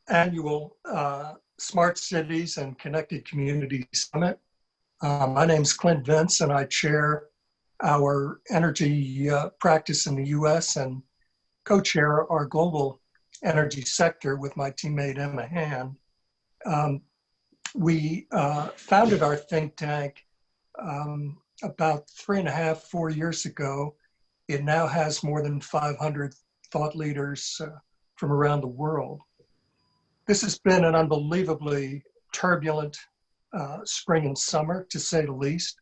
annual Smart Cities and Connected Communities Summit. My name's Clint Vince, and I chair our energy practice in the US and co-chair our global energy sector with my teammate Emma Hand. We founded our think tank about 3.5, 4 years ago. It now has more than 500 thought leaders from around the world. This has been an unbelievably turbulent spring and summer, to say the least.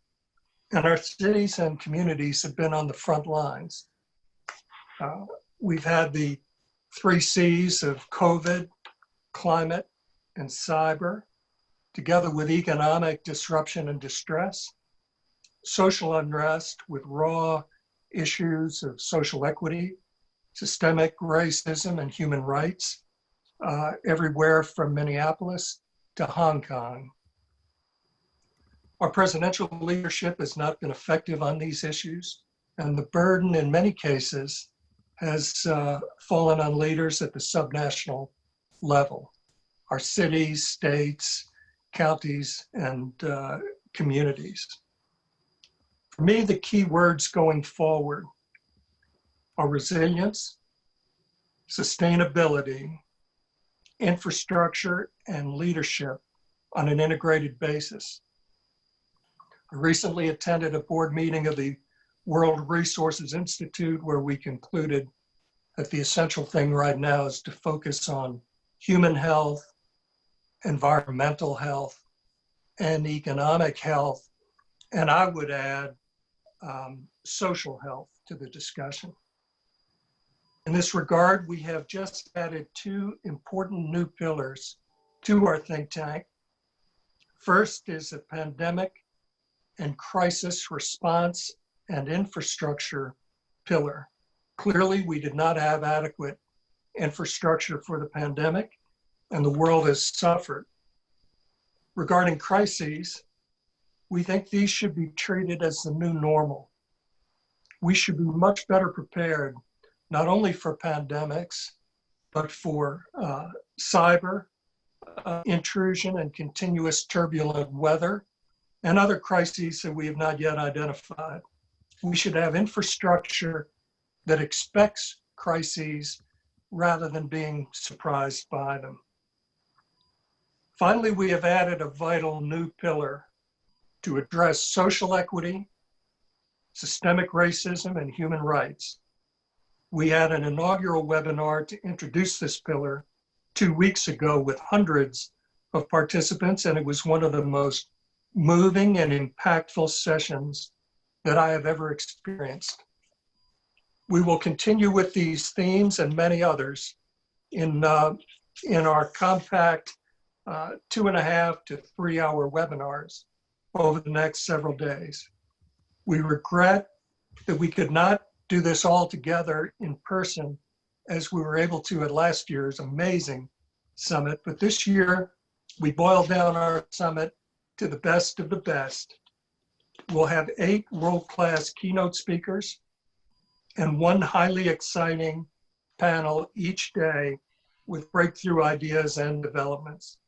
And our cities and communities have been on the front lines. We've had the 3 C's of COVID, climate, and cyber, together with economic disruption and distress, social unrest with raw issues of social equity, systemic racism and human rights, everywhere from Minneapolis to Hong Kong. Our presidential leadership has not been effective on these issues, and the burden in many cases has fallen on leaders at the subnational level, our cities, states, counties, and communities. For me, the key words going forward are resilience, sustainability, infrastructure, and leadership on an integrated basis. I recently attended a board meeting of the World Resources Institute where we concluded that the essential thing right now is to focus on human health, environmental health, and economic health, and I would add social health to the discussion. In this regard, we have just added 2 important new pillars to our think tank. First is a pandemic and crisis response and infrastructure pillar. Clearly, we did not have adequate infrastructure for the pandemic, and the world has suffered. Regarding crises, we think these should be treated as the new normal. We should be much better prepared, not only for pandemics, but for cyber intrusion and continuous turbulent weather and other crises that we have not yet identified. We should have infrastructure that expects crises rather than being surprised by them. Finally, we have added a vital new pillar to address social equity, systemic racism, and human rights. We had an inaugural webinar to introduce this pillar 2 weeks ago with hundreds of participants, and it was one of the most moving and impactful sessions that I have ever experienced. We will continue with these themes and many others in our compact 2.5 to 3 hour webinars over the next several days. We regret that we could not do this all together in person as we were able to at last year's amazing summit, but this year we boiled down our summit to the best of the best. We'll have 8 world-class keynote speakers and 1 highly exciting panel each day with breakthrough ideas and developments.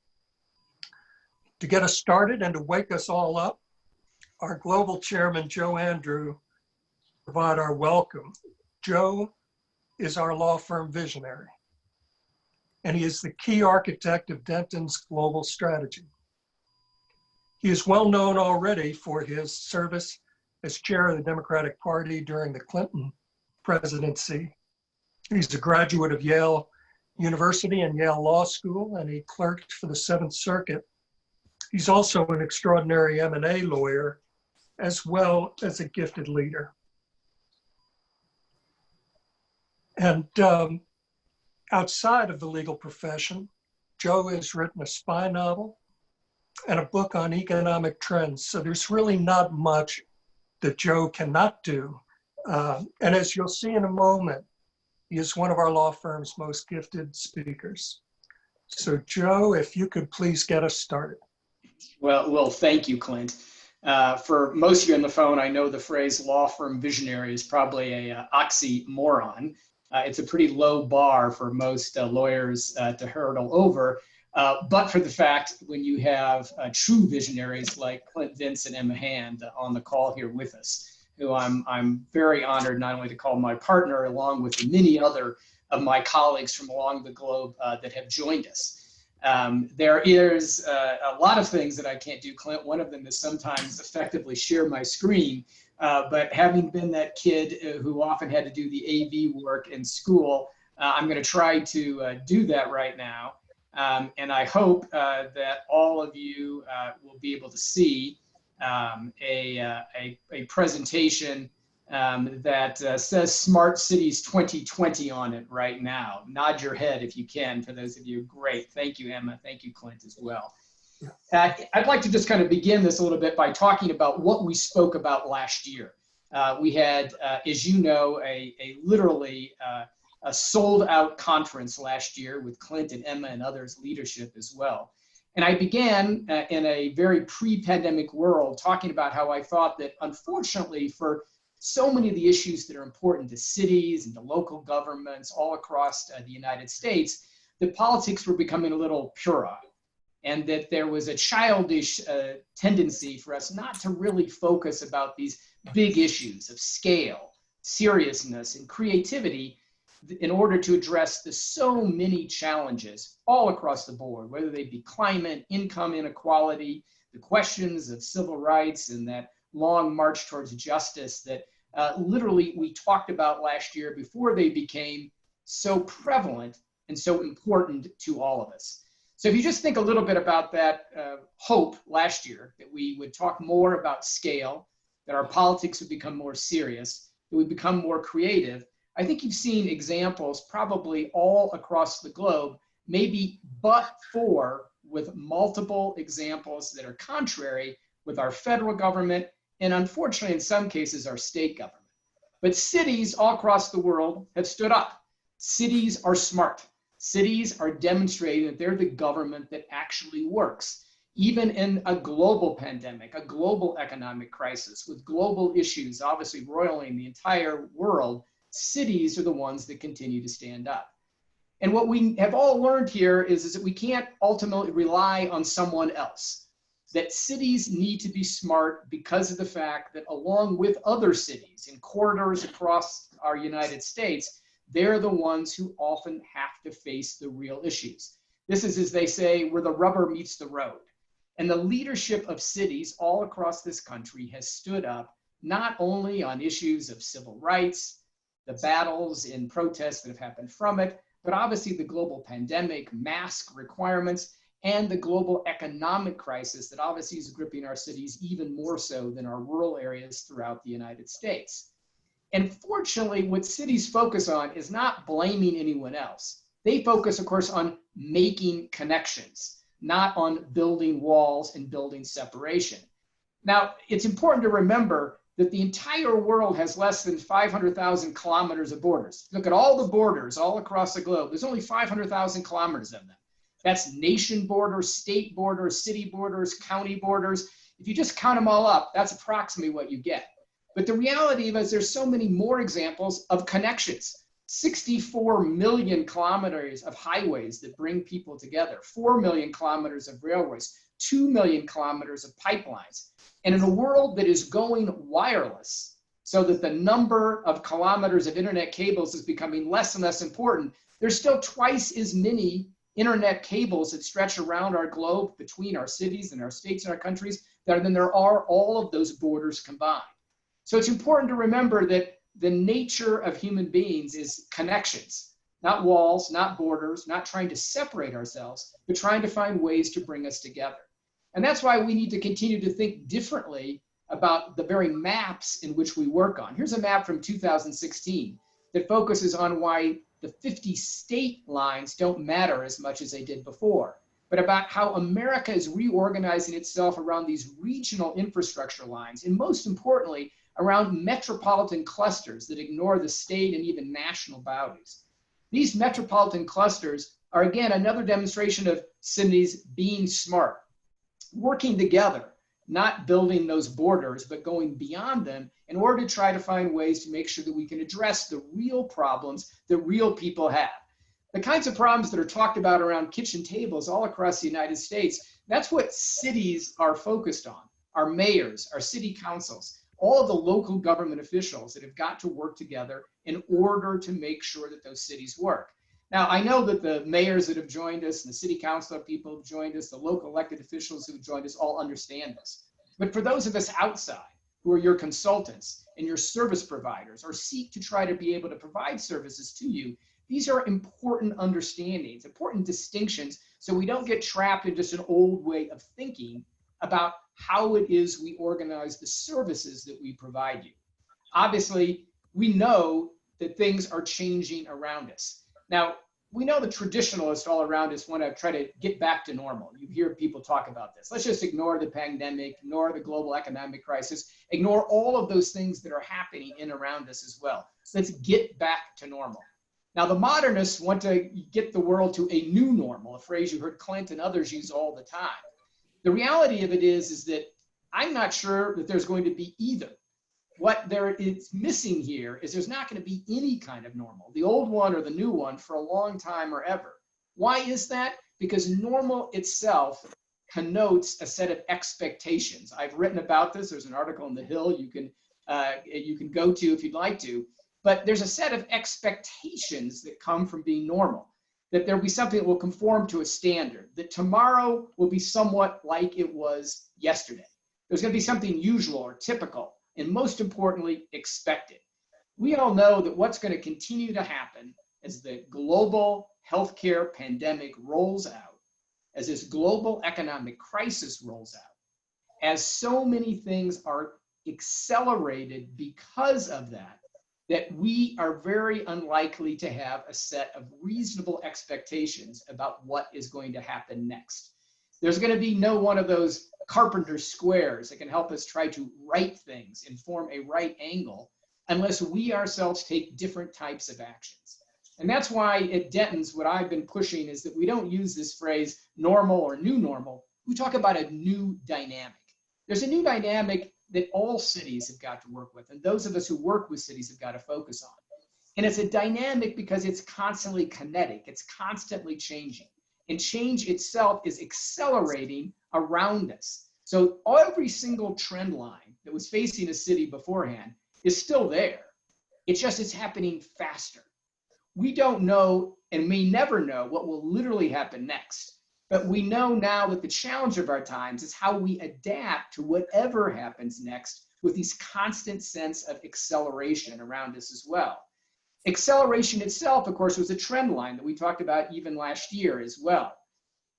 To get us started and to wake us all up, our global chairman, Joe Andrew, provide our welcome. Joe is our law firm visionary, and he is the key architect of Denton's global strategy. He is well known already for his service as chair of the Democratic Party during the Clinton presidency. He's a graduate of Yale University and Yale Law School, and he clerked for the 7th Circuit. He's also an extraordinary M&A lawyer, as well as a gifted leader. And outside of the legal profession, Joe has written a spy novel and a book on economic trends. So there's really not much that Joe cannot do. And as you'll see in a moment, he is one of our law firm's most gifted speakers. So Joe, if you could please get us started. Well, thank you, Clint. For most of you on the phone, I know the phrase law firm visionary is probably a oxymoron. It's a pretty low bar for most lawyers to hurdle over. But for the fact when you have true visionaries like Clint Vince and Emma Hand on the call here with us, who I'm very honored not only to call my partner, along with many other of my colleagues from along the globe that have joined us. There is a lot of things that I can't do, Clint. One of them is sometimes effectively share my screen. But having been that kid who often had to do the AV work in school, I'm going to try to do that right now. And I hope that all of you will be able to see a presentation that says Smart Cities 2020 on it right now. Nod your head if you can, for those of you. Great. Thank you, Emma. Thank you, Clint, as well. I'd like to just kind of begin this a little bit by talking about what we spoke about last year. We had, as you know, literally a sold out conference last year with Clint and Emma and others' leadership as well. And I began in a very pre-pandemic world talking about how I thought that, unfortunately, for so many of the issues that are important to cities and to local governments all across the United States, that politics were becoming a little puerile, and that there was a childish tendency for us not to really focus about these big issues of scale, seriousness, and creativity in order to address the so many challenges all across the board, whether they be climate, income inequality, the questions of civil rights, and that long march towards justice that literally we talked about last year before they became so prevalent and so important to all of us. So if you just think a little bit about that hope last year, that we would talk more about scale, that our politics would become more serious, that we become more creative, I think you've seen examples probably all across the globe, maybe but for with multiple examples that are contrary with our federal government, and unfortunately in some cases our state government. But cities all across the world have stood up. Cities are smart. Cities are demonstrating that they're the government that actually works. Even in a global pandemic, a global economic crisis with global issues obviously roiling the entire world, cities are the ones that continue to stand up. And what we have all learned here is that we can't ultimately rely on someone else. That cities need to be smart because of the fact that along with other cities in corridors across our United States, they're the ones who often have to face the real issues. This is, as they say, where the rubber meets the road. And the leadership of cities all across this country has stood up not only on issues of civil rights, the battles and protests that have happened from it, but obviously the global pandemic, mask requirements, and the global economic crisis that obviously is gripping our cities even more so than our rural areas throughout the United States. And fortunately, what cities focus on is not blaming anyone else. They focus, of course, on making connections, not on building walls and building separation. Now, it's important to remember that the entire world has less than 500,000 kilometers of borders. Look at all the borders all across the globe. There's only 500,000 kilometers of them. That's nation borders, state borders, city borders, county borders. If you just count them all up, that's approximately what you get. But the reality is there's so many more examples of connections. 64 million kilometers of highways that bring people together, 4 million kilometers of railways, 2 million kilometers of pipelines. And in a world that is going wireless, so that the number of kilometers of internet cables is becoming less and less important, there's still twice as many internet cables that stretch around our globe between our cities and our states and our countries than there are all of those borders combined. So it's important to remember that the nature of human beings is connections, not walls, not borders, not trying to separate ourselves, but trying to find ways to bring us together. And that's why we need to continue to think differently about the very maps in which we work on. Here's a map from 2016 that focuses on why the 50 state lines don't matter as much as they did before, but about how America is reorganizing itself around these regional infrastructure lines, and most importantly, around metropolitan clusters that ignore the state and even national boundaries. These metropolitan clusters are, again, another demonstration of cities being smart, working together, not building those borders, but going beyond them in order to try to find ways to make sure that we can address the real problems that real people have. The kinds of problems that are talked about around kitchen tables all across the United States, that's what cities are focused on. Our mayors, our city councils, all of the local government officials that have got to work together in order to make sure that those cities work. Now, I know that the mayors that have joined us and the city council people who have joined us, the local elected officials who have joined us all understand this. But for those of us outside, who are your consultants and your service providers or seek to try to be able to provide services to you, these are important understandings, important distinctions, so we don't get trapped in just an old way of thinking about how it is we organize the services that we provide you. Obviously, we know that things are changing around us. Now, we know the traditionalists all around us want to try to get back to normal. You hear people talk about this. Let's just ignore the pandemic, ignore the global economic crisis, ignore all of those things that are happening in around us as well. Let's get back to normal. Now, the modernists want to get the world to a new normal, a phrase you heard Clint and others use all the time. The reality of it is that I'm not sure that there's going to be either. What there is missing here is there's not going to be any kind of normal, the old one or the new one, for a long time or ever. Why is that? Because normal itself connotes a set of expectations. I've written about this. There's an article in The Hill you can go to if you'd like to. But there's a set of expectations that come from being normal, that there'll be something that will conform to a standard, that tomorrow will be somewhat like it was yesterday. There's going to be something usual or typical, and most importantly, expected. We all know that what's going to continue to happen as the global healthcare pandemic rolls out, as this global economic crisis rolls out, as so many things are accelerated because of that, that we are very unlikely to have a set of reasonable expectations about what is going to happen next. There's going to be no one of those carpenter squares that can help us try to right things and form a right angle unless we ourselves take different types of actions. And that's why at Denton's, what I've been pushing is that we don't use this phrase normal or new normal. We talk about a new dynamic. There's a new dynamic that all cities have got to work with, and those of us who work with cities have got to focus on. And it's a dynamic because it's constantly kinetic, it's constantly changing. And change itself is accelerating around us. So every single trend line that was facing a city beforehand is still there. It's happening faster. We don't know and may never know what will literally happen next. But we know now that the challenge of our times is how we adapt to whatever happens next with this constant sense of acceleration around us as well. Acceleration itself, of course, was a trend line that we talked about even last year as well.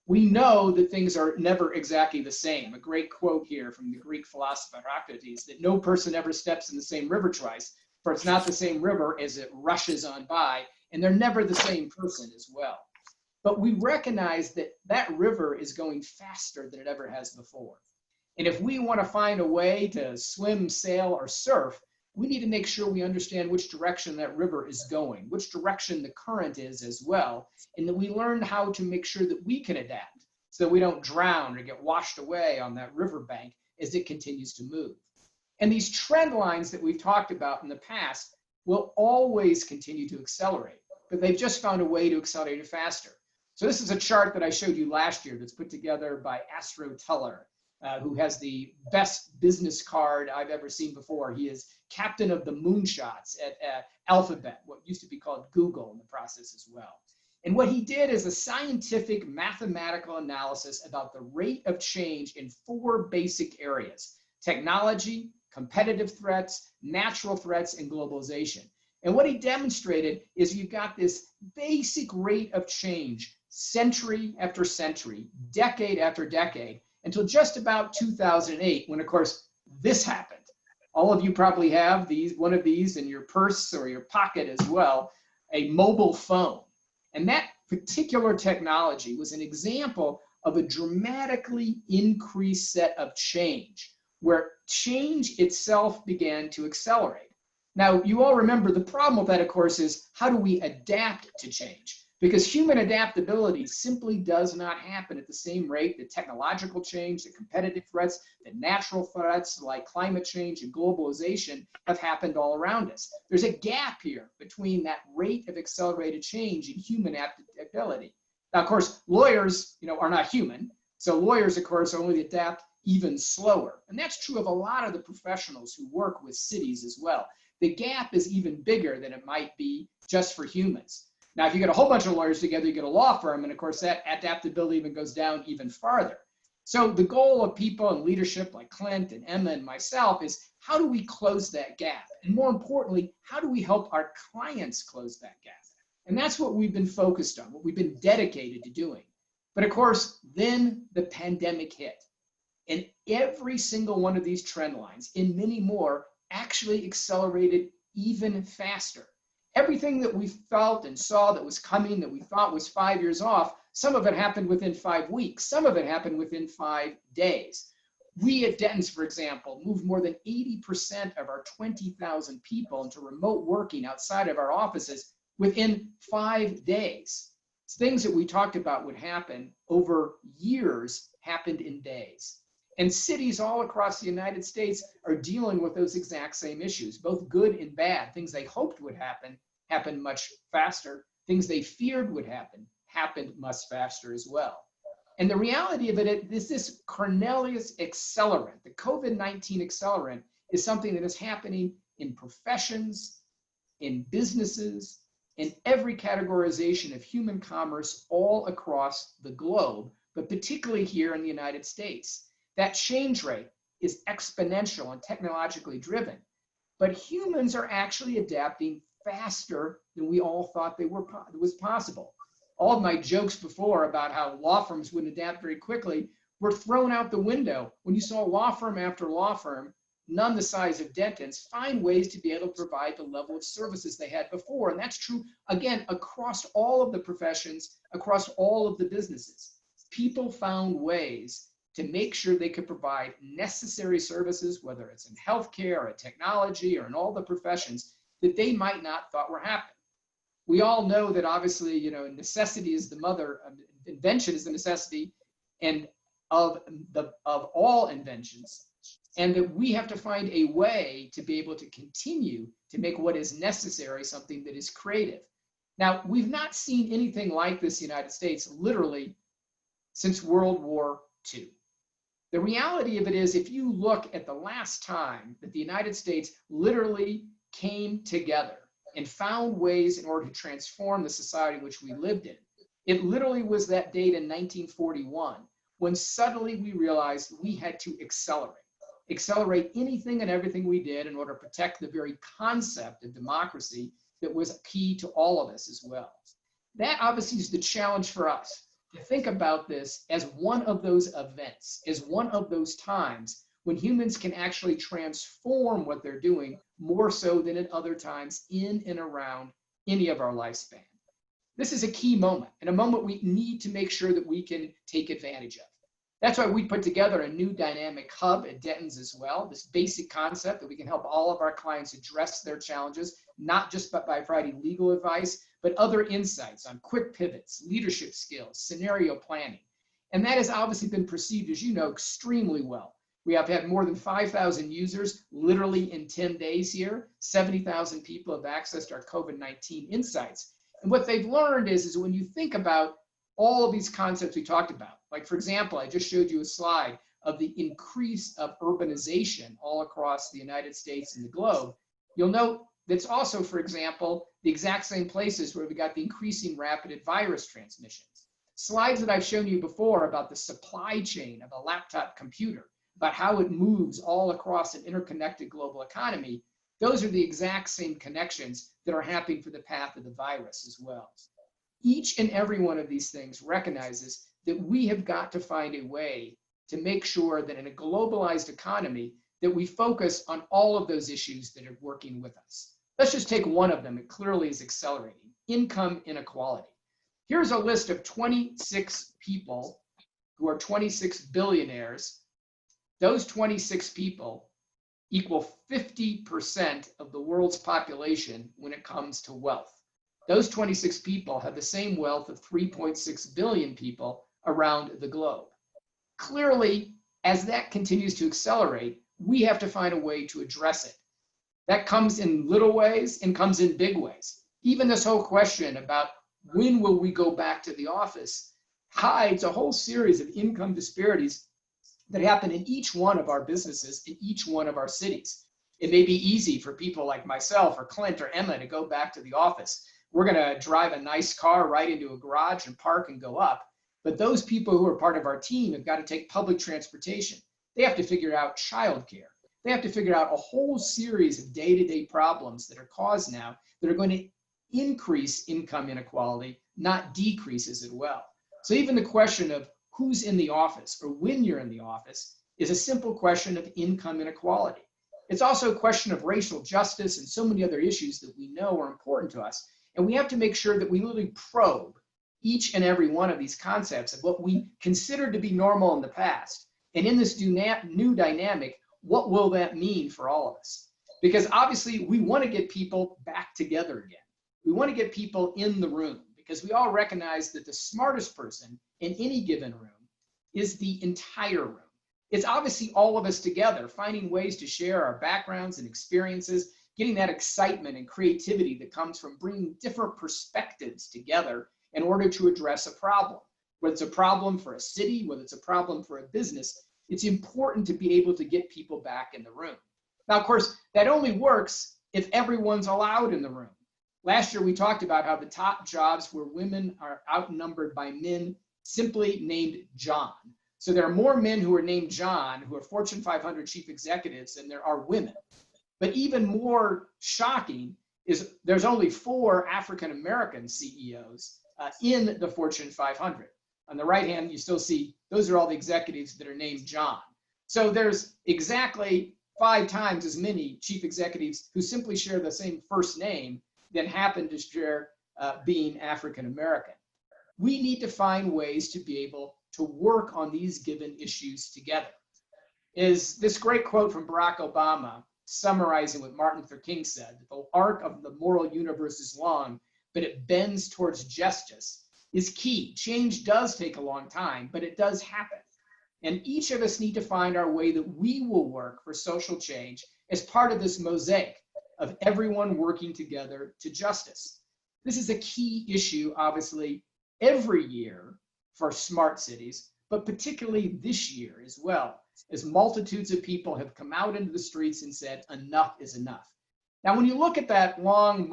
We know that things are never exactly the same. A great quote here from the Greek philosopher Socrates, that no person ever steps in the same river twice, for it's not the same river as it rushes on by, and they're never the same person as well. But we recognize that that river is going faster than it ever has before. And if we want to find a way to swim, sail, or surf, we need to make sure we understand which direction that river is going, which direction the current is as well, and that we learn how to make sure that we can adapt so that we don't drown or get washed away on that riverbank as it continues to move. And these trend lines that we've talked about in the past will always continue to accelerate, but they've just found a way to accelerate it faster. So this is a chart that I showed you last year that's put together by Astro Teller, who has the best business card I've ever seen before. He is captain of the moonshots at Alphabet, what used to be called Google in the process as well. And what he did is a scientific mathematical analysis about the rate of change in 4 basic areas: technology, competitive threats, natural threats, and globalization. And what he demonstrated is you've got this basic rate of change century after century, decade after decade, until just about 2008, when, of course, this happened. All of you probably have one of these in your purse or your pocket as well, a mobile phone. And that particular technology was an example of a dramatically increased set of change, where change itself began to accelerate. Now, you all remember the problem with that, of course, is how do we adapt to change? because human adaptability simply does not happen at the same rate that technological change, the competitive threats, the natural threats like climate change and globalization have happened all around us. There's a gap here between that rate of accelerated change and human adaptability. Now, of course, lawyers, are not human. So lawyers, of course, only adapt even slower. And that's true of a lot of the professionals who work with cities as well. The gap is even bigger than it might be just for humans. Now, if you get a whole bunch of lawyers together, you get a law firm, and of course that adaptability even goes down even farther. So the goal of people in leadership like Clint and Emma and myself is, how do we close that gap? And more importantly, how do we help our clients close that gap? And that's what we've been focused on, what we've been dedicated to doing. But of course, then the pandemic hit. And every single one of these trend lines, and many more, actually accelerated even faster. Everything that we felt and saw that was coming, that we thought was 5 years off, some of it happened within 5 weeks. Some of it happened within 5 days. We at Denton's, for example, moved more than 80% of our 20,000 people into remote working outside of our offices within 5 days. Things that we talked about would happen over years happened in days. And cities all across the United States are dealing with those exact same issues, both good and bad. Things they hoped would happen happened much faster. Things they feared would happen happened much faster as well. And the reality of it is this Cornelius accelerant, the COVID-19 accelerant, is something that is happening in professions, in businesses, in every categorization of human commerce all across the globe, but particularly here in the United States. That change rate is exponential and technologically driven, but humans are actually adapting faster than we all thought was possible. All of my jokes before about how law firms wouldn't adapt very quickly were thrown out the window when you saw law firm after law firm, none the size of Denton's, find ways to be able to provide the level of services they had before. And that's true, again, across all of the professions, across all of the businesses. People found ways to make sure they could provide necessary services, whether it's in healthcare or technology or in all the professions that they might not thought were happening. We all know that obviously, necessity is the mother, invention is the necessity and of all inventions, and that we have to find a way to be able to continue to make what is necessary something that is creative. Now, we've not seen anything like this in the United States literally since World War II. The reality of it is, if you look at the last time that the United States literally came together and found ways in order to transform the society in which we lived in, it literally was that date in 1941 when suddenly we realized we had to accelerate anything and everything we did in order to protect the very concept of democracy that was key to all of us as well. That obviously is the challenge for us, to think about this as one of those events, as one of those times when humans can actually transform what they're doing more so than at other times in and around any of our lifespan. This is a key moment, and a moment we need to make sure that we can take advantage of. That's why we put together a new dynamic hub at Denton's as well, this basic concept that we can help all of our clients address their challenges, not just by providing legal advice, but other insights on quick pivots, leadership skills, scenario planning. And that has obviously been perceived, as you know, extremely well. We have had more than 5,000 users literally in 10 days here. 70,000 people have accessed our COVID-19 insights. And what they've learned is when you think about all of these concepts we talked about, like for example, I just showed you a slide of the increase of urbanization all across the United States and the globe, you'll note that's also, for example, the exact same places where we got the increasing rapid virus transmissions. Slides that I've shown you before about the supply chain of a laptop computer, about how it moves all across an interconnected global economy, those are the exact same connections that are happening for the path of the virus as well. Each and every one of these things recognizes that we have got to find a way to make sure that in a globalized economy that we focus on all of those issues that are working with us. Let's just take one of them. It clearly is accelerating: income inequality. Here's a list of 26 people who are 26 billionaires. Those 26 people equal 50% of the world's population when it comes to wealth. Those 26 people have the same wealth of 3.6 billion people around the globe. Clearly, as that continues to accelerate, we have to find a way to address it. That comes in little ways and comes in big ways. Even this whole question about when will we go back to the office hides a whole series of income disparities that happen in each one of our businesses, in each one of our cities. It may be easy for people like myself or Clint or Emma to go back to the office. We're going to drive a nice car right into a garage and park and go up. But those people who are part of our team have got to take public transportation. They have to figure out childcare. They have to figure out a whole series of day-to-day problems that are caused now that are going to increase income inequality, not decrease as well. So even the question of who's in the office or when you're in the office is a simple question of income inequality. It's also a question of racial justice and so many other issues that we know are important to us. And we have to make sure that we really probe each and every one of these concepts of what we considered to be normal in the past. And in this new dynamic, what will that mean for all of us? Because obviously we want to get people back together again. We want to get people in the room because we all recognize that the smartest person in any given room is the entire room. It's obviously all of us together, finding ways to share our backgrounds and experiences, getting that excitement and creativity that comes from bringing different perspectives together in order to address a problem. Whether it's a problem for a city, whether it's a problem for a business, it's important to be able to get people back in the room. Now, of course, that only works if everyone's allowed in the room. Last year, we talked about how the top jobs where women are outnumbered by men simply named John. So there are more men who are named John who are Fortune 500 chief executives than there are women. But even more shocking is there's only 4 African-American CEOs in the Fortune 500. On the right hand, you still see those are all the executives that are named John. So there's exactly 5 times as many chief executives who simply share the same first name than happen to share being African-American. We need to find ways to be able to work on these given issues together. Is this great quote from Barack Obama summarizing what Martin Luther King said, that the arc of the moral universe is long, but it bends towards justice, is key. Change does take a long time, but it does happen. And each of us need to find our way that we will work for social change as part of this mosaic of everyone working together to justice. This is a key issue, obviously, every year for smart cities, but particularly this year as well, as multitudes of people have come out into the streets and said, enough is enough. Now, when you look at that long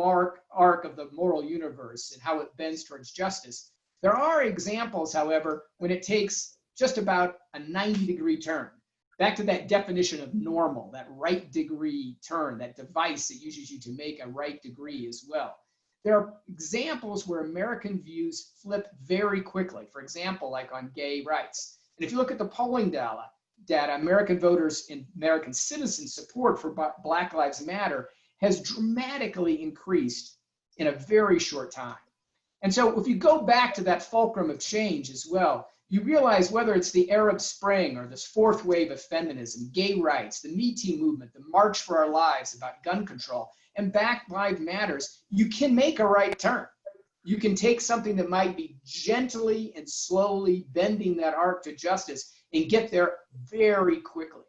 arc of the moral universe and how it bends towards justice, there are examples, however, when it takes just about a 90-degree turn. Back to that definition of normal, that right degree turn, that device that uses you to make a right degree as well. There are examples where American views flip very quickly. For example, like on gay rights. And if you look at the polling data, American voters and American citizens' support for Black Lives Matter has dramatically increased in a very short time. And so if you go back to that fulcrum of change as well, you realize whether it's the Arab Spring or this 4th wave of feminism, gay rights, the Me Too movement, the March for Our Lives about gun control, and Black Lives Matters, you can make a right turn. You can take something that might be gently and slowly bending that arc to justice and get there very quickly.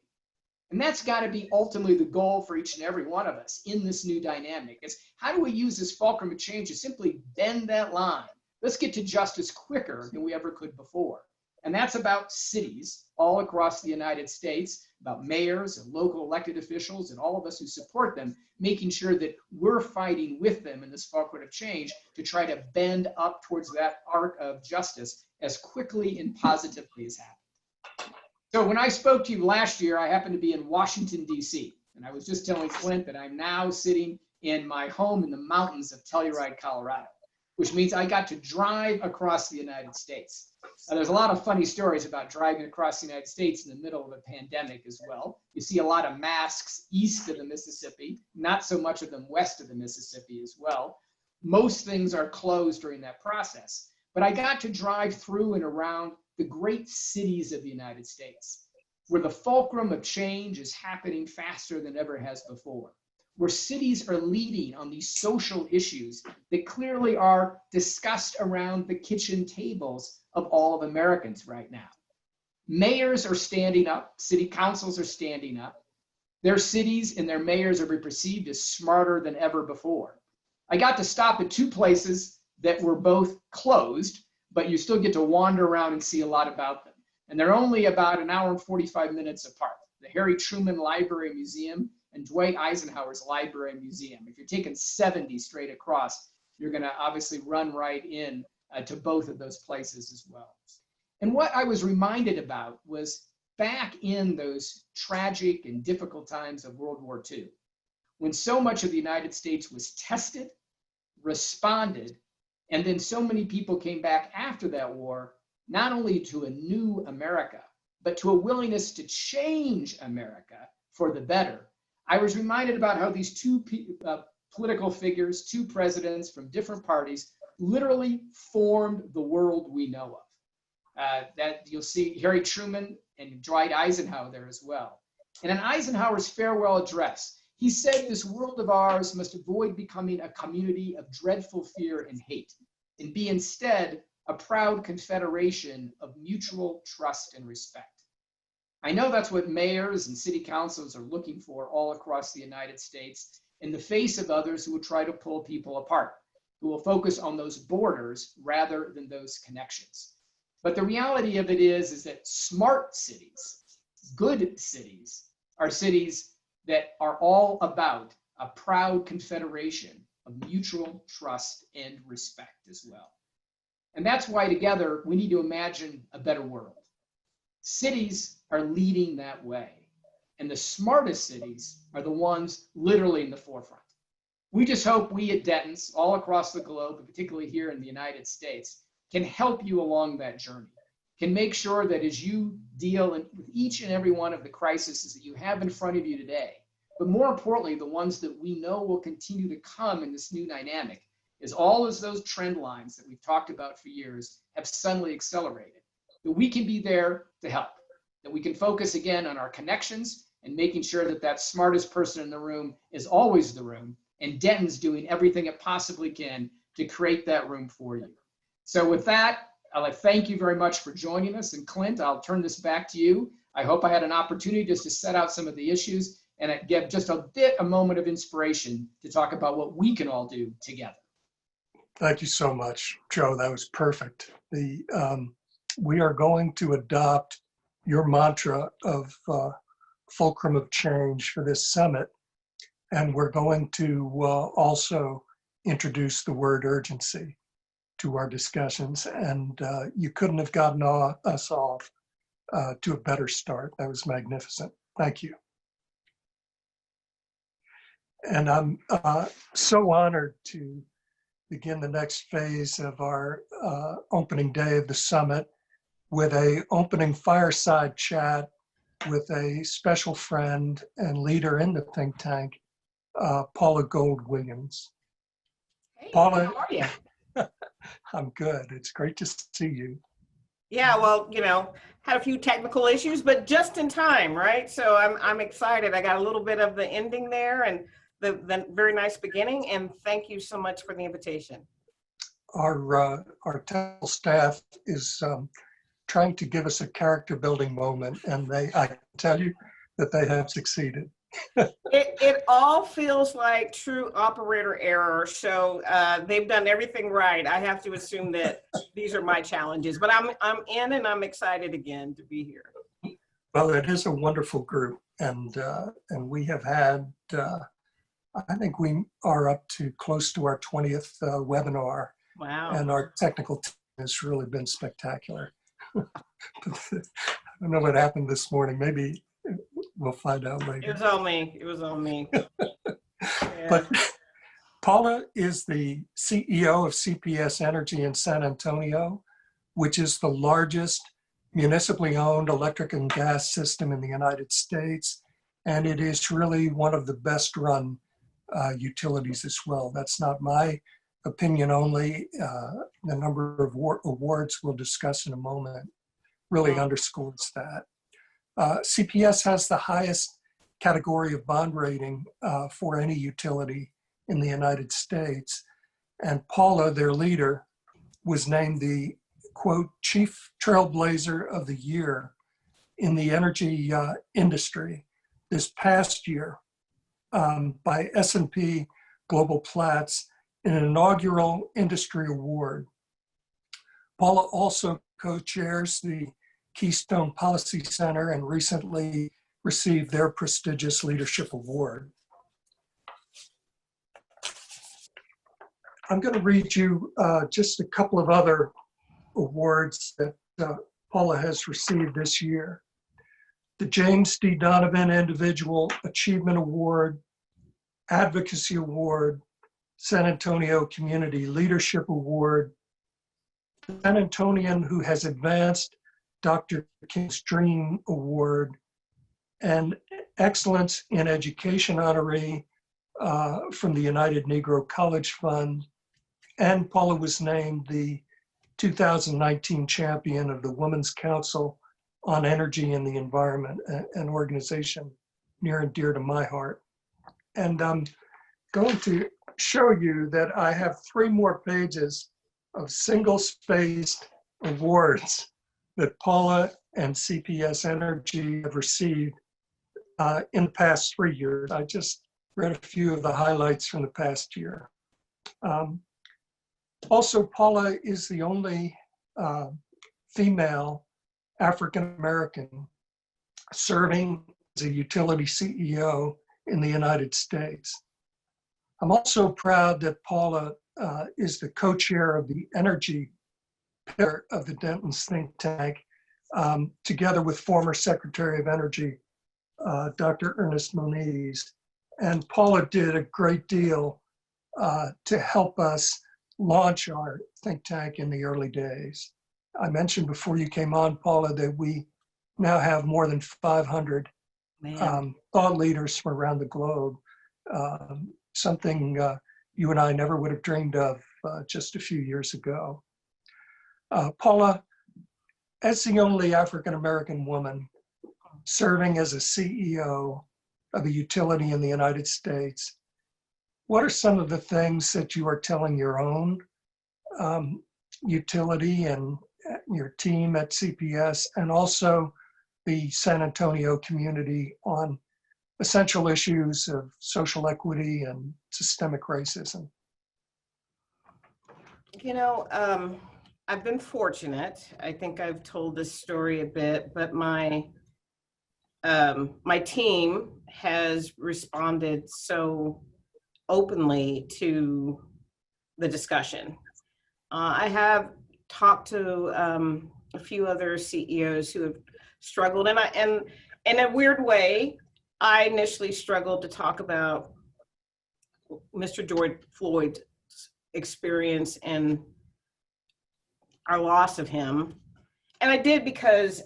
And that's got to be ultimately the goal for each and every one of us in this new dynamic, is how do we use this fulcrum of change to simply bend that line? Let's get to justice quicker than we ever could before. And that's about cities all across the United States, about mayors and local elected officials and all of us who support them, making sure that we're fighting with them in this fulcrum of change to try to bend up towards that arc of justice as quickly and positively as happened. So when I spoke to you last year, I happened to be in Washington, D.C. And I was just telling Clint that I'm now sitting in my home in the mountains of Telluride, Colorado, which means I got to drive across the United States. Now, there's a lot of funny stories about driving across the United States in the middle of a pandemic as well. You see a lot of masks east of the Mississippi, not so much of them west of the Mississippi as well. Most things are closed during that process. But I got to drive through and around the great cities of the United States, where the fulcrum of change is happening faster than ever has before, where cities are leading on these social issues that clearly are discussed around the kitchen tables of all of Americans right now. Mayors are standing up, city councils are standing up. Their cities and their mayors are being perceived as smarter than ever before. I got to stop at two places that were both closed, but you still get to wander around and see a lot about them. And they're only about an hour and 45 minutes apart. The Harry Truman Library Museum and Dwight Eisenhower's Library Museum. If you're taking 70 straight across, you're gonna obviously run right in to both of those places as well. And what I was reminded about was back in those tragic and difficult times of World War II, when so much of the United States was tested, responded, and then so many people came back after that war, not only to a new America, but to a willingness to change America for the better. I was reminded about how these two political figures, two presidents from different parties, literally formed the world we know of. That you'll see Harry Truman and Dwight Eisenhower there as well. And in Eisenhower's farewell address, he said, "This world of ours must avoid becoming a community of dreadful fear and hate, and be instead a proud confederation of mutual trust and respect." I know that's what mayors and city councils are looking for all across the United States in the face of others who will try to pull people apart, who will focus on those borders rather than those connections. But the reality of it is that smart cities, good cities, are cities that are all about a proud confederation of mutual trust and respect as well. And that's why together we need to imagine a better world. Cities are leading that way. And the smartest cities are the ones literally in the forefront. We just hope we at Denton's all across the globe, and particularly here in the United States, can help you along that journey, can make sure that as you deal with each and every one of the crises that you have in front of you today, but more importantly, the ones that we know will continue to come in this new dynamic, is all as those trend lines that we've talked about for years have suddenly accelerated, that we can be there to help, that we can focus again on our connections and making sure that that smartest person in the room is always the room, and Denton's doing everything it possibly can to create that room for you. So with that, I'd like to thank you very much for joining us. And Clint, I'll turn this back to you. I hope I had an opportunity just to set out some of the issues and give just a moment of inspiration to talk about what we can all do together. Thank you so much, Joe. That was perfect. We are going to adopt your mantra of fulcrum of change for this summit. And we're going to also introduce the word urgency to our discussions. And you couldn't have gotten us off to a better start. That was magnificent. Thank you. And I'm so honored to begin the next phase of our opening day of the summit with a opening fireside chat with a special friend and leader in the think tank, Paula Gold-Williams. Hey, Paula, how are you? I'm good. It's great to see you. Yeah, well, had a few technical issues, but just in time, right? So I'm excited. I got a little bit of the ending there and the very nice beginning, and thank you so much for the invitation. Our technical staff is trying to give us a character building moment, and I can tell you that they have succeeded. It all feels like true operator error. So they've done everything right. I have to assume that these are my challenges, but I'm in and I'm excited again to be here. Well, it is a wonderful group, and we have had, I think we are up to close to our 20th webinar. Wow. And our technical team has really been spectacular. I don't know what happened this morning. Maybe we'll find out later. It was all me. It was all me. Yeah. But Paula is the CEO of Cps Energy in San Antonio, which is the largest municipally owned electric and gas system in the United States. And it is really one of the best run utilities as well. That's not my opinion only. The number of awards we'll discuss in a moment really underscores that. CPS has the highest category of bond rating for any utility in the United States. And Paula, their leader, was named the, quote, Chief Trailblazer of the Year in the energy industry this past year by S&P Global Platts in an inaugural industry award. Paula also co-chairs the Keystone Policy Center and recently received their prestigious leadership award. I'm going to read you just a couple of other awards that Paula has received this year. The James D. Donovan Individual Achievement Award, Advocacy Award, San Antonio Community Leadership Award, the San Antonian Who Has Advanced Dr. King's Dream Award, and Excellence in Education honoree from the United Negro College Fund. And Paula was named the 2019 champion of the Women's Council on Energy and the Environment, an organization near and dear to my heart. And I'm going to show you that I have 3 more pages of single-spaced awards that Paula and CPS Energy have received in the past 3 years. I just read a few of the highlights from the past year. Also, Paula is the only female African-American serving as a utility CEO in the United States. I'm also proud that Paula is the co-chair of the energy pillar of the Denton's think tank, together with former Secretary of Energy, Dr. Ernest Moniz. And Paula did a great deal to help us launch our think tank in the early days. I mentioned before you came on, Paula, that we now have more than 500 thought leaders from around the globe, something you and I never would have dreamed of just a few years ago. Paula, as the only African-American woman serving as a CEO of a utility in the United States, what are some of the things that you are telling your own utility and your team at CPS, and also the San Antonio community on essential issues of social equity and systemic racism? You know, I've been fortunate. I think I've told this story a bit, but my team has responded so openly to the discussion. I have talked to a few other CEOs who have struggled, and in a weird way, I initially struggled to talk about Mr. George Floyd's experience and our loss of him. And I did because,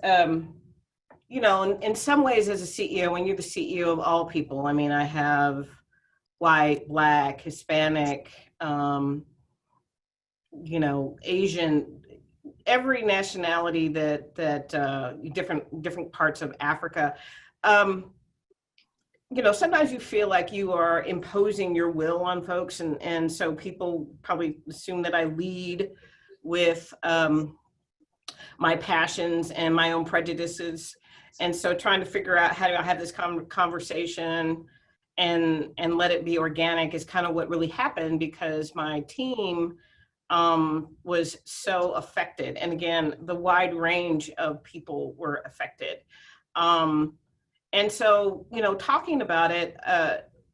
you know, in some ways as a CEO, when you're the CEO of all people, I mean, I have white, Black, Hispanic, you know, Asian, every nationality that different parts of Africa. You know, sometimes you feel like you are imposing your will on folks, and so people probably assume that I lead with my passions and my own prejudices. And so trying to figure out how do I have this conversation and let it be organic is kind of what really happened, because my team was so affected. And again, the wide range of people were affected. And so, you know, talking about it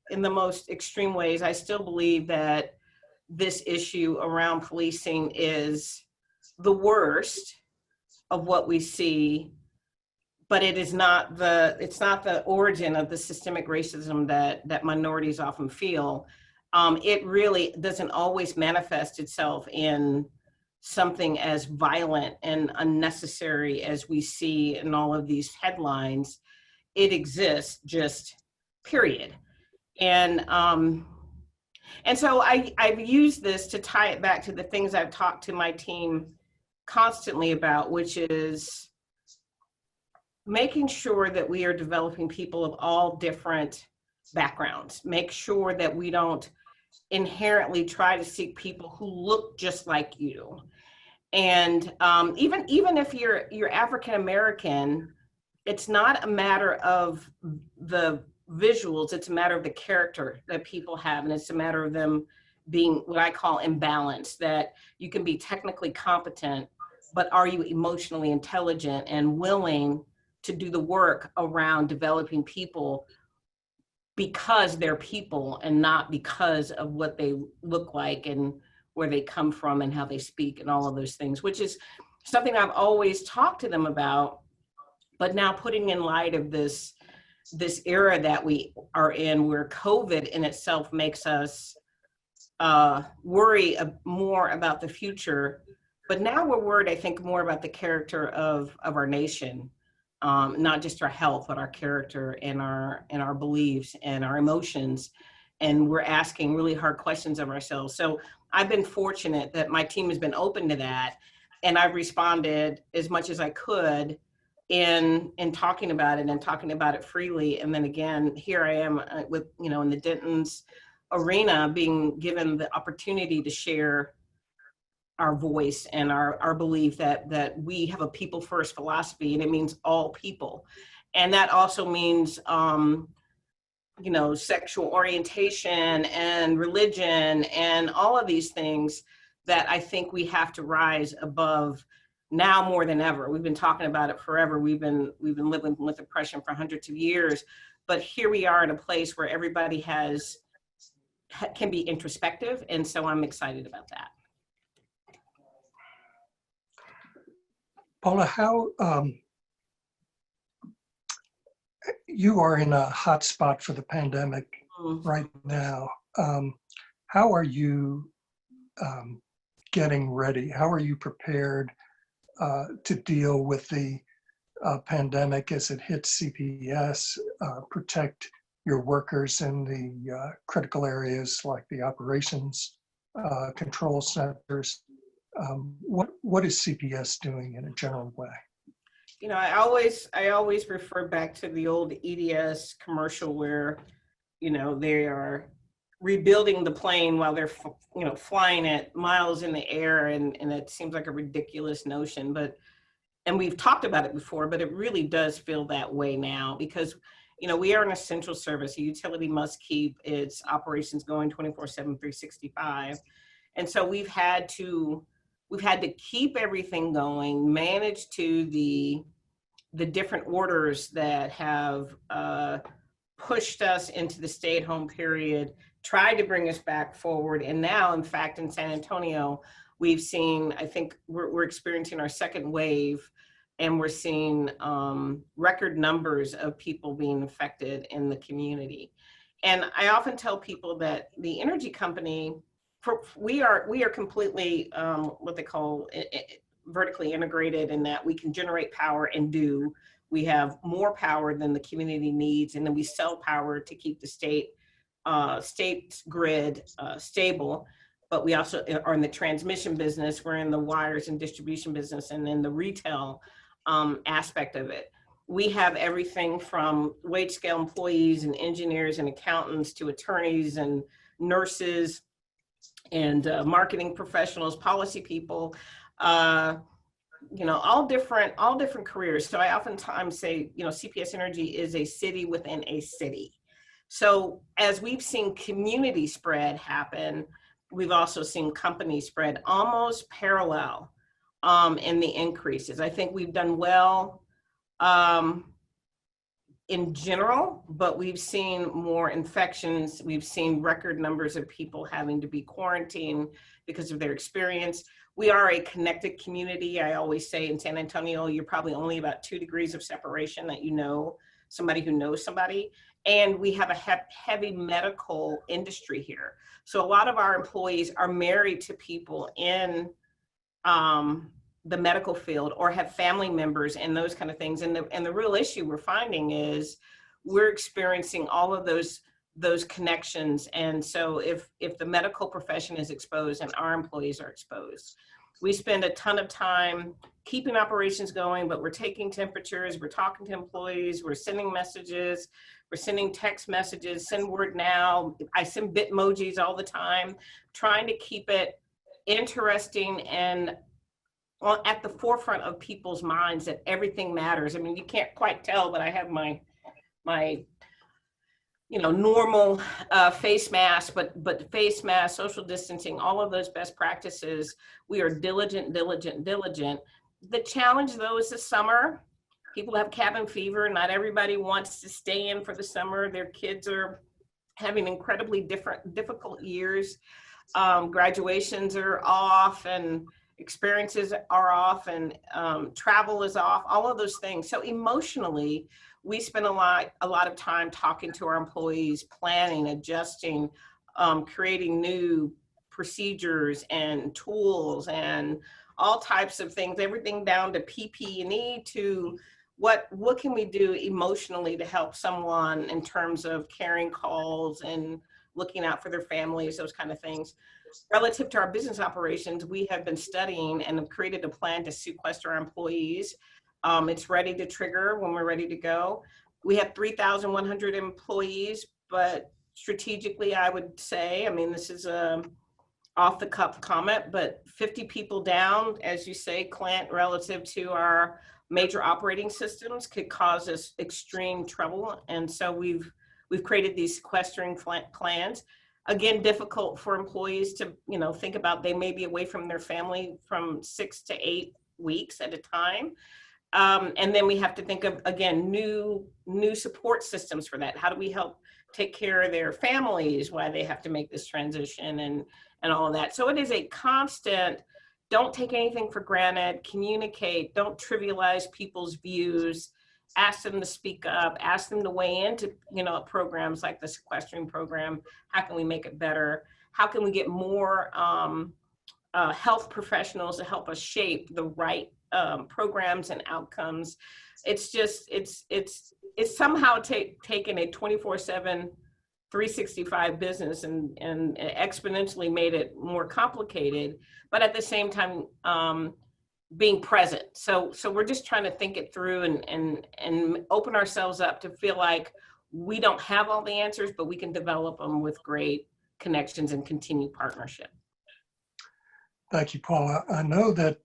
in the most extreme ways, I still believe that this issue around policing is the worst of what we see, but it is not it's not the origin of the systemic racism that minorities often feel. It really doesn't always manifest itself in something as violent and unnecessary as we see in all of these headlines. It exists, just period. And so I've used this to tie it back to the things I've talked to my team constantly about, which is making sure that we are developing people of all different backgrounds. Make sure that we don't inherently try to seek people who look just like you. And even if you're African American, it's not a matter of the visuals, it's a matter of the character that people have, and it's a matter of them being what I call imbalanced, that you can be technically competent, but are you emotionally intelligent and willing to do the work around developing people because they're people and not because of what they look like and where they come from and how they speak and all of those things, which is something I've always talked to them about. But now putting in light of this era that we are in, where COVID in itself makes us worry more about the future, but now we're worried, I think, more about the character of our nation, not just our health, but our character and our beliefs and our emotions. And we're asking really hard questions of ourselves. So I've been fortunate that my team has been open to that, and I've responded as much as I could in talking about it and talking about it freely. And then again, here I am with, in the Denton's arena, being given the opportunity to share our voice and our belief that we have a people first philosophy, and it means all people. And that also means, sexual orientation and religion and all of these things that I think we have to rise above now more than ever. We've been talking about it forever. We've been living with oppression for hundreds of years, but here we are in a place where everybody can be introspective. And so I'm excited about that. Paula, how you are in a hot spot for the pandemic right now. How are you getting ready? How are you prepared to deal with the pandemic as it hits CPS, protect your workers in the critical areas like the operations control centers? What is CPS doing in a general way? I always refer back to the old EDS commercial where, they are rebuilding the plane while they're, flying it miles in the air, and it seems like a ridiculous notion, and we've talked about it before, but it really does feel that way now because, we are an essential service. A utility must keep its operations going 24/7, 365. And so we've had to keep everything going, manage to the different orders that have pushed us into the stay-at-home period, tried to bring us back forward. And now, in fact, in San Antonio, we've seen, I think we're experiencing our second wave, and we're seeing record numbers of people being infected in the community. And I often tell people that the energy company, we are completely what they call vertically integrated, in that we can generate power and we have more power than the community needs, and then we sell power to keep the state grid stable. But we also are in the transmission business. We're in the wires and distribution business, and in the retail aspect of it. We have everything from wage scale employees and engineers and accountants to attorneys and nurses and marketing professionals, policy people, all different careers. So I oftentimes say, CPS Energy is a city within a city. So as we've seen community spread happen, we've also seen company spread almost parallel in the increases. I think we've done well in general, but we've seen more infections. We've seen record numbers of people having to be quarantined because of their experience. We are a connected community. I always say in San Antonio, you're probably only about 2 degrees of separation that somebody who knows somebody. And we have a heavy medical industry here. So a lot of our employees are married to people in the medical field or have family members and those kind of things. And the real issue we're finding is we're experiencing all of those connections. And so if the medical profession is exposed and our employees are exposed, We spend a ton of time keeping operations going, but we're taking temperatures, we're talking to employees, we're sending messages, we're sending text messages, send word now. I send Bitmojis all the time, trying to keep it interesting and at the forefront of people's minds that everything matters. I mean, you can't quite tell, but I have my normal face mask, but face mask, social distancing, all of those best practices. We are diligent. The challenge though is the summer. People have cabin fever. Not everybody wants to stay in for the summer. Their kids are having incredibly difficult years. Graduations are off and experiences are off and travel is off, all of those things. So emotionally, we spend a lot of time talking to our employees, planning, adjusting, creating new procedures and tools and all types of things, everything down to PPE to what can we do emotionally to help someone in terms of carrying calls and looking out for their families, those kind of things. Relative to our business operations, we have been studying and have created a plan to sequester our employees. It's ready to trigger when we're ready to go. We have 3,100 employees, but strategically, I would say, I mean, this is a off the cuff comment, but 50 people down, as you say, Clint, relative to our major operating systems could cause us extreme trouble. And so we've created these sequestering plans. Again, difficult for employees to, think about. They may be away from their family from 6 to 8 weeks at a time. And then we have to think of, again, new support systems for that. How do we help take care of their families while they have to make this transition and all of that? So it is a constant, don't take anything for granted, communicate, don't trivialize people's views, ask them to speak up, ask them to weigh into, programs like the sequestering program. How can we make it better? How can we get more health professionals to help us shape the right programs and outcomes? It's just, it's somehow taken a 24/7, 365 business and exponentially made it more complicated, but at the same time, being present. So we're just trying to think it through and open ourselves up to feel like we don't have all the answers, but we can develop them with great connections and continued partnership. Thank you, Paula. I know that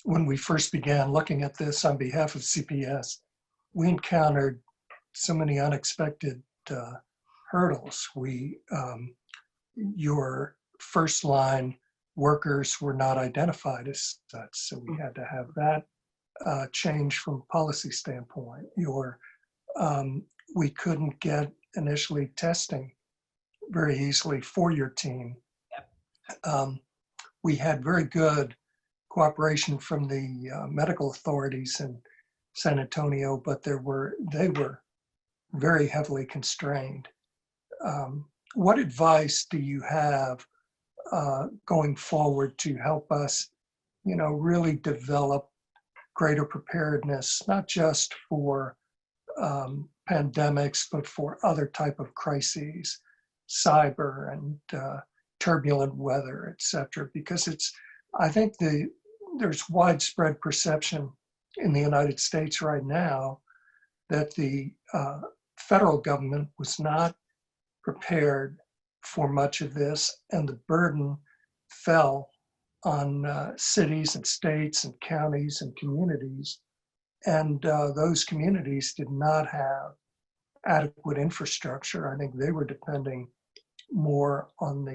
when we first began looking at this on behalf of CPS, we encountered so many unexpected hurdles. Your first line workers were not identified as such, so we had to have that change from a policy standpoint. We couldn't get initially testing very easily for your team. Yep. We had very good cooperation from the medical authorities in San Antonio, but they were very heavily constrained. What advice do you have going forward to help us, really develop greater preparedness, not just for pandemics, but for other type of crises, cyber and turbulent weather, et cetera? Because I think there's widespread perception in the United States right now that the federal government was not prepared for much of this, and the burden fell on cities and states and counties and communities. And those communities did not have adequate infrastructure. I think they were depending more on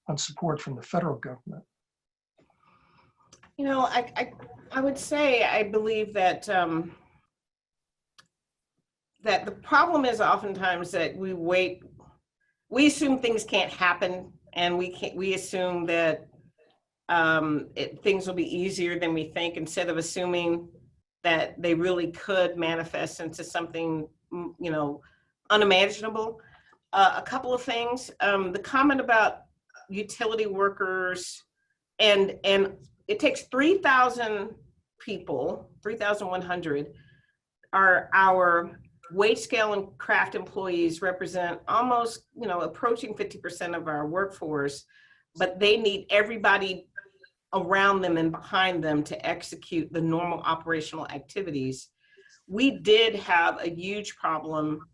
on support from the federal government. I would say I believe that that the problem is oftentimes that we assume things can't happen, and we assume that things will be easier than we think, instead of assuming that they really could manifest into something unimaginable. A couple of things. The comment about utility workers, and it takes 3,000 people, 3,100 are our wage scale and craft employees, represent almost, approaching 50% of our workforce, but they need everybody around them and behind them to execute the normal operational activities. We did have a huge problem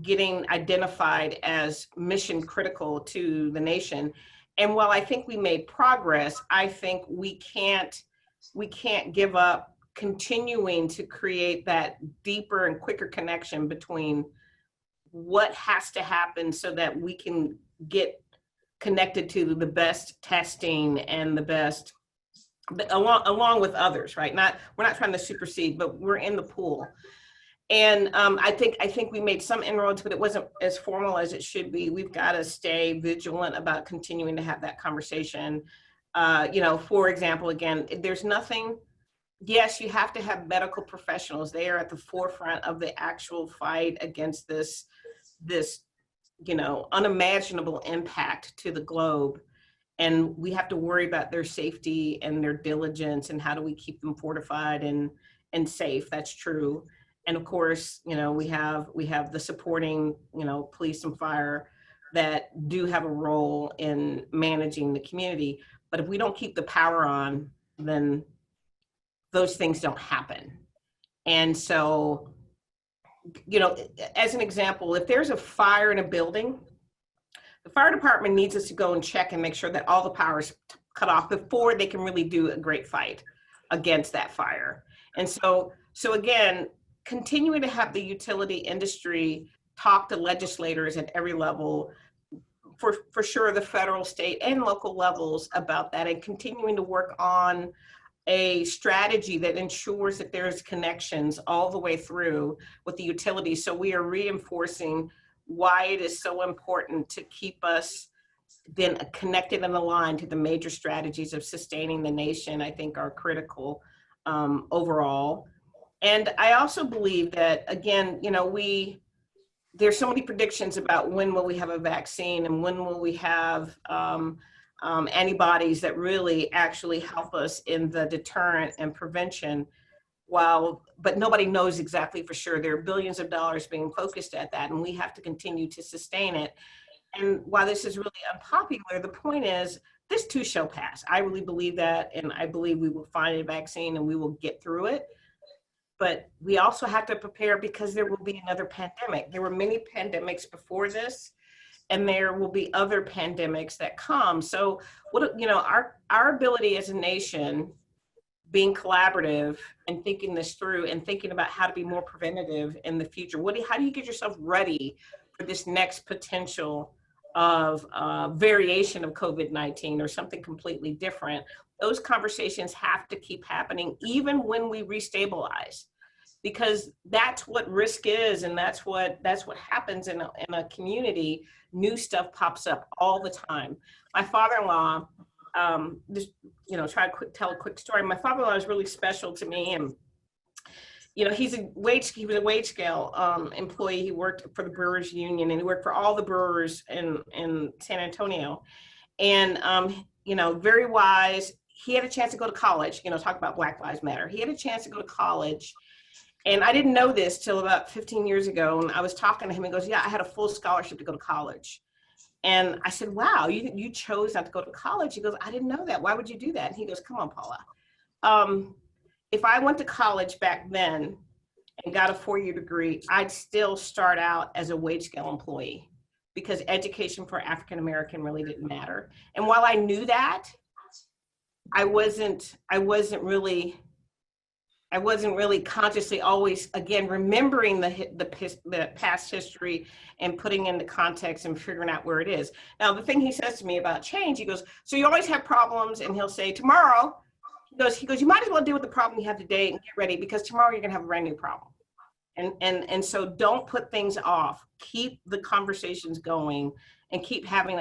getting identified as mission critical to the nation. And while I think we made progress, I think we can't give up continuing to create that deeper and quicker connection between what has to happen so that we can get connected to the best testing and the best, along with others, right? We're not trying to supersede, but we're in the pool. And I think we made some inroads, but it wasn't as formal as it should be. We've got to stay vigilant about continuing to have that conversation. For example, again, there's nothing. Yes, you have to have medical professionals. They are at the forefront of the actual fight against this unimaginable impact to the globe. And we have to worry about their safety and their diligence and how do we keep them fortified and safe. That's true. And of course, we have the supporting, police and fire that do have a role in managing the community. But if we don't keep the power on, then those things don't happen. And so, as an example, if there's a fire in a building, the fire department needs us to go and check and make sure that all the power is cut off before they can really do a great fight against that fire. And so again, continuing to have the utility industry talk to legislators at every level, for sure the federal, state, and local levels about that, and continuing to work on a strategy that ensures that there's connections all the way through with the utilities. So we are reinforcing why it is so important to keep us then connected and aligned to the major strategies of sustaining the nation, I think are critical overall. And I also believe that, again, there's so many predictions about when will we have a vaccine and when will we have antibodies that really actually help us in the deterrent and prevention. But nobody knows exactly for sure. There are billions of dollars being focused at that, and we have to continue to sustain it. And while this is really unpopular, the point is this too shall pass. I really believe that, and I believe we will find a vaccine and we will get through it. But we also have to prepare because there will be another pandemic. There were many pandemics before this, and there will be other pandemics that come. So our ability as a nation, being collaborative and thinking this through and thinking about how to be more preventative in the future. How do you get yourself ready for this next potential of variation of COVID-19 or something completely different? Those conversations have to keep happening even when we restabilize, because that's what risk is, and that's what happens in a community. New stuff pops up all the time. My father-in-law, tell a quick story. My father-in-law is really special to me, and he was a wage scale employee. He worked for the Brewers Union, and he worked for all the brewers in San Antonio, and very wise. He had a chance to go to college. Talk about Black Lives Matter. He had a chance to go to college, and I didn't know this till about 15 years ago. And I was talking to him, and he goes, "Yeah, I had a full scholarship to go to college." And I said, "Wow, you chose not to go to college." He goes, "I didn't know that. Why would you do that?" And he goes, "Come on, Paula. If I went to college back then and got a 4-year degree, I'd still start out as a wage scale employee because education for African American really didn't matter." And while I knew that, I wasn't really consciously always, again, remembering the past history and putting into context and figuring out where it is. Now, the thing he says to me about change, he goes, "So you always have problems," and he'll say, "Tomorrow," he goes, "You might as well deal with the problem you have today and get ready, because tomorrow you're gonna have a brand new problem." And so don't put things off. Keep the conversations going and keep having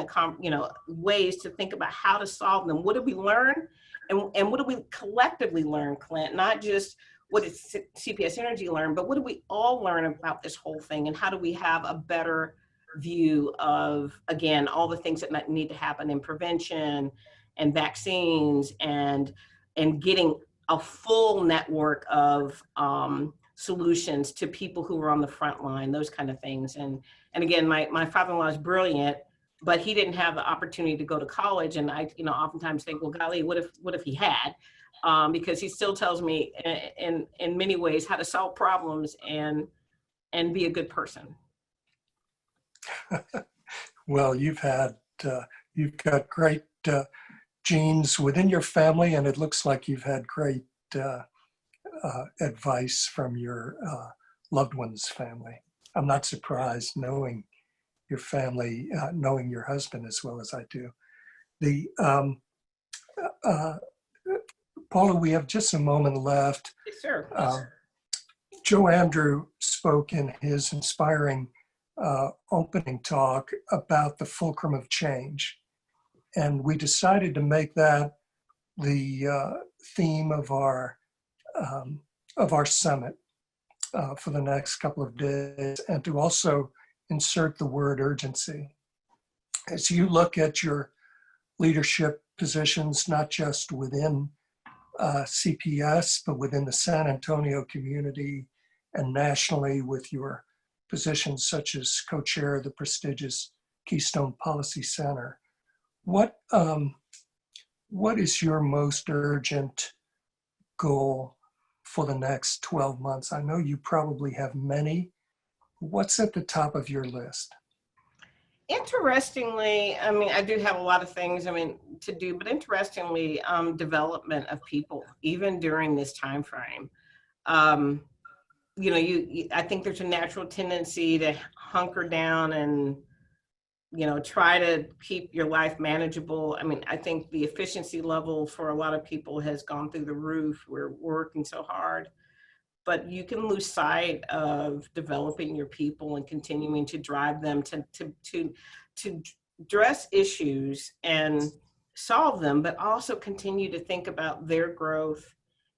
ways to think about how to solve them. What did we learn? And what did we collectively learn, Clint? Not just what did CPS Energy learn, but what did we all learn about this whole thing? And how do we have a better view of, again, all the things that need to happen in prevention and vaccines and getting a full network of solutions to people who are on the front line, those kind of things. And again, my father-in-law is brilliant, but he didn't have the opportunity to go to college. And I, oftentimes think, well, golly, what if he had? Because he still tells me in many ways how to solve problems and be a good person. Well, you've got great genes within your family, and it looks like you've had great advice from your loved one's family. I'm not surprised, knowing your family, knowing your husband as well as I do. Paula, we have just a moment left. Yes, sir. Joe Andrew spoke in his inspiring opening talk about the fulcrum of change. And we decided to make that the theme of our summit for the next couple of days, and to also insert the word urgency. As you look at your leadership positions, not just within CPS, but within the San Antonio community and nationally, with your positions such as co-chair of the prestigious Keystone Policy Center, what is your most urgent goal for the next 12 months? I know you probably have many. What's at the top of your list? Interestingly, I mean, I do have a lot of things, to do, but interestingly, development of people, even during this time frame. I think there's a natural tendency to hunker down and, try to keep your life manageable. I think the efficiency level for a lot of people has gone through the roof. We're working so hard, but you can lose sight of developing your people and continuing to drive them to address issues and solve them, but also continue to think about their growth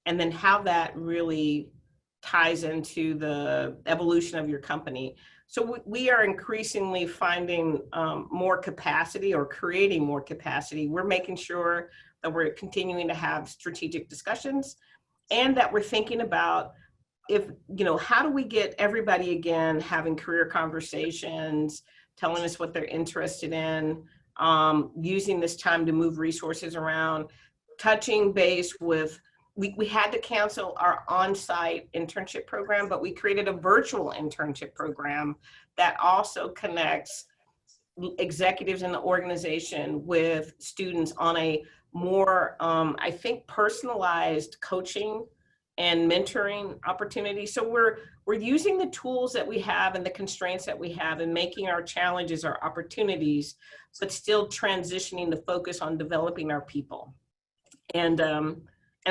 and then how that really ties into the evolution of your company. So we are increasingly finding more capacity, or creating more capacity. We're making sure that we're continuing to have strategic discussions, and that we're thinking about how do we get everybody again having career conversations, telling us what they're interested in, using this time to move resources around, touching base with, we had to cancel our on-site internship program, but we created a virtual internship program that also connects executives in the organization with students on a more, I think, personalized coaching and mentoring opportunities. So we're using the tools that we have and the constraints that we have, and making our challenges our opportunities, but still transitioning to focus on developing our people. And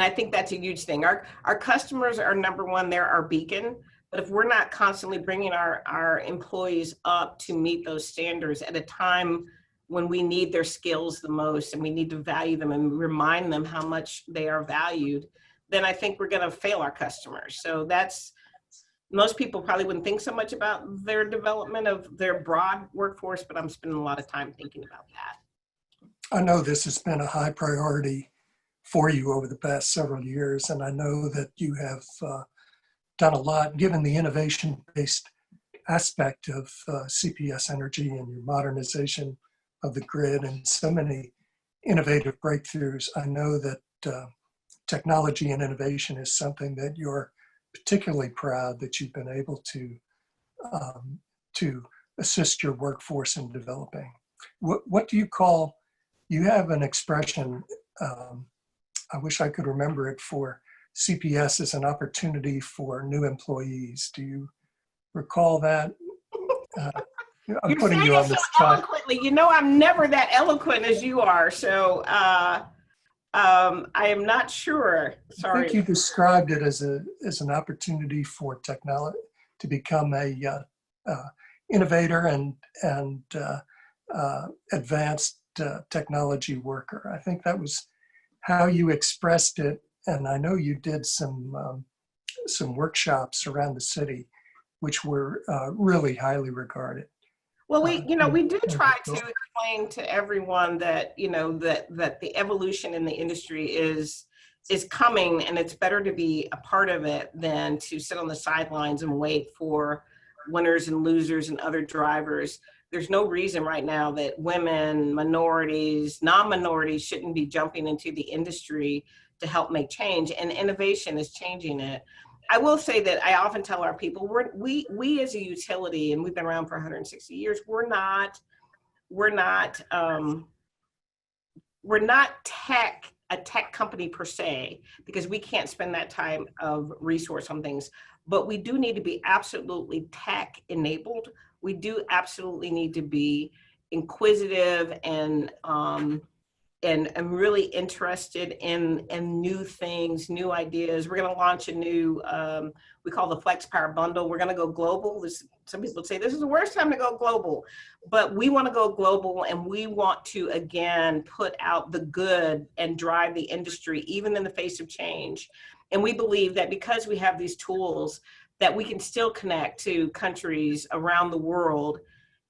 I think that's a huge thing. Our customers are number one, they're our beacon. But if we're not constantly bringing our employees up to meet those standards at a time when we need their skills the most, and we need to value them and remind them how much they are valued, then I think we're going to fail our customers. So most people probably wouldn't think so much about their development of their broad workforce, but I'm spending a lot of time thinking about that. I know this has been a high priority for you over the past several years, and I know that you have done a lot, given the innovation-based aspect of CPS Energy and your modernization of the grid and so many innovative breakthroughs. I know that technology and innovation is something that you're particularly proud that you've been able to assist your workforce in developing. What do you call, you have an expression, I wish I could remember it, for CPS as an opportunity for new employees. Do you recall that? I'm You're putting saying you on it this so spot. eloquently. I'm never that eloquent as you are. So I am not sure. Sorry. I think you described it as an opportunity for technology to become a innovator and advanced technology worker. I think that was how you expressed it, and I know you did some workshops around the city, which were really highly regarded. Well, we do try to explain to everyone that that the evolution in the industry is coming, and it's better to be a part of it than to sit on the sidelines and wait for winners and losers and other drivers. there's no reason right now that women, minorities, non-minorities shouldn't be jumping into the industry to help make change, and innovation is changing it. I will say that I often tell our people, we as a utility, and we've been around for 160 years, we're not a tech company per se, because we can't spend that time of resource on things, but we do need to be absolutely tech enabled. We do absolutely need to be inquisitive and really interested in new things, new ideas. We're going to launch a new, we call the Flex Power Bundle. We're going to go global. Some people say this is the worst time to go global, but we want to go global, and we want to, again, put out the good and drive the industry, even in the face of change. And we believe that because we have these tools, that we can still connect to countries around the world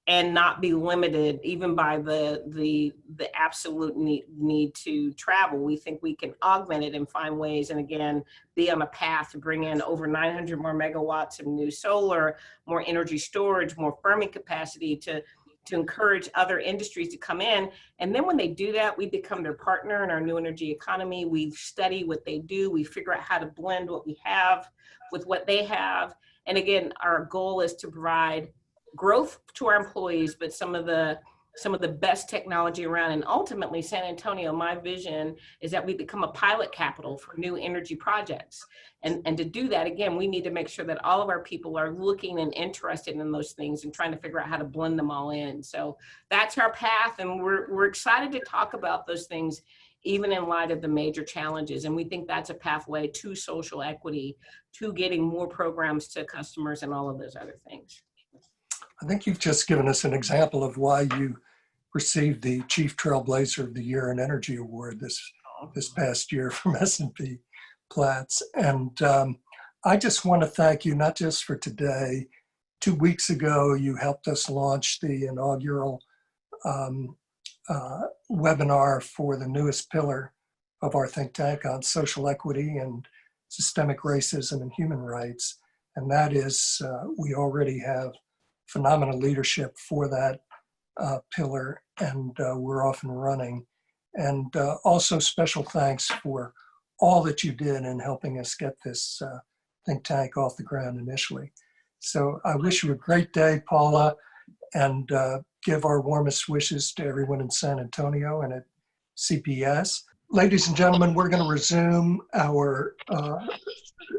and not be limited even by the absolute need to travel. We think we can augment it and find ways, and again, be on a path to bring in over 900 more megawatts of new solar, more energy storage, more firming capacity to encourage other industries to come in. And then when they do that, we become their partner in our new energy economy. We study what they do. We figure out how to blend what we have with what they have. And again, our goal is to provide growth to our employees, but some of the best technology around. And ultimately, San Antonio, my vision is that we become a pilot capital for new energy projects. And to do that, again, we need to make sure that all of our people are looking and interested in those things and trying to figure out how to blend them all in. So that's our path, and we're excited to talk about those things, even in light of the major challenges. And we think that's a pathway to social equity, to getting more programs to customers and all of those other things. I think you've just given us an example of why you received the Chief Trailblazer of the Year in Energy Award this past year from S&P Platts. And I just want to thank you, not just for today. 2 weeks ago, you helped us launch the inaugural webinar for the newest pillar of our think tank on social equity and systemic racism and human rights. And that is, we already have phenomenal leadership for that pillar, and we're off and running. And also special thanks for all that you did in helping us get this think tank off the ground initially. So I wish you a great day, Paula, and give our warmest wishes to everyone in San Antonio and at CPS. Ladies and gentlemen, we're going to resume our,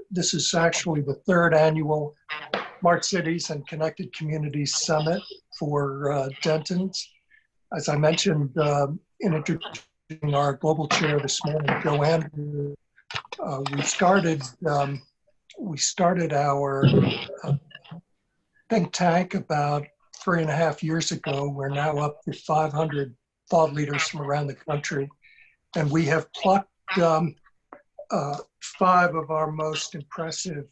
this is actually the third annual Smart Cities and Connected Communities Summit for Dentons. As I mentioned in introducing our global chair this morning, Joanne, we started our think tank about 3.5 years ago. We're now up to 500 thought leaders from around the country, and we have plucked 5 of our most impressive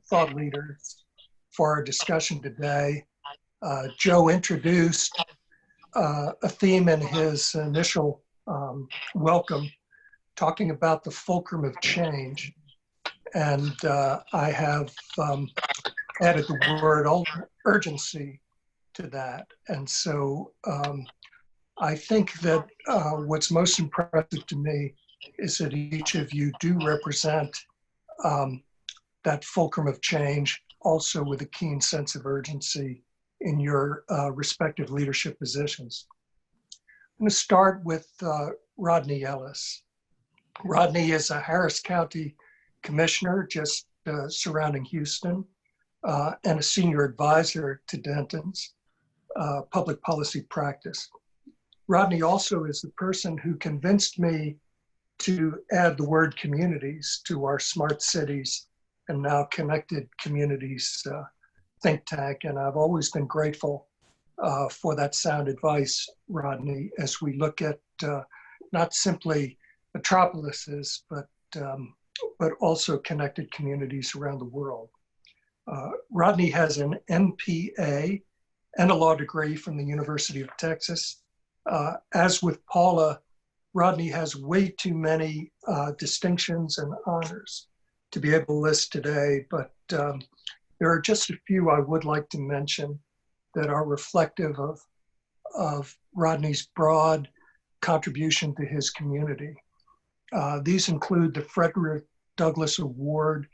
thought leaders for our discussion today. Joe introduced a theme in his initial welcome, talking about the fulcrum of change. And I have added the word urgency to that. And so I think that what's most impressive to me is that each of you do represent that fulcrum of change, also with a keen sense of urgency in your respective leadership positions. I'm going to start with Rodney Ellis. Rodney is a Harris County commissioner just surrounding Houston and a senior advisor to Denton's public policy practice. Rodney also is the person who convinced me to add the word communities to our Smart Cities and now Connected Communities think tank. And I've always been grateful for that sound advice, Rodney, as we look at not simply metropolises, but also connected communities around the world. Rodney has an MPA and a law degree from the University of Texas. As with Paula, Rodney has way too many distinctions and honors to be able to list today, but there are just a few I would like to mention that are reflective of of Rodney's broad contribution to his community. These include the Frederick Douglass Award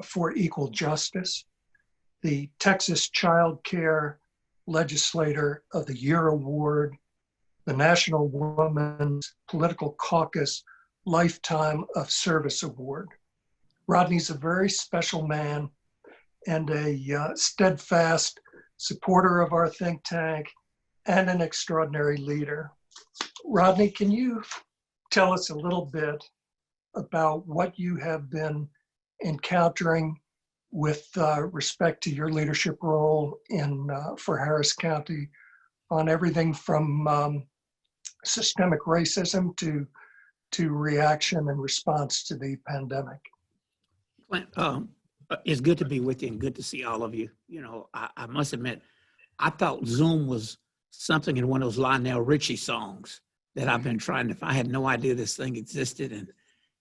for Equal Justice, the Texas Child Care Legislator of the Year Award, the National Women's Political Caucus Lifetime of Service Award. Rodney's a very special man and a steadfast supporter of our think tank and an extraordinary leader. Rodney, can you tell us a little bit about what you have been encountering with respect to your leadership role for Harris County on everything from systemic racism to reaction and response to the pandemic? It's good to be with you and good to see all of you. You know, I must admit, I thought Zoom was something in one of those Lionel Richie songs that I've been trying to find. I had no idea this thing existed. And,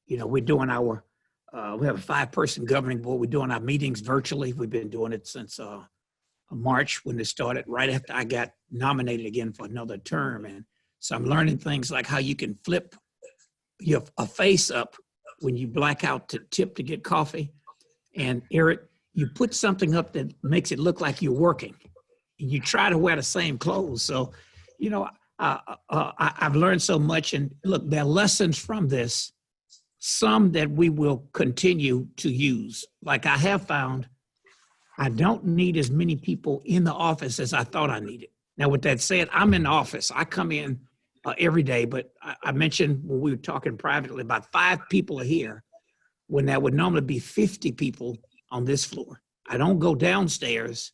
you know, we're doing we have a 5-person governing board. We're doing our meetings virtually. We've been doing it since March when it started, right after I got nominated again for another term. And so I'm learning things like how you can flip a face up when you black out to tip to get coffee. And Eric, you put something up that makes it look like you're working. And you try to wear the same clothes. So, you know, I've learned so much. And look, there are lessons from this, some that we will continue to use. Like I have found, I don't need as many people in the office as I thought I needed. Now, with that said, I'm in the office. I come in every day, but I mentioned when we were talking privately, about 5 people are here when there would normally be 50 people on this floor. I don't go downstairs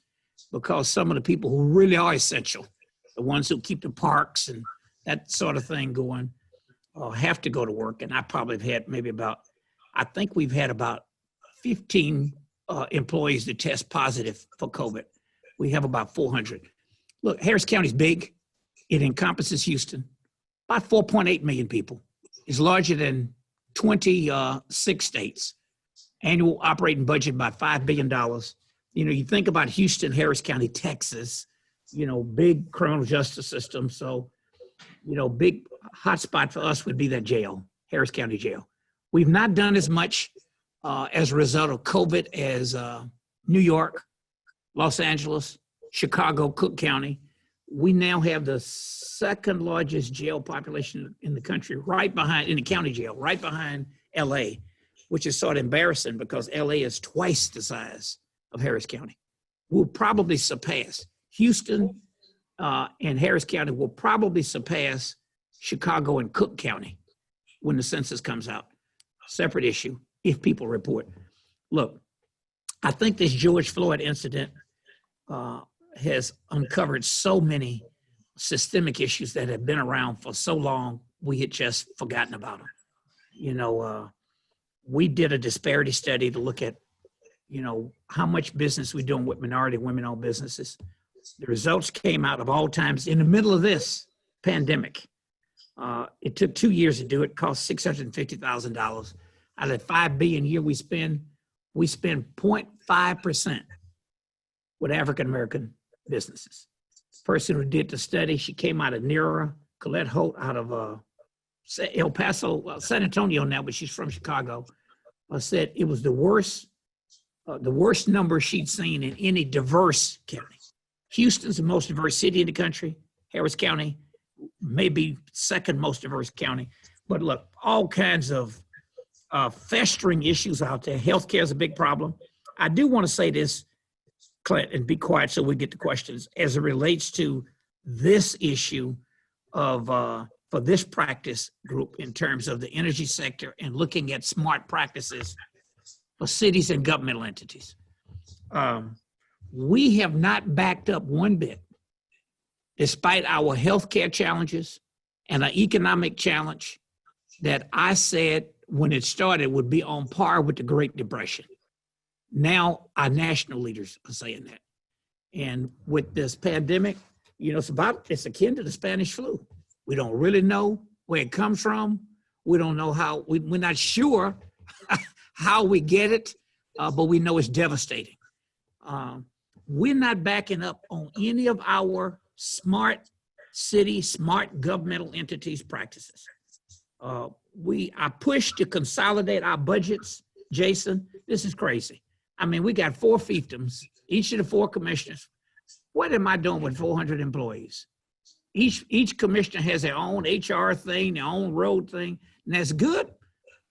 because some of the people who really are essential, the ones who keep the parks and that sort of thing going, have to go to work. And I probably have had I think we've had about 15 employees that test positive for COVID. We have about 400. Look, Harris County's big. It encompasses Houston, about 4.8 million people. It's larger than 26 states. Annual operating budget about $5 billion. You know, you think about Houston, Harris County, Texas, you know, big criminal justice system. So, you know, big hotspot for us would be that jail, Harris County Jail. We've not done as much as a result of COVID as New York, Los Angeles, Chicago, Cook County. We now have the 2nd largest jail population in the country, in the county jail, right behind LA, which is sort of embarrassing because LA is twice the size of Harris County. We'll probably surpass Houston and Harris County will probably surpass Chicago and Cook County when the census comes out. Separate issue if people report. Look, I think this George Floyd incident has uncovered so many systemic issues that have been around for so long, we had just forgotten about them. You know, we did a disparity study to look at, you know, how much business we're doing with minority women-owned businesses. The results came out of all times in the middle of this pandemic. It took 2 years to do it, cost $650,000. Out of that $5 billion a year we spend 0.5% with African-American businesses. Person who did the study, she came out of NERA, Colette Holt out of El Paso, San Antonio now, but she's from Chicago, said it was the worst number she'd seen in any diverse county. Houston's the most diverse city in the country. Harris County, maybe 2nd most diverse county. But look, all kinds of festering issues out there. Healthcare is a big problem. I do want to say this, Clint, and be quiet so we get to questions, as it relates to this issue of, for this practice group in terms of the energy sector and looking at smart practices for cities and governmental entities. We have not backed up one bit, despite our healthcare challenges and our economic challenge that I said when it started would be on par with the Great Depression. Now our national leaders are saying that. And with this pandemic, you know, it's akin to the Spanish flu. We don't really know where it comes from. We don't know how, we're not sure how we get it, but we know it's devastating. We're not backing up on any of our smart city smart governmental entities practices. I pushed to consolidate our budgets, Jason. This is crazy. I mean, we got 4 fiefdoms, each of the 4 commissioners. What am I doing with 400 employees? Each commissioner has their own HR thing, their own road thing, and that's good.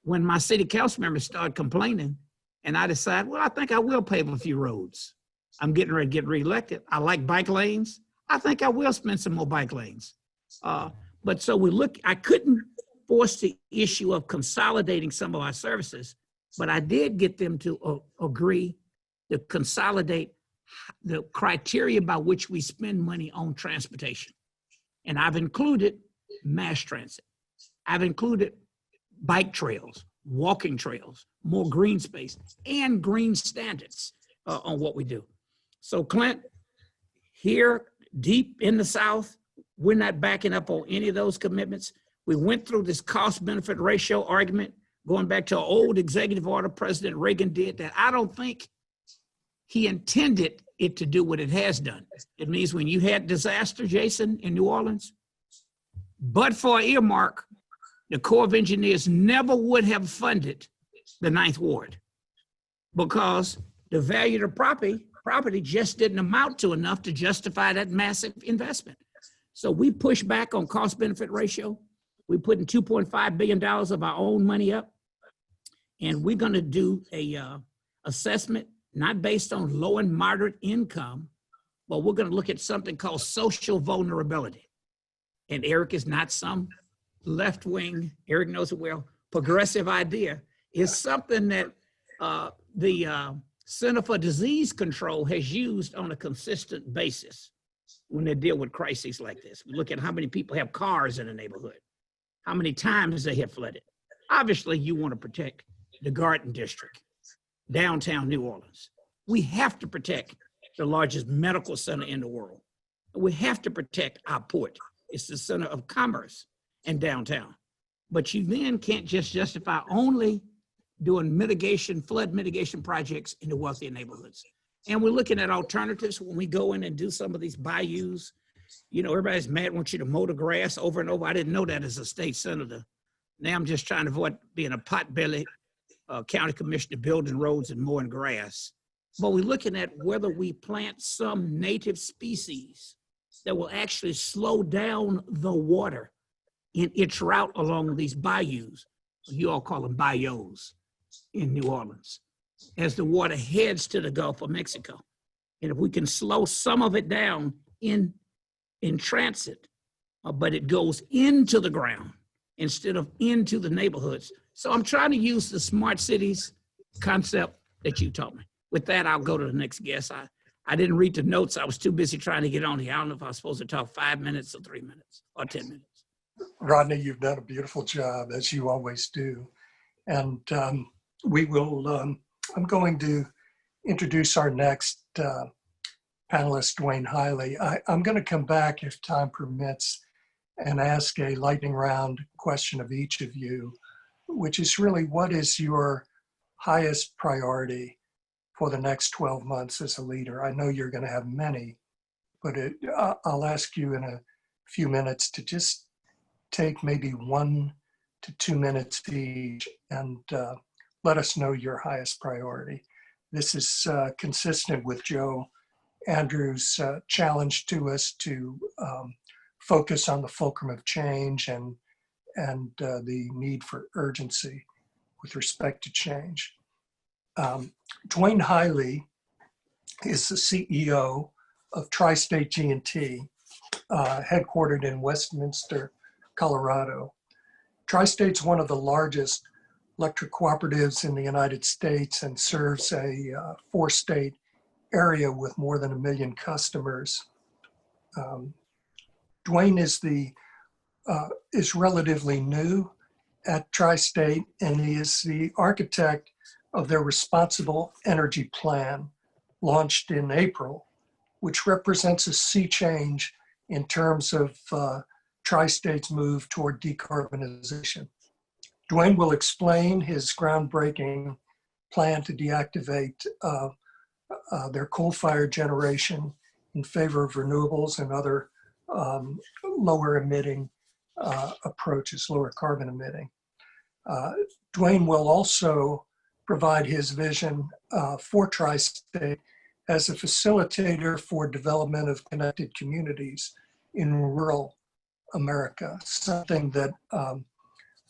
When my city council members start complaining, and I decide, well, I think I will pave a few roads. I'm getting ready to get reelected. I like bike lanes. I think I will spend some more bike lanes. But so I couldn't force the issue of consolidating some of our services, but I did get them to agree to consolidate the criteria by which we spend money on transportation. And I've included mass transit. I've included bike trails, walking trails, more green space, and green standards on what we do. So Clint, here deep in the South, we're not backing up on any of those commitments. We went through this cost-benefit ratio argument, going back to an old executive order President Reagan did that I don't think he intended it to do what it has done. It means when you had disaster, Jason, in New Orleans, but for an earmark, the Corps of Engineers never would have funded the 9th Ward because the value of the property just didn't amount to enough to justify that massive investment. So we pushed back on cost-benefit ratio. We put in $2.5 billion of our own money up, and we're going to do a assessment not based on low and moderate income, but we're going to look at something called social vulnerability. And Eric is not some left-wing, Eric knows it well, progressive idea. Is something that the Center for Disease Control has used on a consistent basis when they deal with crises like this. We look at how many people have cars in a neighborhood, how many times they have flooded. Obviously, you want to protect the Garden District, downtown New Orleans. We have to protect the largest medical center in the world. We have to protect our port. It's the center of commerce in downtown. But you then can't just justify only doing flood mitigation projects in the wealthier neighborhoods. And we're looking at alternatives when we go in and do some of these bayous. You know, everybody's mad, wants you to mow the grass over and over. I didn't know that as a state senator. Now I'm just trying to avoid being a potbelly county commissioner building roads and mowing grass. But we're looking at whether we plant some native species that will actually slow down the water in its route along these bayous. You all call them bayous in New Orleans, as the water heads to the Gulf of Mexico. And if we can slow some of it down in transit, but it goes into the ground instead of into the neighborhoods. So I'm trying to use the smart cities concept that you taught me. With that, I'll go to the next guest. I didn't read the notes. I was too busy trying to get on here. I don't know if I was supposed to talk 5 minutes or 3 minutes or 10 minutes. Rodney, you've done a beautiful job, as you always do. And we will, I'm going to introduce our next panelist, Dwayne Hiley. I'm going to come back, if time permits, and ask a lightning round question of each of you, which is really, what is your highest priority for the next 12 months as a leader? I know you're going to have many, but I'll ask you in a few minutes to just take maybe 1 to 2 minutes each and let us know your highest priority. This is consistent with Joe Andrews' challenge to us to focus on the fulcrum of change and the need for urgency with respect to change. Dwayne Hiley is the CEO of Tri-State G&T, headquartered in Westminster, Colorado. Tri-State's one of the largest electric cooperatives in the United States and serves a 4-state area with more than 1 million customers. Dwayne is relatively new at Tri-State, and he is the architect of their Responsible Energy Plan, launched in April, which represents a sea change in terms of Tri-State's move toward decarbonization. Dwayne will explain his groundbreaking plan to deactivate their coal-fired generation in favor of renewables and other lower emitting approaches, lower carbon emitting. Dwayne will also provide his vision for Tri-State as a facilitator for development of connected communities in rural America, something that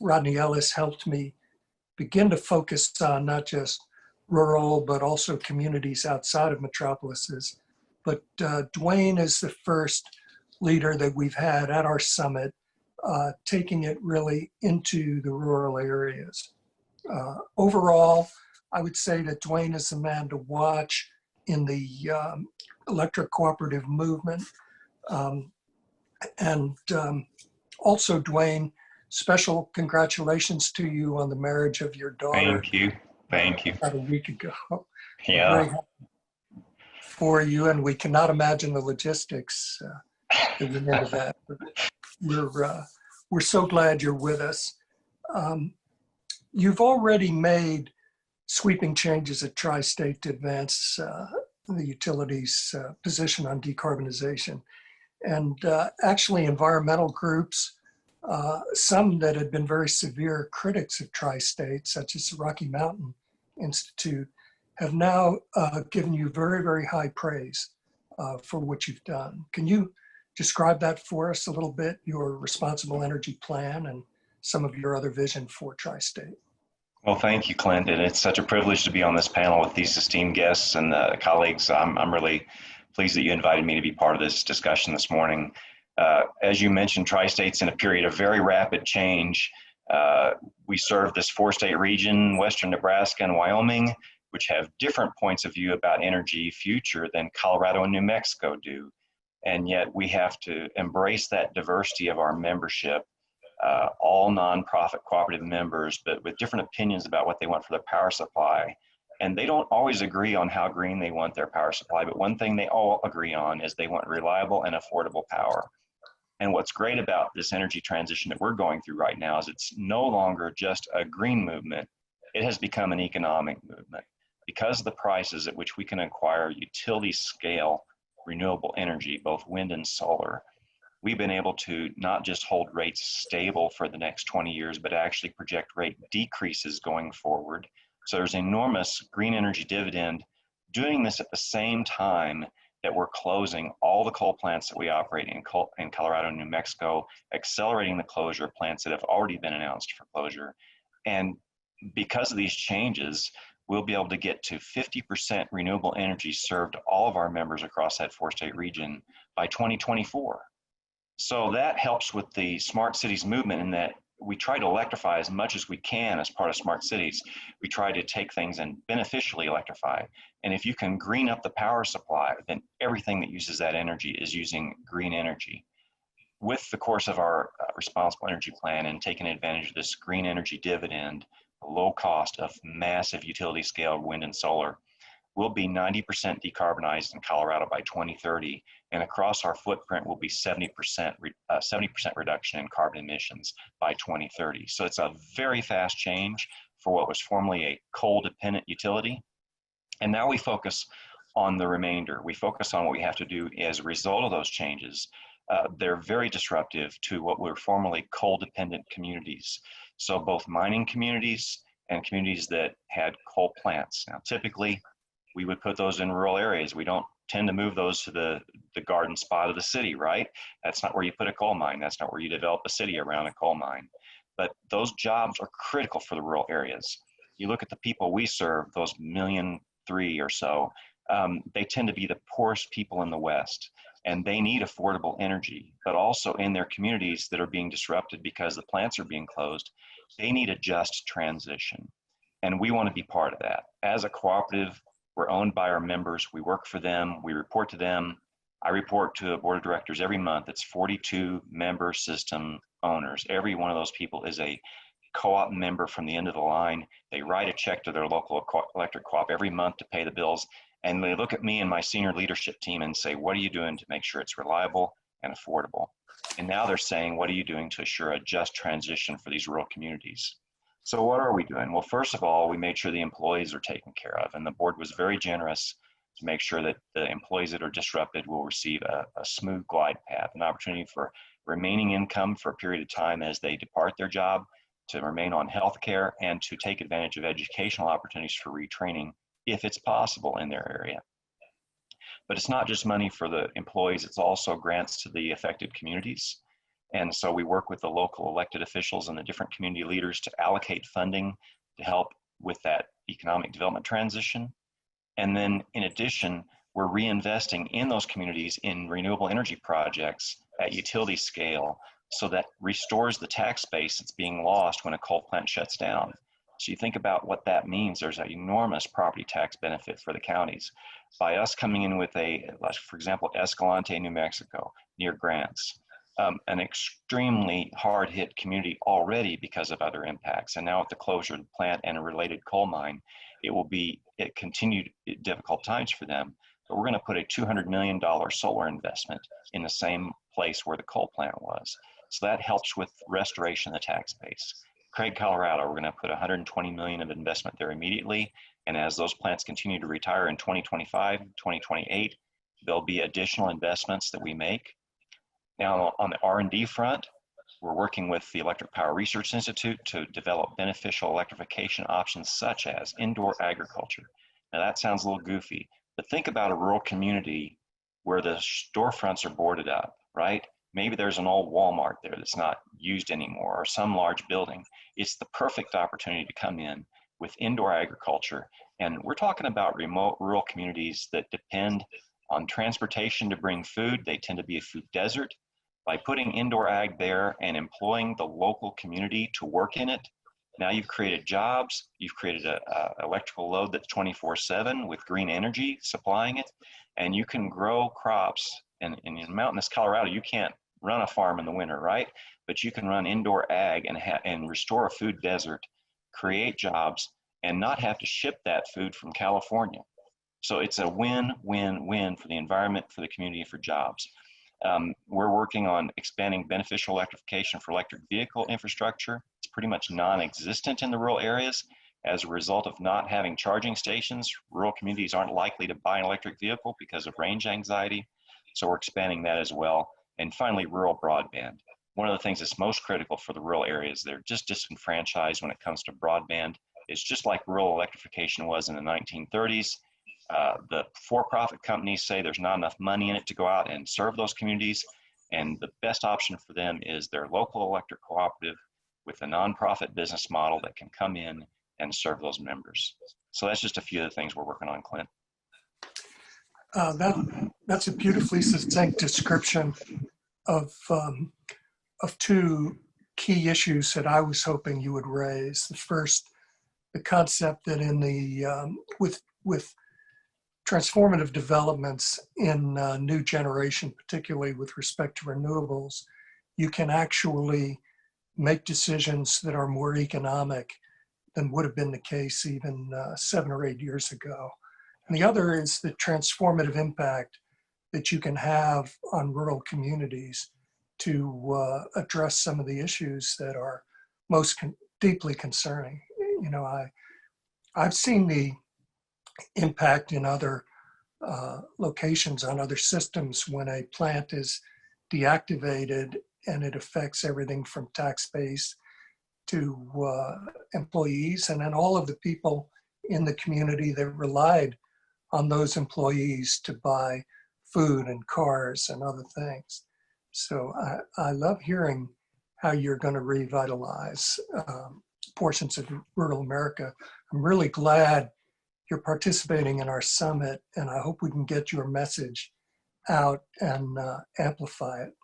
Rodney Ellis helped me begin to focus on, not just rural, but also communities outside of metropolises. But Dwayne is the first leader that we've had at our summit, taking it really into the rural areas. Overall, I would say that Dwayne is the man to watch in the electric cooperative movement. Also, Dwayne, special congratulations to you on the marriage of your daughter. Thank you. Thank you. About a week ago. Yeah. Very happy for you, and we cannot imagine the logistics that went into that. But we're so glad you're with us. You've already made sweeping changes at Tri-State to advance the utilities' position on decarbonization. And actually environmental groups, some that had been very severe critics of Tri-State, such as the Rocky Mountain Institute, have now given you very, very high praise for what you've done. Can you describe that for us a little bit, your responsible energy plan and some of your other vision for Tri-State? Well, thank you, Clint. And it's such a privilege to be on this panel with these esteemed guests and colleagues. I'm really pleased that you invited me to be part of this discussion this morning. As you mentioned, Tri-State's in a period of very rapid change. We serve this 4-state region, Western Nebraska and Wyoming, which have different points of view about energy future than Colorado and New Mexico do. And yet we have to embrace that diversity of our membership, all nonprofit cooperative members, but with different opinions about what they want for their power supply. And they don't always agree on how green they want their power supply, but one thing they all agree on is they want reliable and affordable power. And what's great about this energy transition that we're going through right now is it's no longer just a green movement, it has become an economic movement. Because of the prices at which we can acquire utility scale renewable energy, both wind and solar, we've been able to not just hold rates stable for the next 20 years, but actually project rate decreases going forward. So there's enormous green energy dividend doing this at the same time that we're closing all the coal plants that we operate in Colorado and New Mexico, accelerating the closure of plants that have already been announced for closure. And because of these changes, we'll be able to get to 50% renewable energy served to all of our members across that 4-state region by 2024. So that helps with the smart cities movement in that we try to electrify as much as we can as part of smart cities. We try to take things and beneficially electrify. And if you can green up the power supply, then everything that uses that energy is using green energy. With the course of our responsible energy plan and taking advantage of this green energy dividend, low cost of massive utility scale wind and solar, we'll be 90% decarbonized in Colorado by 2030, and across our footprint will be 70% reduction in carbon emissions by 2030. So it's a very fast change for what was formerly a coal-dependent utility. And now we focus on the remainder. We focus on what we have to do as a result of those changes. They're very disruptive to what were formerly coal-dependent communities. So both mining communities and communities that had coal plants. Now, typically, we would put those in rural areas. We don't tend to move those to the garden spot of the city, right? That's not where you put a coal mine. That's not where you develop a city around a coal mine. But those jobs are critical for the rural areas. You look at the people we serve, those 1.3 million or so, they tend to be the poorest people in the West, and they need affordable energy, but also in their communities that are being disrupted because the plants are being closed, they need a just transition. And we want to be part of that. As a cooperative, we're owned by our members. We work for them. We report to them. I report to a board of directors every month. It's 42 member system owners. Every one of those people is a co-op member from the end of the line. They write a check to their local electric co-op every month to pay the bills. And they look at me and my senior leadership team and say, what are you doing to make sure it's reliable and affordable? And now they're saying, what are you doing to assure a just transition for these rural communities? So what are we doing? Well, first of all, we made sure the employees are taken care of, and the board was very generous to make sure that the employees that are disrupted will receive a smooth glide path, an opportunity for remaining income for a period of time as they depart their job, to remain on health care, and to take advantage of educational opportunities for retraining if it's possible in their area. But it's not just money for the employees, it's also grants to the affected communities. And so we work with the local elected officials and the different community leaders to allocate funding to help with that economic development transition. And then in addition, we're reinvesting in those communities in renewable energy projects at utility scale, so that restores the tax base that's being lost when a coal plant shuts down. So you think about what that means. There's an enormous property tax benefit for the counties. By us coming in with for example, Escalante, New Mexico, near Grants, an extremely hard-hit community already because of other impacts. And now with the closure of the plant and a related coal mine, it will be continued difficult times for them. But we're going to put a $200 million solar investment in the same place where the coal plant was. So that helps with restoration of the tax base. Craig, Colorado, we're going to put $120 million of investment there immediately. And as those plants continue to retire in 2025, 2028, there'll be additional investments that we make. Now on the R&D front, we're working with the Electric Power Research Institute to develop beneficial electrification options such as indoor agriculture. Now that sounds a little goofy, but think about a rural community where the storefronts are boarded up, right? Maybe there's an old Walmart there that's not used anymore, or some large building. It's the perfect opportunity to come in with indoor agriculture. And we're talking about remote rural communities that depend on transportation to bring food. They tend to be a food desert. By putting indoor ag there and employing the local community to work in it, now you've created jobs, you've created an electrical load that's 24/7 with green energy supplying it, and you can grow crops. And in mountainous Colorado, you can't run a farm in the winter, right? But you can run indoor ag and restore a food desert, create jobs, and not have to ship that food from California. So it's a win-win-win for the environment, for the community, for jobs. We're working on expanding beneficial electrification for electric vehicle infrastructure. It's pretty much non-existent in the rural areas. As a result of not having charging stations, rural communities aren't likely to buy an electric vehicle because of range anxiety. So we're expanding that as well. And finally, rural broadband. One of the things that's most critical for the rural areas, they're just disenfranchised when it comes to broadband. It's just like rural electrification was in the 1930s. The for-profit companies say there's not enough money in it to go out and serve those communities. And the best option for them is their local electric cooperative with a nonprofit business model that can come in and serve those members. So that's just a few of the things we're working on, Clint. That's a beautifully succinct description of two key issues that I was hoping you would raise. The first, the concept that in the with transformative developments in new generation, particularly with respect to renewables, you can actually make decisions that are more economic than would have been the case even 7 or 8 years ago. And the other is the transformative impact that you can have on rural communities to address some of the issues that are most deeply concerning. You know, I've seen the impact in other locations on other systems when a plant is deactivated, and it affects everything from tax base to employees, and then all of the people in the community that relied on those employees to buy food and cars and other things. So I love hearing how you're going to revitalize portions of rural America. I'm really glad you're participating in our summit, and I hope we can get your message out and amplify it.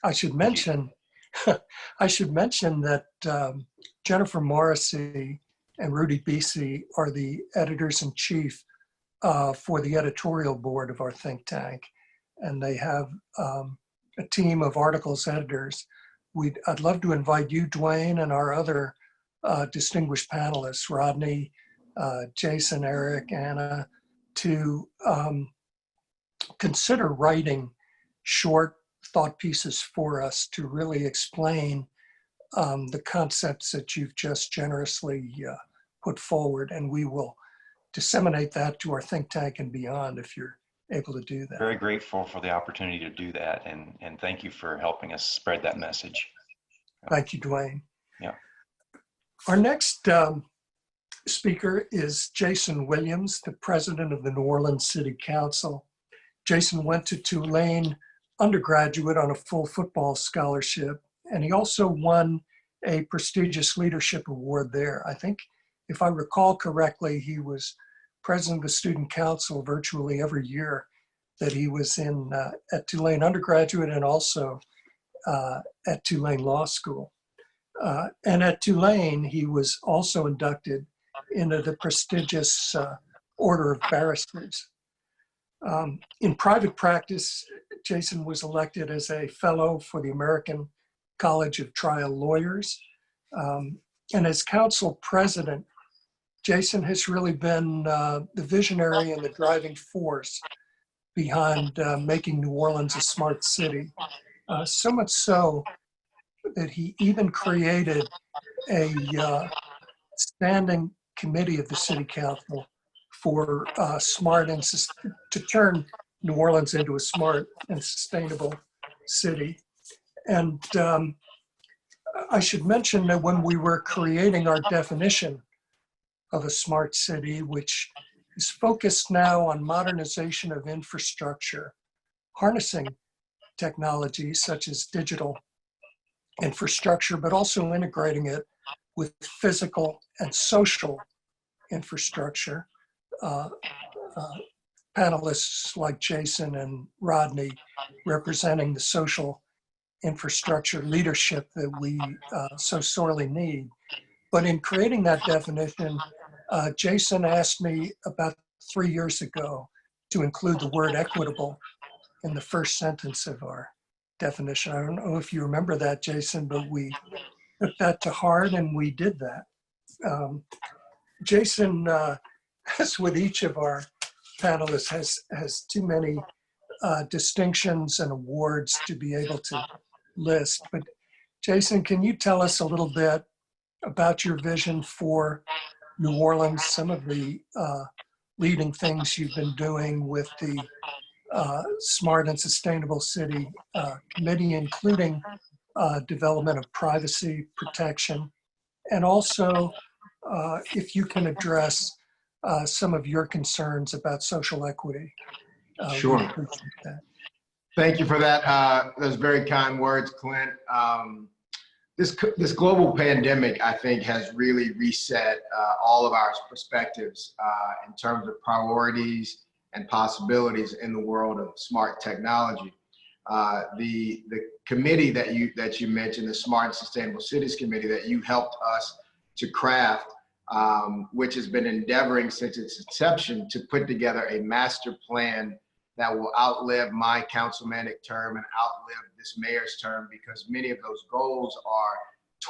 I should mention that Jennifer Morrissey and Rudy Beasy are the editors-in-chief for the editorial board of our think tank, and they have a team of articles editors. I'd love to invite you, Dwayne, and our other distinguished panelists, Rodney, Jason, Eric, Anna, to consider writing short thought pieces for us to really explain the concepts that you've just generously put forward, and we will disseminate that to our think tank and beyond if you're able to do that. Very grateful for the opportunity to do that, and thank you for helping us spread that message. Thank you, Dwayne. Yeah. Our next speaker is Jason Williams, the president of the New Orleans City Council. Jason went to Tulane undergraduate on a full football scholarship, and he also won a prestigious leadership award there. I think, if I recall correctly, he was president of the student council virtually every year that he was in at Tulane undergraduate and also at Tulane Law School. And at Tulane, he was also inducted into the prestigious Order of Barristers. In private practice, Jason was elected as a fellow for the American College of Trial Lawyers. And as council president, Jason has really been the visionary and the driving force behind making New Orleans a smart city. So much so that he even created a standing committee of the city council for smart and to turn New Orleans into a smart and sustainable city. And I should mention that when we were creating our definition of a smart city, which is focused now on modernization of infrastructure, harnessing technologies such as digital infrastructure, but also integrating it with physical and social infrastructure. Panelists like Jason and Rodney representing the social infrastructure leadership that we so sorely need. But in creating that definition, Jason asked me about 3 years ago to include the word equitable in the first sentence of our definition. I don't know if you remember that, Jason, but we took that to heart and we did that. Jason, as with each of our panelists, has too many distinctions and awards to be able to list. But Jason, can you tell us a little bit about your vision for New Orleans, some of the leading things you've been doing with the Smart and Sustainable City Committee, including development of privacy protection, and also if you can address some of your concerns about social equity. Sure. We appreciate that. Thank you for that. Those very kind words, Clint. This global pandemic, I think, has really reset all of our perspectives in terms of priorities and possibilities in the world of smart technology. The committee that you mentioned, the Smart and Sustainable Cities Committee that you helped us to craft, which has been endeavoring since its inception to put together a master plan that will outlive my councilmanic term and outlive this mayor's term, because many of those goals are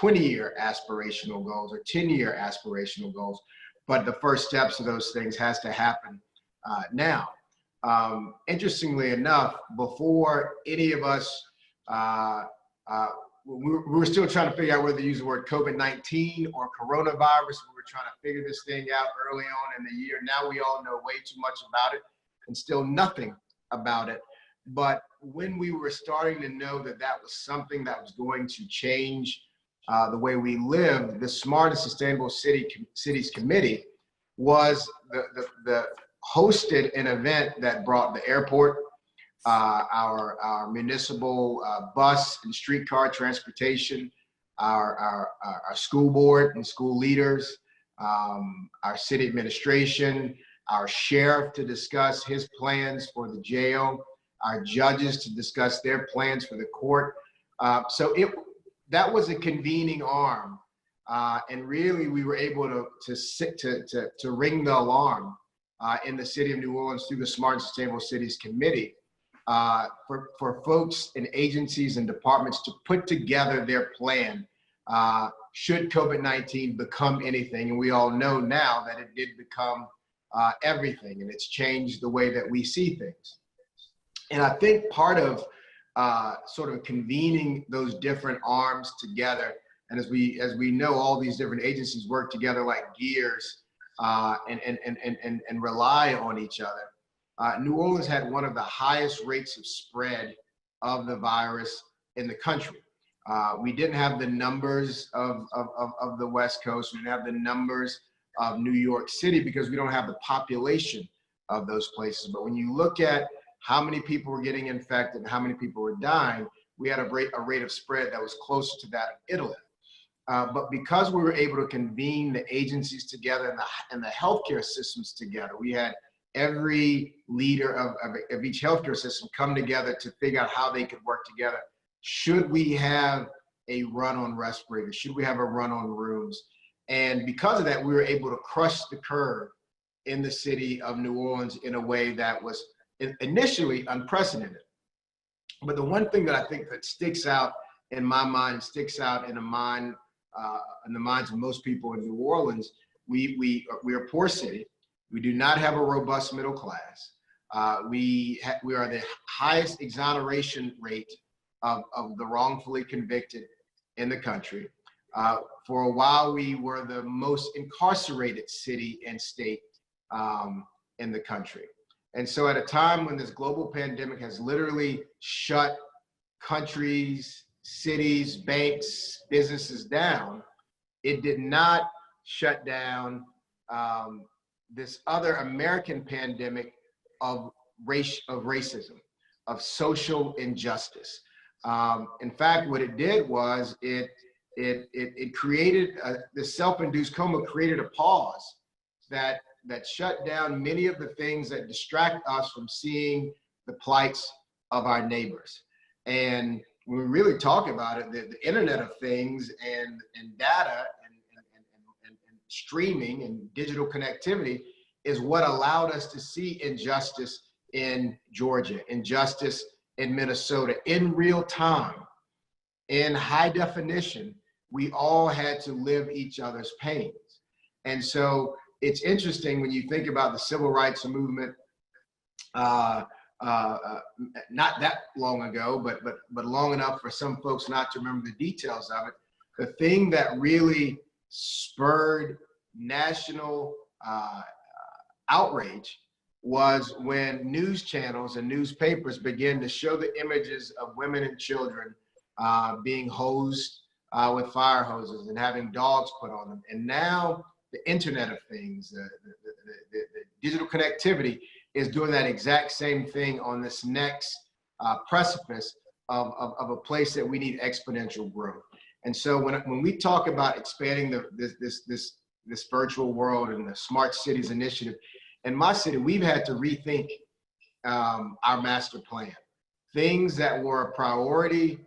20-year aspirational goals or 10-year aspirational goals. But the first steps of those things has to happen now. Interestingly enough, before any of us, we were still trying to figure out whether to use the word COVID-19 or coronavirus. We were trying to figure this thing out early on in the year. Now we all know way too much about it and still nothing about it. But when we were starting to know that that was something that was going to change the way we live, the Smart and Sustainable Cities Committee was the hosted an event that brought the airport, our municipal bus and streetcar transportation, our school board and school leaders, our city administration, our sheriff to discuss his plans for the jail, our judges to discuss their plans for the court. So that was a convening arm, and really we were able to ring the alarm in the city of New Orleans through the Smart and Sustainable Cities Committee for folks and agencies and departments to put together their plan should COVID-19 become anything. And we all know now that it did become everything, and it's changed the way that we see things. And I think part of sort of convening those different arms together, and as we know, all these different agencies work together like gears and rely on each other. New Orleans had one of the highest rates of spread of the virus in the country. We didn't have the numbers of the West Coast. We didn't have the numbers of New York City because we don't have the population of those places. But when you look at how many people were getting infected and how many people were dying, we had a rate of spread that was closer to that of Italy. But because we were able to convene the agencies together and the healthcare systems together, we had every leader of each healthcare system come together to figure out how they could work together. Should we have a run on respirators? Should we have a run on rooms? And because of that, we were able to crush the curve in the city of New Orleans in a way that was initially unprecedented. But the one thing that I think that sticks out in my mind, sticks out in the minds of most people in New Orleans, we are a poor city. We do not have a robust middle class. We are the highest exoneration rate of the wrongfully convicted in the country. For a while, we were the most incarcerated city and state in the country. And so at a time when this global pandemic has literally shut countries, cities, banks, businesses down, it did not shut down this other American pandemic of racism, of social injustice. In fact, what it did was it created this self-induced coma, created a pause that shut down many of the things that distract us from seeing the plights of our neighbors. And when we really talk about it, the Internet of Things and data and streaming and digital connectivity is what allowed us to see injustice in Georgia, injustice in Minnesota, in real time, in high definition. We all had to live each other's pains. And so it's interesting when you think about the civil rights movement, not that long ago, but long enough for some folks not to remember the details of it. The thing that really spurred national outrage was when news channels and newspapers began to show the images of women and children being hosed with fire hoses and having dogs put on them. And now the Internet of Things, the digital connectivity is doing that exact same thing on this next precipice of a place that we need exponential growth. And so when we talk about expanding this virtual world and the Smart Cities Initiative, in my city, we've had to rethink our master plan. Things that were a priority,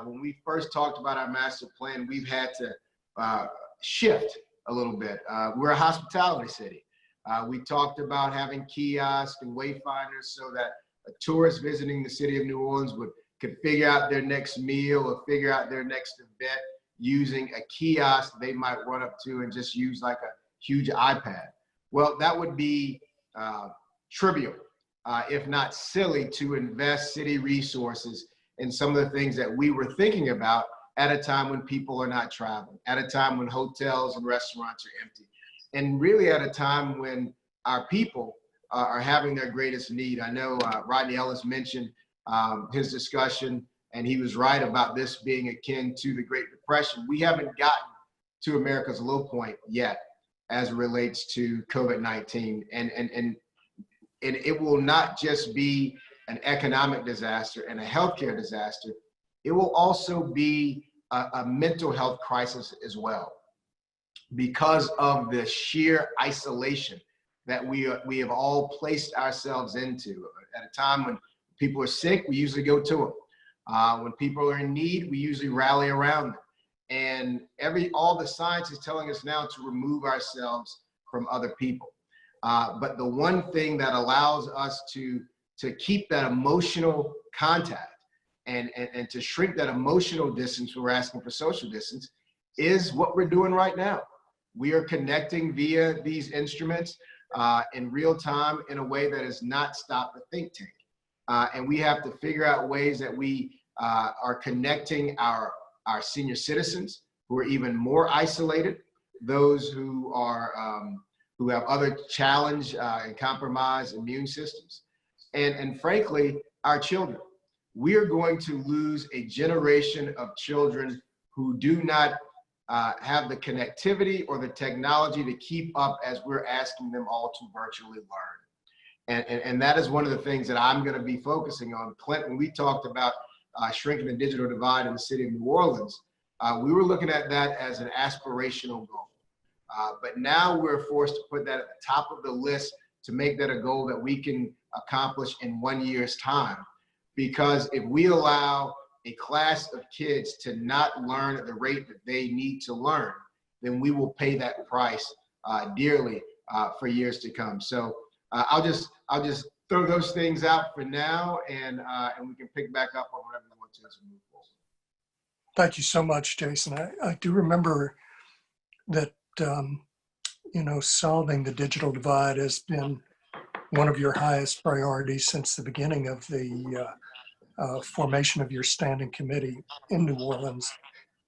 when we first talked about our master plan, we've had to shift a little bit. We're a hospitality city. We talked about having kiosks and wayfinders so that a tourist visiting the city of New Orleans could figure out their next meal or figure out their next event using a kiosk they might run up to and just use like a huge iPad. Well, that would be trivial, if not silly, to invest city resources in some of the things that we were thinking about at a time when people are not traveling, at a time when hotels and restaurants are empty, and really at a time when our people are having their greatest need. I know Rodney Ellis mentioned his discussion, and he was right about this being akin to the Great Depression. We haven't gotten to America's low point yet as it relates to COVID-19. And it will not just be an economic disaster and a healthcare disaster, it will also be a mental health crisis as well, because of the sheer isolation that we have all placed ourselves into. At a time when people are sick, we usually go to them. When people are in need, we usually rally around them. And all the science is telling us now to remove ourselves from other people. But the one thing that allows us to keep that emotional contact and to shrink that emotional distance when we're asking for social distance is what we're doing right now. We are connecting via these instruments in real time in a way that has not stopped the think tank. And we have to figure out ways that we are connecting our senior citizens who are even more isolated, those who who have other challenge and compromised immune systems. And frankly, our children. We are going to lose a generation of children who do not have the connectivity or the technology to keep up as we're asking them all to virtually learn. And that is one of the things that I'm going to be focusing on. Clint, when we talked about shrinking the digital divide in the city of New Orleans, we were looking at that as an aspirational goal. But now we're forced to put that at the top of the list to make that a goal that we can accomplish in 1 year's time. Because if we allow a class of kids to not learn at the rate that they need to learn, then we will pay that price dearly for years to come. So I'll just throw those things out for now, and we can pick back up on whatever we want to as we move forward. Thank you so much, Jason. I do remember that, solving the digital divide has been one of your highest priorities since the beginning of the formation of your standing committee in New Orleans.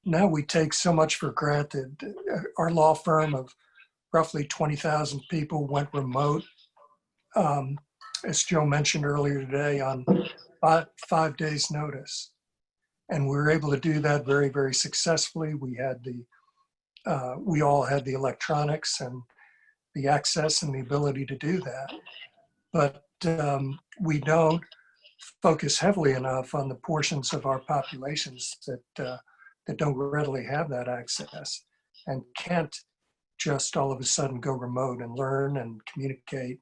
Now we take so much for granted. Our law firm of roughly 20,000 people went remote, as Joe mentioned earlier today, on 5 days' notice. And we were able to do that very, very successfully. We all had the electronics and the access and the ability to do that. But we don't focus heavily enough on the portions of our populations that don't readily have that access and can't just all of a sudden go remote and learn and communicate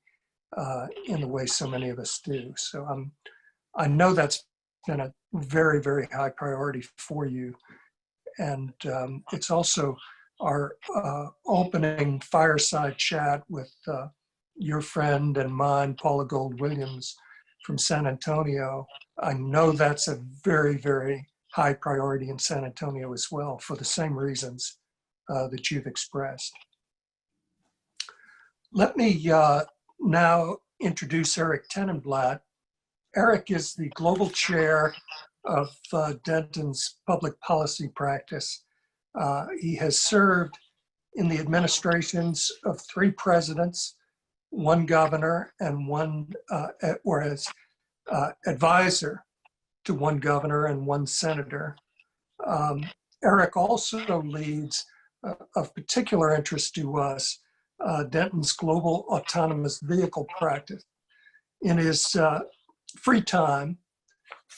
in the way so many of us do. So I know that's been a very, very high priority for you. And it's also our opening fireside chat with your friend and mine, Paula Gold-Williams from San Antonio. I know that's a very, very high priority in San Antonio as well, for the same reasons that you've expressed. Let me now introduce Eric Tenenblatt. Eric is the global chair of Denton's public policy practice. He has served in the administrations of 3 presidents, 1 governor, and 1, or as advisor to 1 governor and 1 senator. Eric also leads, of particular interest to us, Denton's global autonomous vehicle practice. In his free time,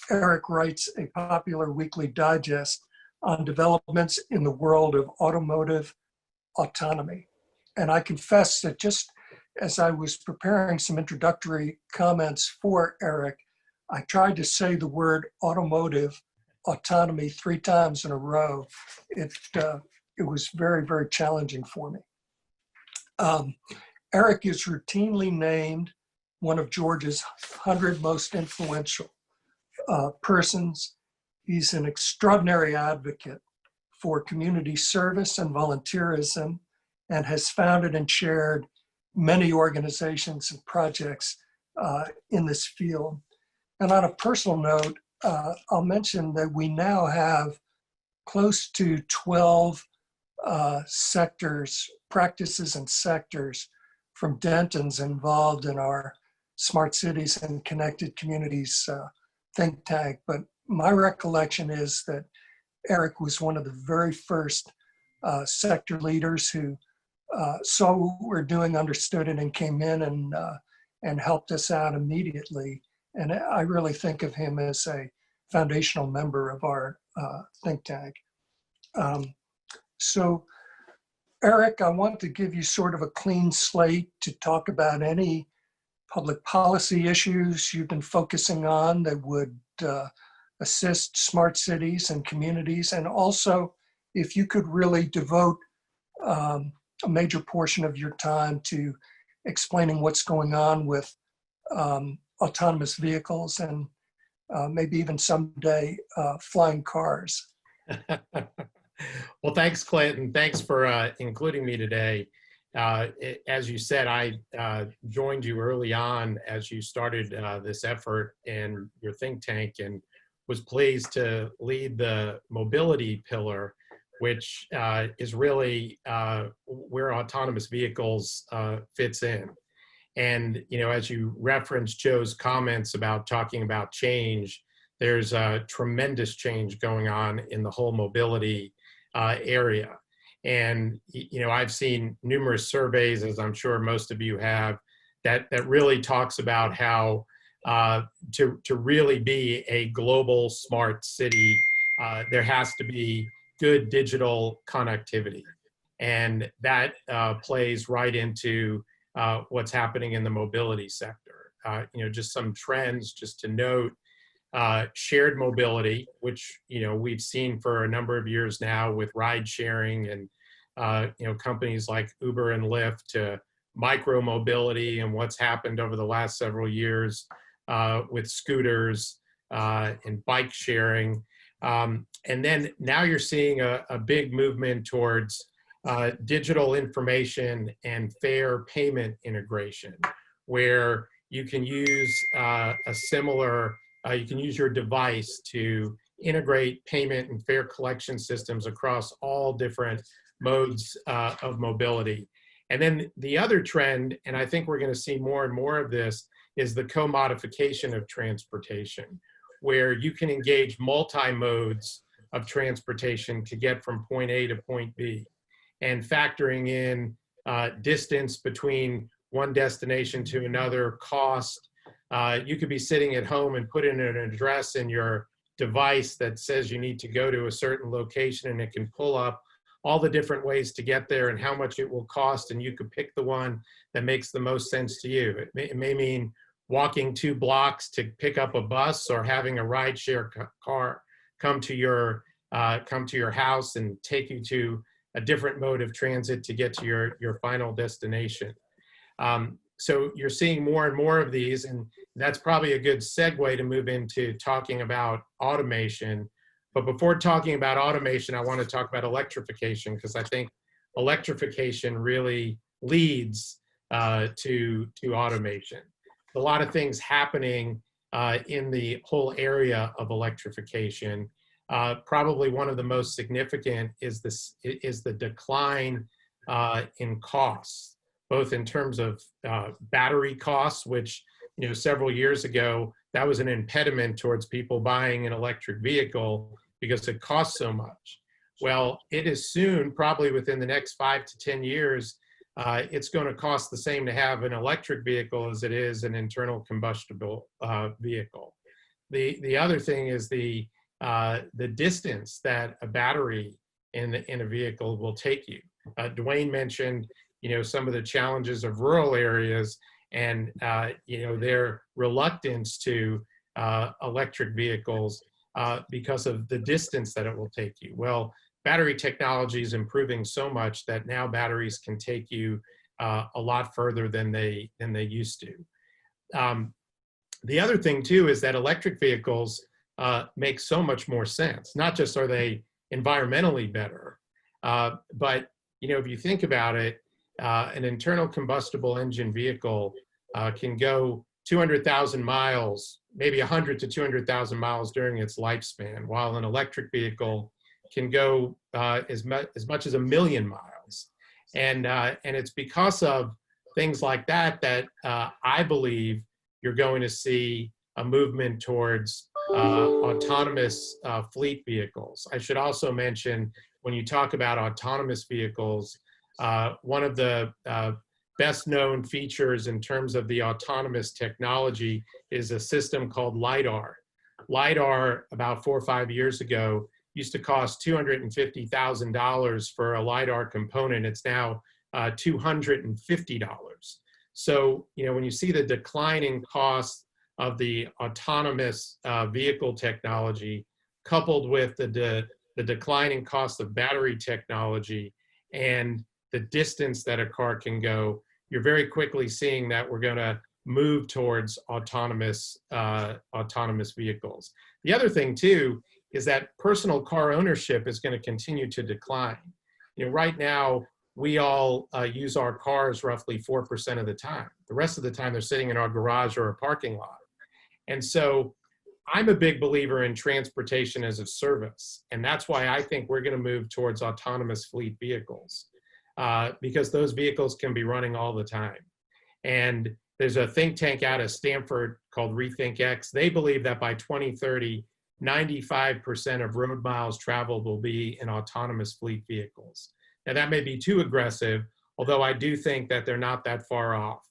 Eric writes a popular weekly digest on developments in the world of automotive autonomy. And I confess that just as I was preparing some introductory comments for Eric, I tried to say the word automotive autonomy 3 times in a row. It was very, very challenging for me. Eric is routinely named one of Georgia's 100 most influential persons. He's an extraordinary advocate for community service and volunteerism, and has founded and chaired many organizations and projects in this field. And on a personal note, I'll mention that we now have close to 12 sectors, practices and sectors from Denton's involved in our Smart Cities and Connected Communities think tank. But my recollection is that Eric was one of the very first sector leaders who saw what we were doing, understood it, and came in and helped us out immediately. And I really think of him as a foundational member of our think tank. So Eric, I want to give you sort of a clean slate to talk about any public policy issues you've been focusing on that would assist smart cities and communities. And also, if you could really devote a major portion of your time to explaining what's going on with autonomous vehicles and maybe even someday flying cars. Well, thanks, Clint, and thanks for including me today. As you said, I joined you early on as you started this effort in your think tank, and was pleased to lead the mobility pillar which is really where autonomous vehicles fits in. And, you know, as you referenced Joe's comments about talking about change, there's a tremendous change going on in the whole mobility area. And, you know, I've seen numerous surveys, as I'm sure most of you have, that really talks about how to really be a global smart city, there has to be good digital connectivity. And that plays right into what's happening in the mobility sector. You know, just some trends, just to note, shared mobility, which, you know, we've seen for a number of years now with ride sharing and, you know, companies like Uber and Lyft, to micro mobility and what's happened over the last several years with scooters and bike sharing. And then now you're seeing a big movement towards digital information and fair payment integration, where you can use you can use your device to integrate payment and fare collection systems across all different modes of mobility. And then the other trend, and I think we're going to see more and more of this, is the commodification of transportation, where you can engage multi-modes of transportation to get from point A to point B, and factoring in distance between one destination to another, cost. You could be sitting at home and put in an address in your device that says you need to go to a certain location, and it can pull up all the different ways to get there and how much it will cost, and you could pick the one that makes the most sense to you. It may mean walking 2 blocks to pick up a bus, or having a rideshare car come to your house and take you to a different mode of transit to get to your final destination. So you're seeing more and more of these, and that's probably a good segue to move into talking about automation. But before talking about automation, I want to talk about electrification, because I think electrification really leads to automation. A lot of things happening in the whole area of electrification. Probably one of the most significant is the decline in costs, both in terms of battery costs, which, you know, several years ago, that was an impediment towards people buying an electric vehicle because it costs so much. Well, it is soon, probably within the next 5 to 10 years, it's going to cost the same to have an electric vehicle as it is an internal combustible vehicle. The other thing is the distance that a battery in a vehicle will take you. Dwayne mentioned, you know, some of the challenges of rural areas and, you know, their reluctance to electric vehicles because of the distance that it will take you. Well, battery technology is improving so much that now batteries can take you a lot further than they used to. The other thing too is that electric vehicles make so much more sense. Not just are they environmentally better, but, you know, if you think about it, an internal combustible engine vehicle can go 200,000 miles, maybe 100 to 200,000 miles during its lifespan, while an electric vehicle can go as much as 1 million miles. And it's because of things like that that I believe you're going to see a movement towards autonomous fleet vehicles. I should also mention, when you talk about autonomous vehicles, one of the best known features in terms of the autonomous technology is a system called LiDAR. LiDAR, about 4 or 5 years ago, used to cost $250,000 for a LiDAR component. It's now $250. So, you know, when you see the declining cost of the autonomous vehicle technology, coupled with the declining cost of battery technology and the distance that a car can go, you're very quickly seeing that we're going to move towards autonomous vehicles. The other thing too is that personal car ownership is going to continue to decline. You know, right now we all use our cars roughly 4% of the time. The rest of the time they're sitting in our garage or a parking lot. And so I'm a big believer in transportation as a service, and that's why I think we're going to move towards autonomous fleet vehicles, because those vehicles can be running all the time. And there's a think tank out of Stanford called RethinkX. They believe that by 2030, 95% of road miles traveled will be in autonomous fleet vehicles. Now that may be too aggressive, although I do think that they're not that far off.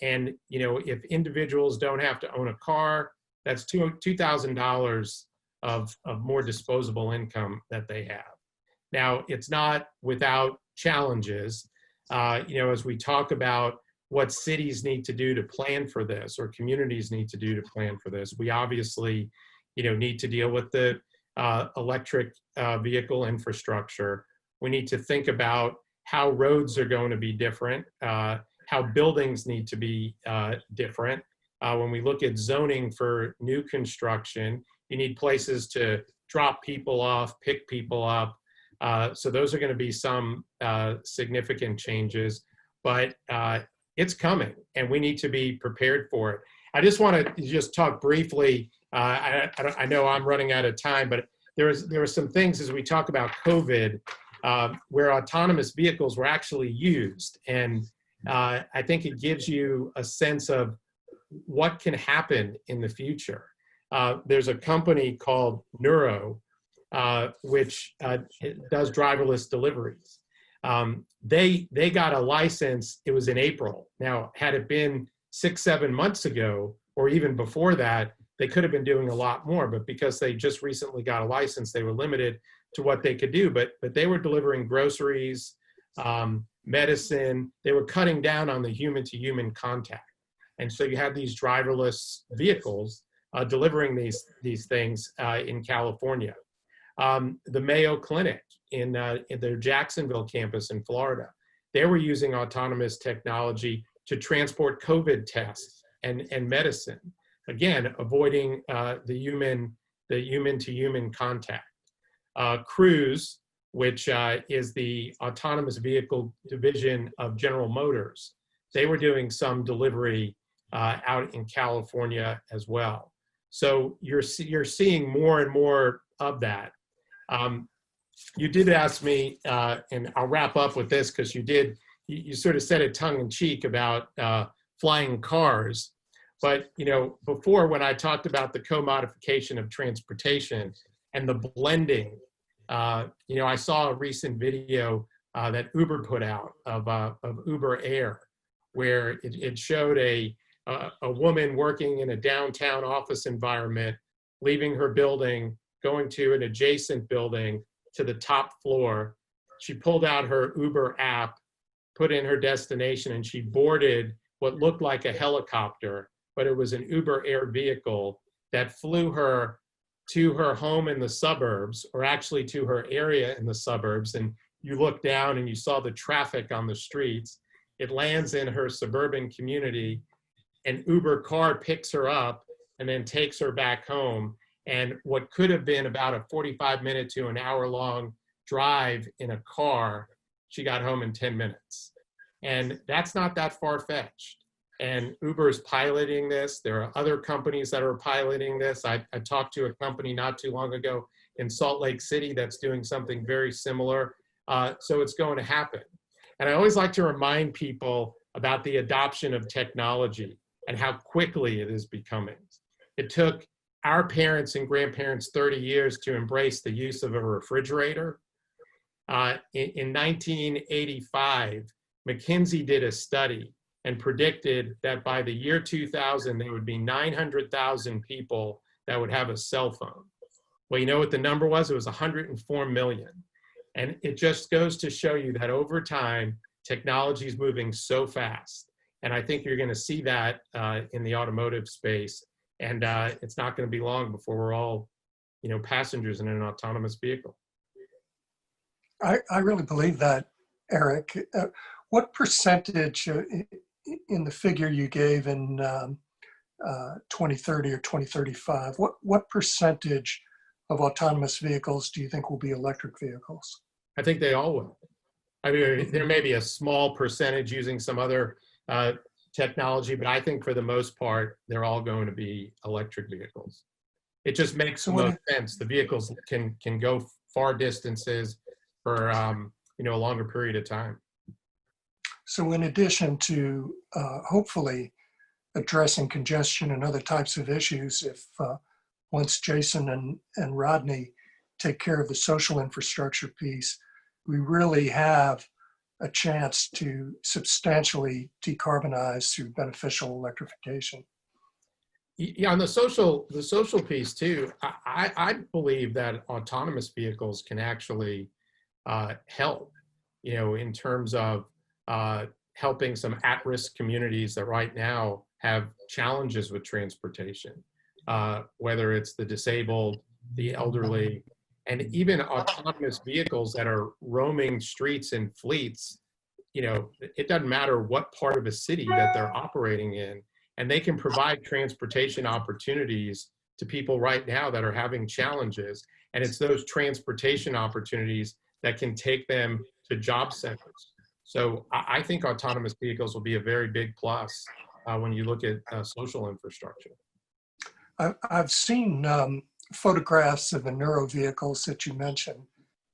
And you know, if individuals don't have to own a car, that's $2,000 of more disposable income that they have. Now, it's not without challenges. You know, as we talk about what cities need to do to plan for this, or communities need to do to plan for this, we obviously, you know, need to deal with the electric vehicle infrastructure. We need to think about how roads are going to be different, how buildings need to be different. When we look at zoning for new construction, you need places to drop people off, pick people up. So those are going to be some significant changes, but it's coming and we need to be prepared for it. I just want to just talk briefly. I know I'm running out of time, but there were some things as we talk about COVID where autonomous vehicles were actually used. And I think it gives you a sense of what can happen in the future. There's a company called Nuro, which does driverless deliveries. They got a license, it was in April. Now, had it been 6-7 months ago, or even before that, they could have been doing a lot more, but because they just recently got a license, they were limited to what they could do. But they were delivering groceries, medicine. They were cutting down on the human-to-human contact. And so you have these driverless vehicles delivering these things in California. The Mayo Clinic in their Jacksonville campus in Florida, they were using autonomous technology to transport COVID tests and medicine. Again, avoiding the human-to-human contact. Cruise, which is the autonomous vehicle division of General Motors, they were doing some delivery out in California as well. So you're seeing more and more of that. You did ask me, and I'll wrap up with this because you sort of said it tongue in cheek about flying cars. But, you know, before when I talked about the co-modification of transportation and the blending, you know, I saw a recent video that Uber put out of Uber Air, where it showed a woman working in a downtown office environment, leaving her building, going to an adjacent building to the top floor. She pulled out her Uber app, put in her destination, and she boarded what looked like a helicopter, but it was an Uber Air vehicle that flew her to her home in the suburbs, or actually to her area in the suburbs. And you look down and you saw the traffic on the streets. It lands in her suburban community. An Uber car picks her up and then takes her back home. And what could have been about a 45-minute to an hour-long drive in a car, she got home in 10 minutes. And that's not that far-fetched. And Uber is piloting this. There are other companies that are piloting this. I talked to a company not too long ago in Salt Lake City that's doing something very similar. So it's going to happen. And I always like to remind people about the adoption of technology and how quickly it is becoming. It took our parents and grandparents 30 years to embrace the use of a refrigerator. In 1985, McKinsey did a study and predicted that by the year 2000, there would be 900,000 people that would have a cell phone. Well, you know what the number was? It was 104 million. And it just goes to show you that over time, technology is moving so fast. And I think you're going to see that in the automotive space. And it's not going to be long before we're all, you know, passengers in an autonomous vehicle. I really believe that, Eric. What percentage in the figure you gave in 2030 or 2035, what percentage of autonomous vehicles do you think will be electric vehicles? I think they all will. I mean, there may be a small percentage using some other technology, but I think for the most part, they're all going to be electric vehicles. It just makes the most sense. The vehicles can go far distances for you know, a longer period of time. So in addition to hopefully addressing congestion and other types of issues, if once Jason and Rodney take care of the social infrastructure piece, we really have a chance to substantially decarbonize through beneficial electrification. Yeah, on the social piece too, I believe that autonomous vehicles can actually help, you know, in terms of helping some at-risk communities that right now have challenges with transportation, whether it's the disabled, the elderly, and even autonomous vehicles that are roaming streets and fleets. You know, it doesn't matter what part of a city that they're operating in, and they can provide transportation opportunities to people right now that are having challenges. And it's those transportation opportunities that can take them to job centers. So I think autonomous vehicles will be a very big plus when you look at social infrastructure. I've seen photographs of the neuro vehicles that you mentioned,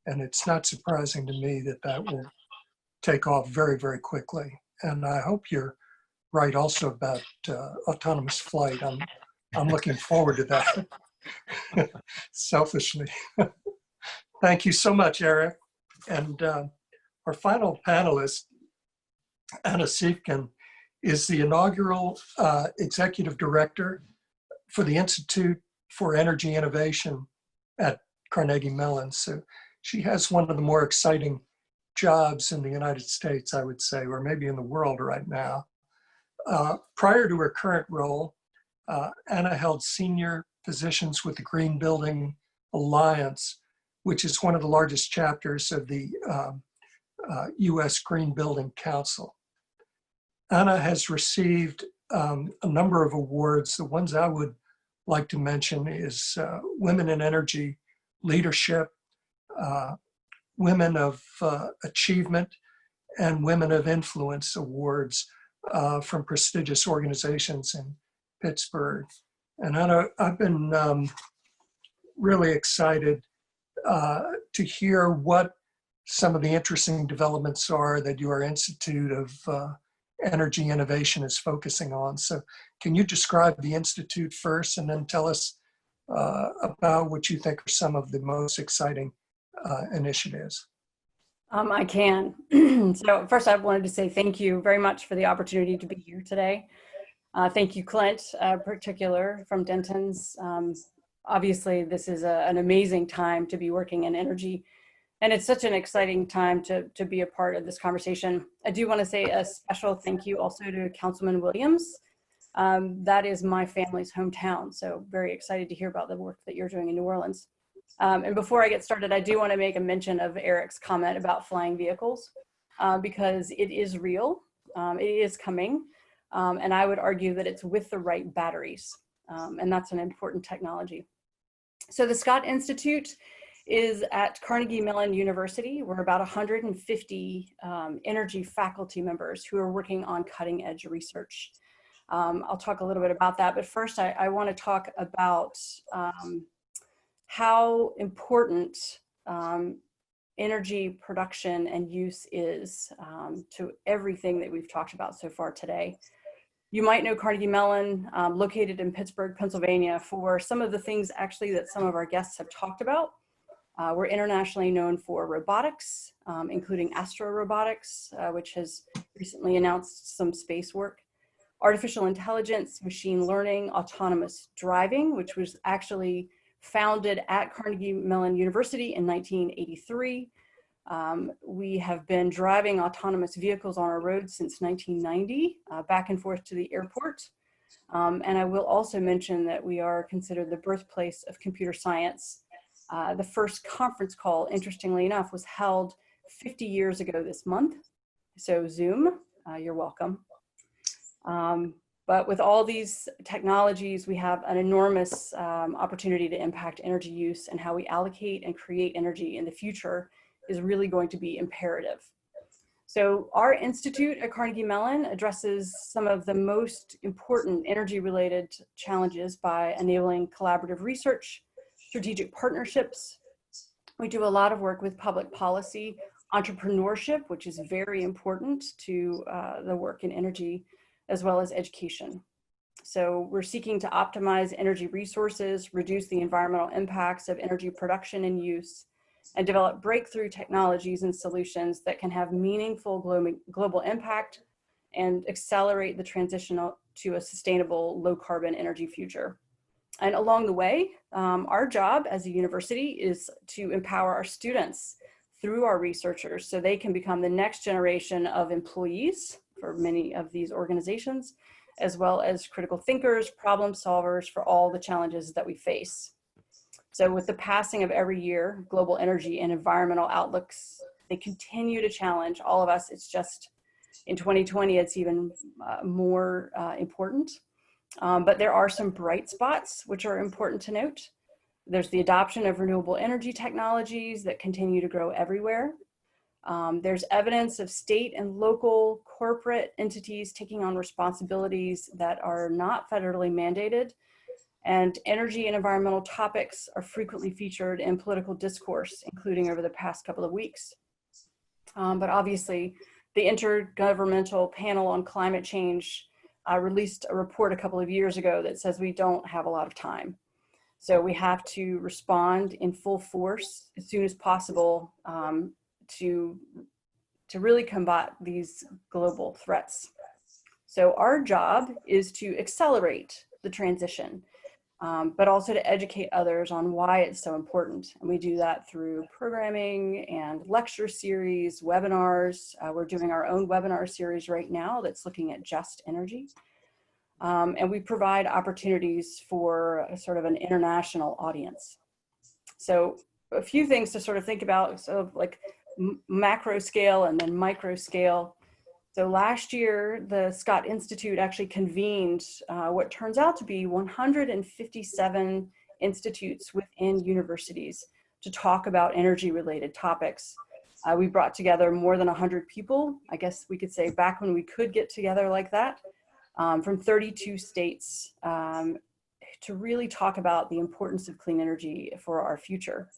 and it's not surprising to me that that will take off very, very quickly. And I hope you're right also about autonomous flight. I'm looking forward to that, selfishly. Thank you so much, Eric. And our final panelist, Anna Sieken, is the inaugural executive director for the Institute for Energy Innovation at Carnegie Mellon. So she has one of the more exciting jobs in the United States, I would say, or maybe in the world right now. Prior to her current role, Anna held senior positions with the Green Building Alliance, which is one of the largest chapters of the U.S. Green Building Council. Anna has received a number of awards. The ones I would like to mention is Women in Energy Leadership, Women of Achievement, and Women of Influence awards from prestigious organizations in Pittsburgh. And Anna, I've been really excited to hear what some of the interesting developments are that your Institute of Energy Innovation is focusing on. So can you describe the Institute first and then tell us about what you think are some of the most exciting initiatives? I can. So first I wanted to say thank you very much for the opportunity to be here today. Thank you, Clint, particular from Denton's. Obviously, this is an amazing time to be working in energy, and it's such an exciting time to be a part of this conversation. I do want to say a special thank you also to Councilman Williams. That is my family's hometown, so very excited to hear about the work that you're doing in New Orleans. And before I get started, I do want to make a mention of Eric's comment about flying vehicles, because it is real, it is coming, and I would argue that it's with the right batteries, and that's an important technology. So the Scott Institute is at Carnegie Mellon University. We're about 150 energy faculty members who are working on cutting edge research. I'll talk a little bit about that, but first I want to talk about how important energy production and use is to everything that we've talked about so far today. You might know Carnegie Mellon, located in Pittsburgh, Pennsylvania, for some of the things actually that some of our guests have talked about. We're internationally known for robotics, including Astro Robotics, which has recently announced some space work, artificial intelligence, machine learning, autonomous driving, which was actually founded at Carnegie Mellon University in 1983. We have been driving autonomous vehicles on our roads since 1990, back and forth to the airport. And I will also mention that we are considered the birthplace of computer science. The first conference call, interestingly enough, was held 50 years ago this month. So Zoom, you're welcome. But with all these technologies, we have an enormous opportunity to impact energy use, and how we allocate and create energy in the future is really going to be imperative. So our institute at Carnegie Mellon addresses some of the most important energy-related challenges by enabling collaborative research, strategic partnerships. We do a lot of work with public policy, entrepreneurship, which is very important to the work in energy, as well as education. So we're seeking to optimize energy resources, reduce the environmental impacts of energy production and use, and develop breakthrough technologies and solutions that can have meaningful global impact and accelerate the transition to a sustainable low carbon energy future. And along the way, our job as a university is to empower our students through our researchers so they can become the next generation of employees for many of these organizations, as well as critical thinkers, problem solvers for all the challenges that we face. So with the passing of every year, global energy and environmental outlooks, they continue to challenge all of us. It's just in 2020, it's even more important. But there are some bright spots which are important to note. There's the adoption of renewable energy technologies that continue to grow everywhere. There's evidence of state and local corporate entities taking on responsibilities that are not federally mandated. And energy and environmental topics are frequently featured in political discourse, including over the past couple of weeks. But obviously, the Intergovernmental Panel on Climate Change released a report a couple of years ago that says we don't have a lot of time. So we have to respond in full force as soon as possible to really combat these global threats. So our job is to accelerate the transition, but also to educate others on why it's so important. And we do that through programming and lecture series, webinars. We're doing our own webinar series right now that's looking at just energy. And we provide opportunities for a sort of an international audience. So a few things to sort of think about, so like macro scale and then micro scale. So last year, the Scott Institute actually convened what turns out to be 157 institutes within universities to talk about energy-related topics. We brought together more than 100 people, I guess we could say back when we could get together like that, from 32 states to really talk about the importance of clean energy for our future.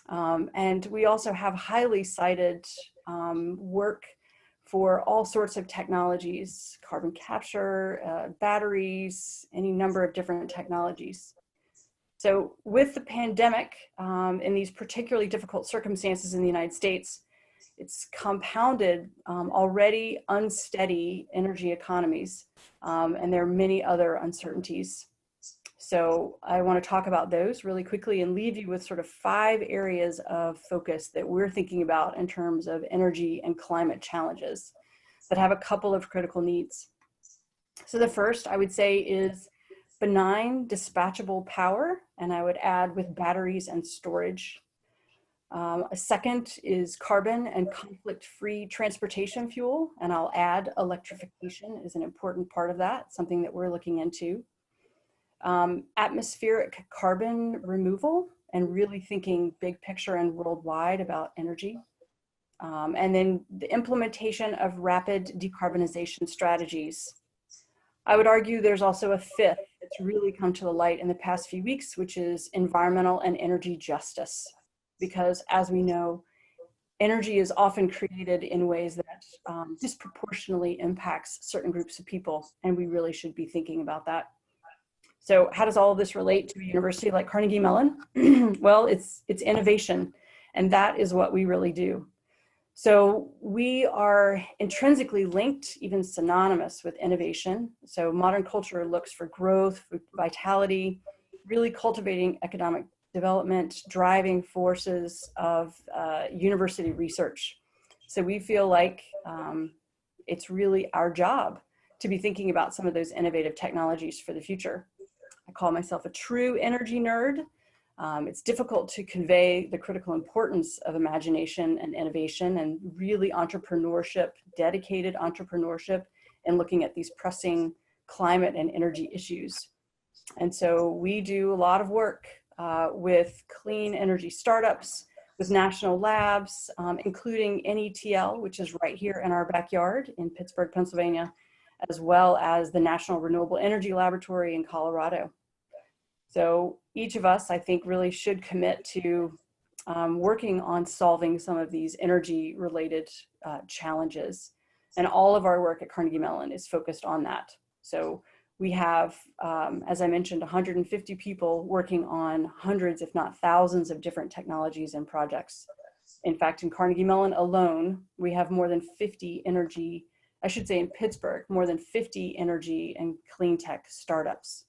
And we also have highly cited work for all sorts of technologies, carbon capture, batteries, any number of different technologies. So with the pandemic, in these particularly difficult circumstances in the United States, it's compounded already unsteady energy economies, and there are many other uncertainties. So I want to talk about those really quickly and leave you with sort of 5 areas of focus that we're thinking about in terms of energy and climate challenges that have a couple of critical needs. So the first I would say is benign dispatchable power, and I would add with batteries and storage. A second is carbon and conflict-free transportation fuel, and I'll add electrification is an important part of that, something that we're looking into. Atmospheric carbon removal and really thinking big picture and worldwide about energy. And then the implementation of rapid decarbonization strategies. I would argue there's also a fifth that's really come to the light in the past few weeks, which is environmental and energy justice. Because as we know, energy is often created in ways that disproportionately impacts certain groups of people, and we really should be thinking about that. So how does all of this relate to a university like Carnegie Mellon? Well, it's innovation, and that is what we really do. So we are intrinsically linked, even synonymous with innovation. So modern culture looks for growth, vitality, really cultivating economic development, driving forces of university research. So we feel like it's really our job to be thinking about some of those innovative technologies for the future. I call myself a true energy nerd. It's difficult to convey the critical importance of imagination and innovation and really entrepreneurship, dedicated entrepreneurship, and looking at these pressing climate and energy issues. And so we do a lot of work with clean energy startups. with national labs, including NETL, which is right here in our backyard in Pittsburgh, Pennsylvania, as well as the National Renewable Energy Laboratory in Colorado. So each of us, I think, really should commit to working on solving some of these energy-related challenges. And all of our work at Carnegie Mellon is focused on that. So we have, as I mentioned, 150 people working on hundreds, if not thousands, of different technologies and projects. In fact, in Carnegie Mellon alone, we have more than 50 energy, I should say in Pittsburgh, more than 50 energy and clean tech startups.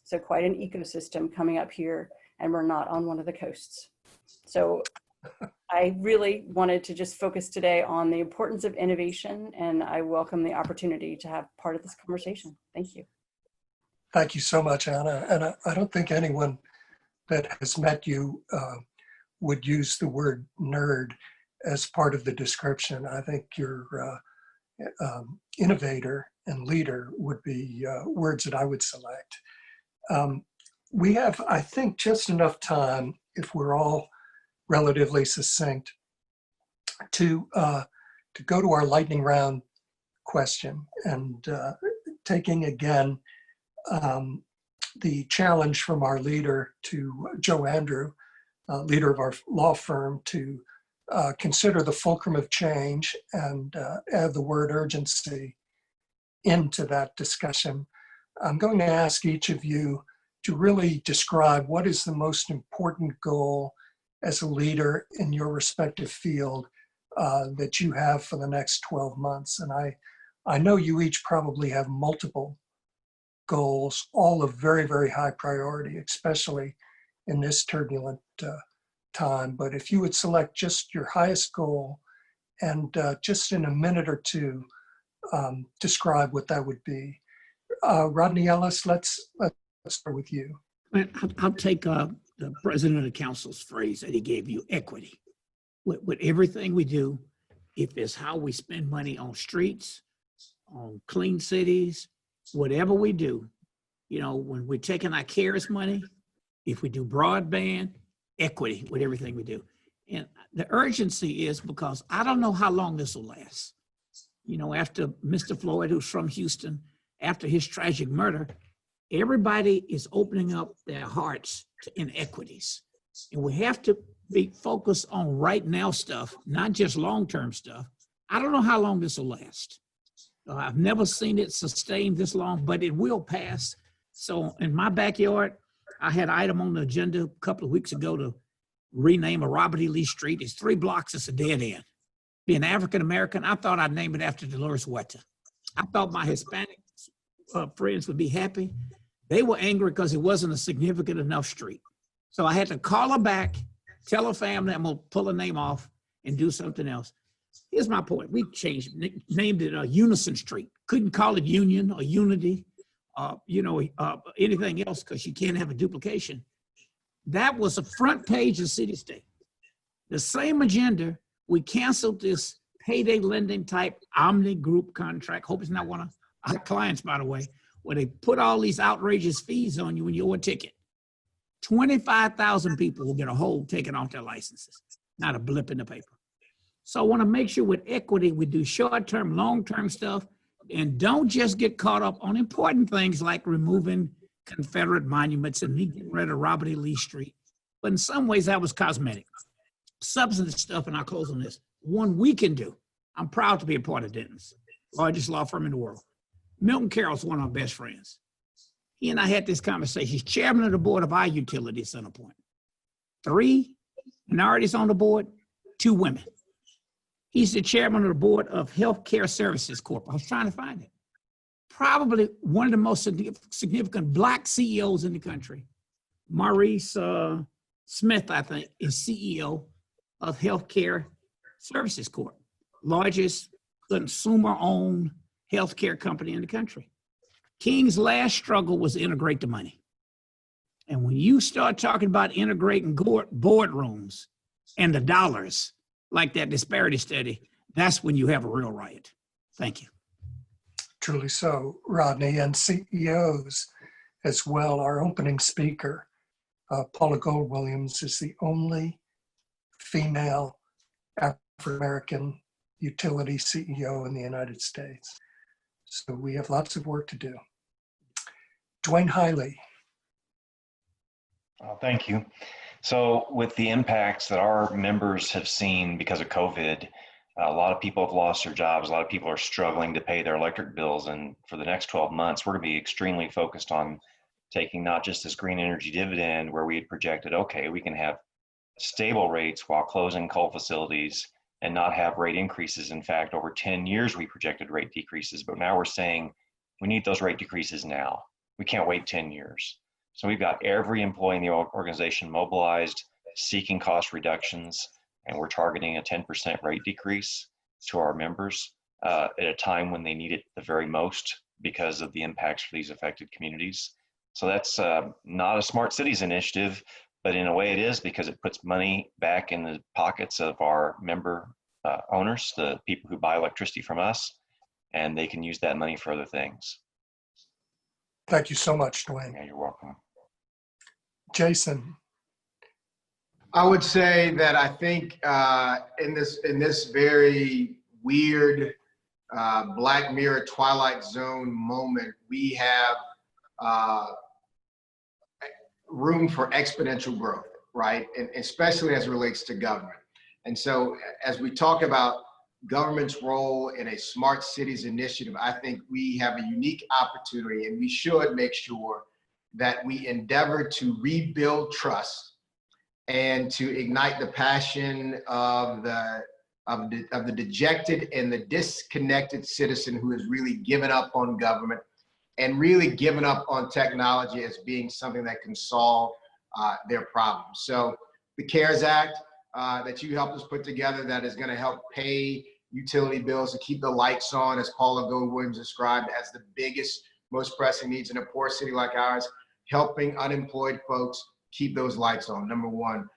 So quite an ecosystem coming up here, and we're not on one of the coasts. So I really wanted to just focus today on the importance of innovation, and I welcome the opportunity to have part of this conversation. Thank you. Thank you so much, Anna. And I don't think anyone that has met you would use the word nerd as part of the description. I think your innovator and leader would be words that I would select. We have, I think, just enough time, if we're all relatively succinct, to go to our lightning round question, and taking again the challenge from our leader to Joe Andrew, leader of our law firm, to consider the fulcrum of change and add the word urgency into that discussion. I'm going to ask each of you to really describe what is the most important goal as a leader in your respective field that you have for the next 12 months. And I know you each probably have multiple goals, all of very, very high priority, especially in this turbulent time. But if you would select just your highest goal and just in a minute or two, describe what that would be. Rodney Ellis, let's start with you. I'll take the president of the council's phrase that he gave you, equity. With everything we do, if it's how we spend money on streets, on clean cities, whatever we do, you know, when we're taking our CARES money, if we do broadband, equity with everything we do. And the urgency is because I don't know how long this will last. You know, after Mr. Floyd, who's from Houston, after his tragic murder, everybody is opening up their hearts to inequities. And we have to be focused on right now stuff, not just long-term stuff. I don't know how long this will last. I've never seen it sustained this long, but it will pass. So in my backyard, I had an item on the agenda a couple of weeks ago to rename a Robert E. Lee Street. It's 3 blocks, it's a dead end. Being African-American, I thought I'd name it after Dolores Huerta. I thought my Hispanic friends would be happy. They were angry because it wasn't a significant enough street. So I had to call her back, tell her family I'm gonna pull her name off and do something else. Here's my point. We changed, named it Unison Street. Couldn't call it Union or Unity, anything else because you can't have a duplication. That was a front page of City State. The same agenda, we canceled this payday lending type Omni Group contract. Hope it's not one of our clients, by the way, where they put all these outrageous fees on you when you owe a ticket. 25,000 people will get a hold taken off their licenses, not a blip in the paper. So I want to make sure with equity, we do short-term, long-term stuff, and don't just get caught up on important things like removing Confederate monuments and getting rid of Robert E. Lee Street. But in some ways, that was cosmetic. Substantive stuff, and I'll close on this. One we can do. I'm proud to be a part of Denton's, largest law firm in the world. Milton Carroll's one of our best friends. He and I had this conversation. He's chairman of the board of our utility at Centerpoint. 3 minorities on the board, 2 women. He's the chairman of the board of Healthcare Services Corp. I was trying to find it. Probably one of the most significant Black CEOs in the country. Maurice Smith, I think, is CEO of Healthcare Services Corp, largest consumer-owned healthcare company in the country. King's last struggle was to integrate the money. And when you start talking about integrating boardrooms and the dollars, like that disparity study, that's when you have a real riot. Thank you. Truly so, Rodney, and CEOs as well. Our opening speaker, Paula Gold-Williams, is the only female African-American utility CEO in the United States. So we have lots of work to do. Dwayne Hiley. Thank you. So with the impacts that our members have seen because of COVID, a lot of people have lost their jobs. A lot of people are struggling to pay their electric bills. And for the next 12 months, we're going to be extremely focused on taking not just this green energy dividend where we had projected, okay, we can have stable rates while closing coal facilities and not have rate increases. In fact, over 10 years, we projected rate decreases, but now we're saying we need those rate decreases now. We can't wait 10 years. So we've got every employee in the organization mobilized, seeking cost reductions, and we're targeting a 10% rate decrease to our members at a time when they need it the very most because of the impacts for these affected communities. So that's not a smart cities initiative, but in a way it is, because it puts money back in the pockets of our member owners, the people who buy electricity from us, and they can use that money for other things. Thank you so much, Dwayne. Yeah, you're welcome. Jason. I would say that I think in this very weird Black Mirror Twilight Zone moment, we have room for exponential growth, right? And especially as it relates to government. And so as we talk about government's role in a smart cities initiative, I think we have a unique opportunity, and we should make sure that we endeavor to rebuild trust and to ignite the passion of the dejected and the disconnected citizen who has really given up on government and really given up on technology as being something that can solve their problems. So the CARES Act that you helped us put together, that is going to help pay utility bills to keep the lights on, as Paula Gold-Williams described as the biggest, most pressing needs in a poor city like ours, helping unemployed folks keep those lights on, number one.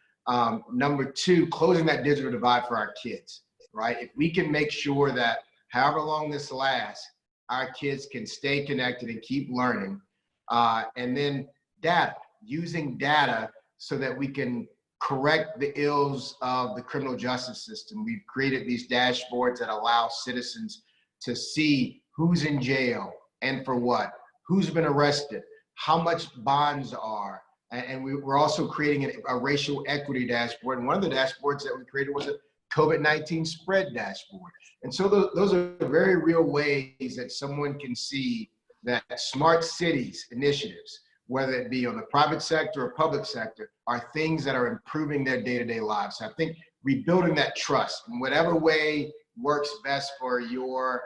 Number two, closing that digital divide for our kids, right? If we can make sure that however long this lasts, our kids can stay connected and keep learning. And then data, using data so that we can correct the ills of the criminal justice system. We've created these dashboards that allow citizens to see who's in jail and for what, who's been arrested, how much bonds are. And we're also creating a racial equity dashboard. And one of the dashboards that we created was a COVID-19 spread dashboard. And so those are very real ways that someone can see that smart cities initiatives, whether it be on the private sector or public sector, are things that are improving their day-to-day lives. So I think rebuilding that trust in whatever way works best for your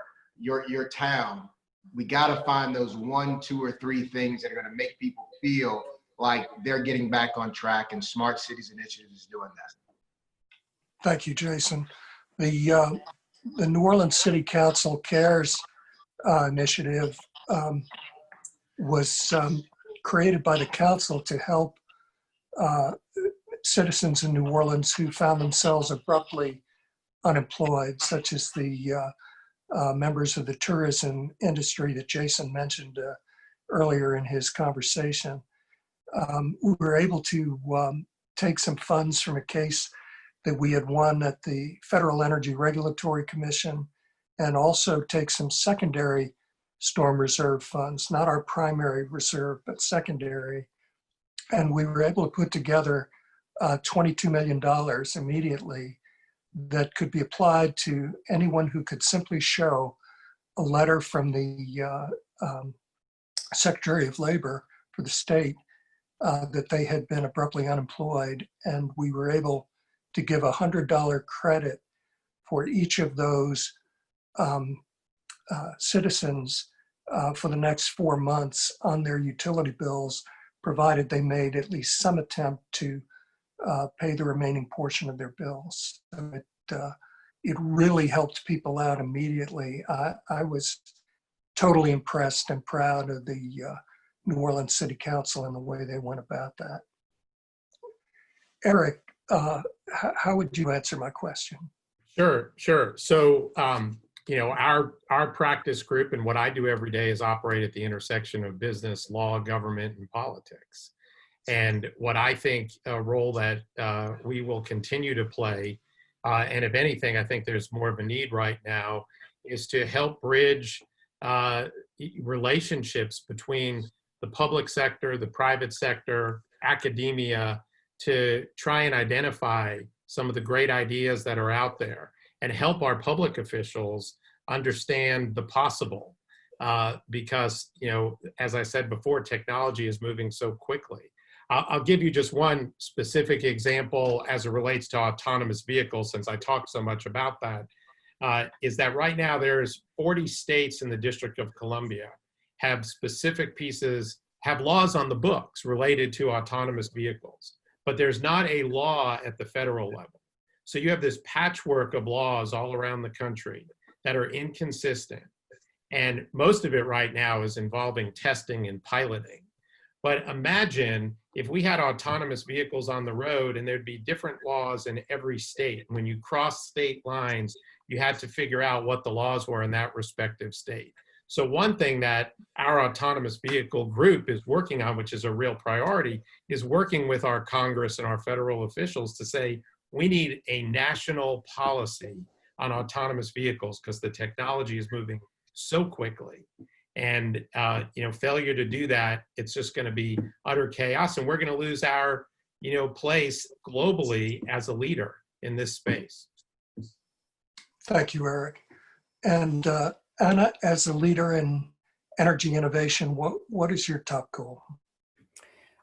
town, we got to find those 1, 2, or 3 things that are going to make people feel like they're getting back on track, and Smart Cities Initiative is doing that. Thank you, Jason. The New Orleans City Council CARES initiative was created by the council to help citizens in New Orleans who found themselves abruptly unemployed, such as the members of the tourism industry that Jason mentioned earlier in his conversation. We were able to take some funds from a case that we had won at the Federal Energy Regulatory Commission, and also take some secondary storm reserve funds, not our primary reserve, but secondary. And we were able to put together $22 million immediately that could be applied to anyone who could simply show a letter from the Secretary of Labor for the state that they had been abruptly unemployed. And we were able to give a $100 credit for each of those citizens for the next 4 months on their utility bills, provided they made at least some attempt to pay the remaining portion of their bills. So it really helped people out immediately. I was totally impressed and proud of the New Orleans City Council and the way they went about that. Eric, how would you answer my question? Sure. So, our practice group and what I do every day is operate at the intersection of business, law, government, and politics. And what I think a role that we will continue to play, and if anything, I think there's more of a need right now, is to help bridge relationships between the public sector, the private sector, academia, to try and identify some of the great ideas that are out there and help our public officials understand the possible. Because, you know, as I said before, technology is moving so quickly. I'll give you just one specific example as it relates to autonomous vehicles, since I talked so much about that, is that right now there's 40 states in the District of Columbia have specific pieces, have laws on the books related to autonomous vehicles, but there's not a law at the federal level. So you have this patchwork of laws all around the country that are inconsistent. And most of it right now is involving testing and piloting. But imagine if we had autonomous vehicles on the road and there'd be different laws in every state. When you cross state lines, you had to figure out what the laws were in that respective state. So one thing that our autonomous vehicle group is working on, which is a real priority, is working with our Congress and our federal officials to say, we need a national policy on autonomous vehicles because the technology is moving so quickly. And you know, failure to do that, it's just going to be utter chaos, and we're going to lose our, you know, place globally as a leader in this space. Thank you, Eric. And Anna, as a leader in energy innovation, what is your top goal?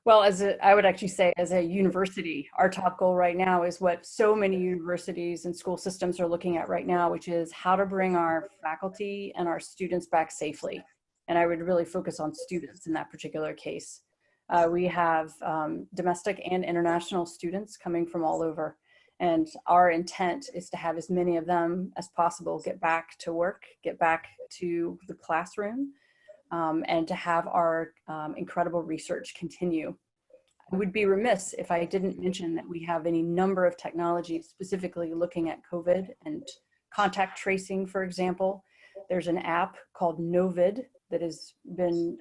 Well, I would actually say as a university, our top goal right now is what so many universities and school systems are looking at right now, which is how to bring our faculty and our students back safely. And I would really focus on students in that particular case. We have domestic and international students coming from all over. And our intent is to have as many of them as possible get back to work, get back to the classroom, and to have our incredible research continue. I would be remiss if I didn't mention that we have any number of technologies specifically looking at COVID and contact tracing, for example. There's an app called Novid that has been,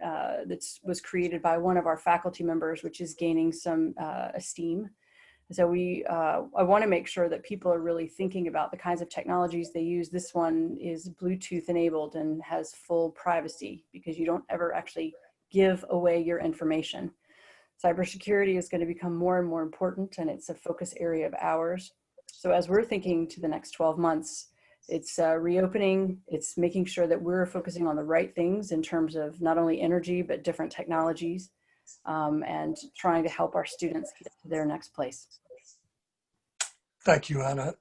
was created by one of our faculty members, which is gaining some esteem. So I want to make sure that people are really thinking about the kinds of technologies they use. This one is Bluetooth enabled and has full privacy because you don't ever actually give away your information. Cybersecurity is going to become more and more important, and it's a focus area of ours. So as we're thinking to the next 12 months, it's reopening, it's making sure that we're focusing on the right things in terms of not only energy, but different technologies, and trying to help our students get to their next place. Thank you, Anna.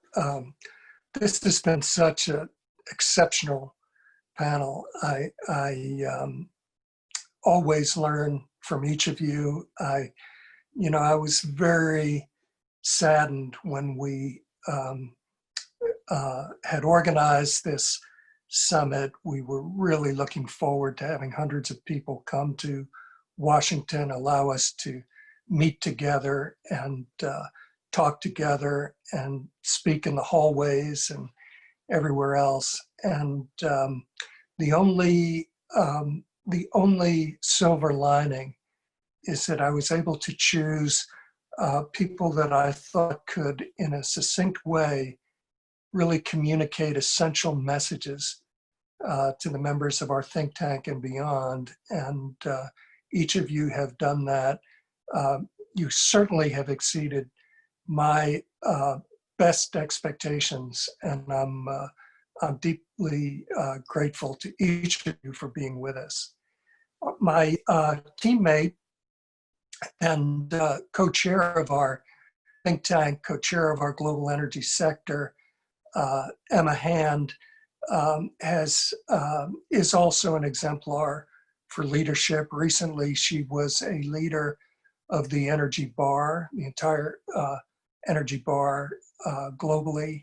This has been such an exceptional panel. I always learn from each of you. I was very saddened when we had organized this summit. We were really looking forward to having hundreds of people come to Washington, allow us to meet together and talk together and speak in the hallways and everywhere else. And the only silver lining is that I was able to choose people that I thought could, in a succinct way, really communicate essential messages to the members of our think tank and beyond. And each of you have done that. You certainly have exceeded my best expectations, and I'm deeply grateful to each of you for being with us. My teammate and co-chair of our think tank, co-chair of our global energy sector, Emma Hand, is also an exemplar for leadership. Recently, she was a leader of the energy bar, the entire energy bar globally.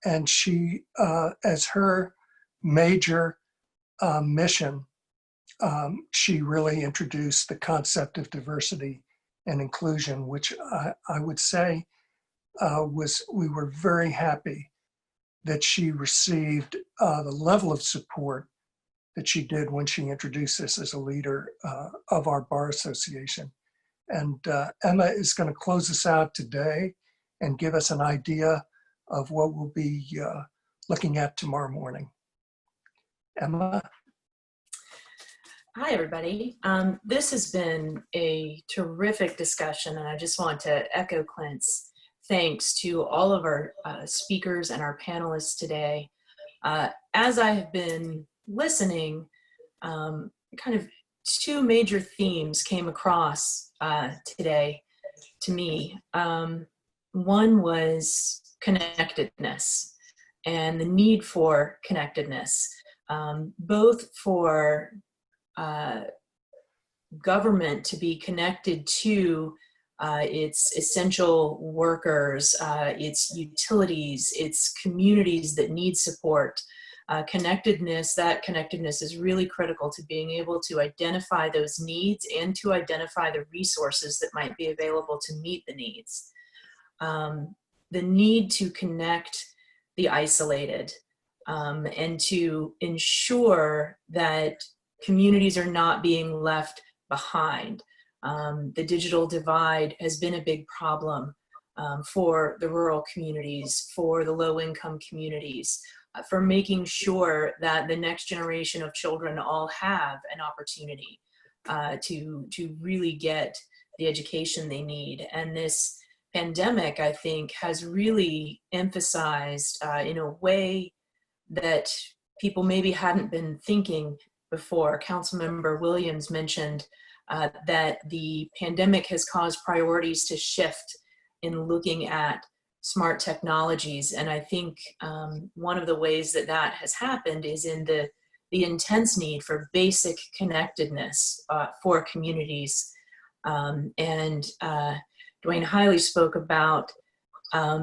And she, as her major mission, she really introduced the concept of diversity and inclusion, which I would say we were very happy that she received the level of support that she did when she introduced this as a leader of our bar association. And Emma is going to close us out today and give us an idea of what we'll be looking at tomorrow morning. Emma? Hi, everybody. This has been a terrific discussion, and I just want to echo Clint's thanks to all of our speakers and our panelists today. As I have been listening, kind of two major themes came across today to me. One was connectedness and the need for connectedness, both for government to be connected to its essential workers, its utilities, its communities that need support. Connectedness is really critical to being able to identify those needs and to identify the resources that might be available to meet the needs. The need to connect the isolated and to ensure that communities are not being left behind. The digital divide has been a big problem for the rural communities, for the low-income communities, for making sure that the next generation of children all have an opportunity to really get the education they need. And this pandemic, I think, has really emphasized in a way that people maybe hadn't been thinking before. Councilmember Williams mentioned that the pandemic has caused priorities to shift in looking at smart technologies. And I think one of the ways that that has happened is in the intense need for basic connectedness for communities. And Dwayne Hiley spoke about a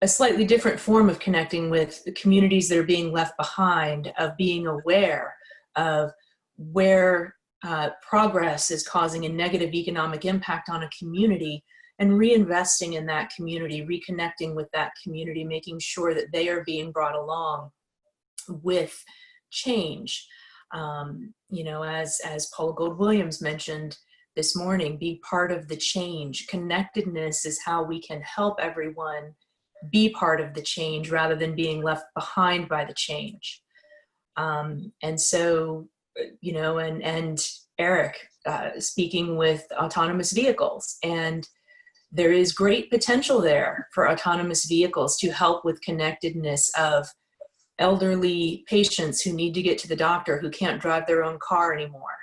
slightly different form of connecting with the communities that are being left behind, of being aware of where progress is causing a negative economic impact on a community, and reinvesting in that community, reconnecting with that community, making sure that they are being brought along with change. You know, as Paula Gold-Williams mentioned this morning, be part of the change. Connectedness is how we can help everyone be part of the change rather than being left behind by the change. And so, you know, and Eric speaking with autonomous vehicles, and there is great potential there for autonomous vehicles to help with connectedness of elderly patients who need to get to the doctor who can't drive their own car anymore.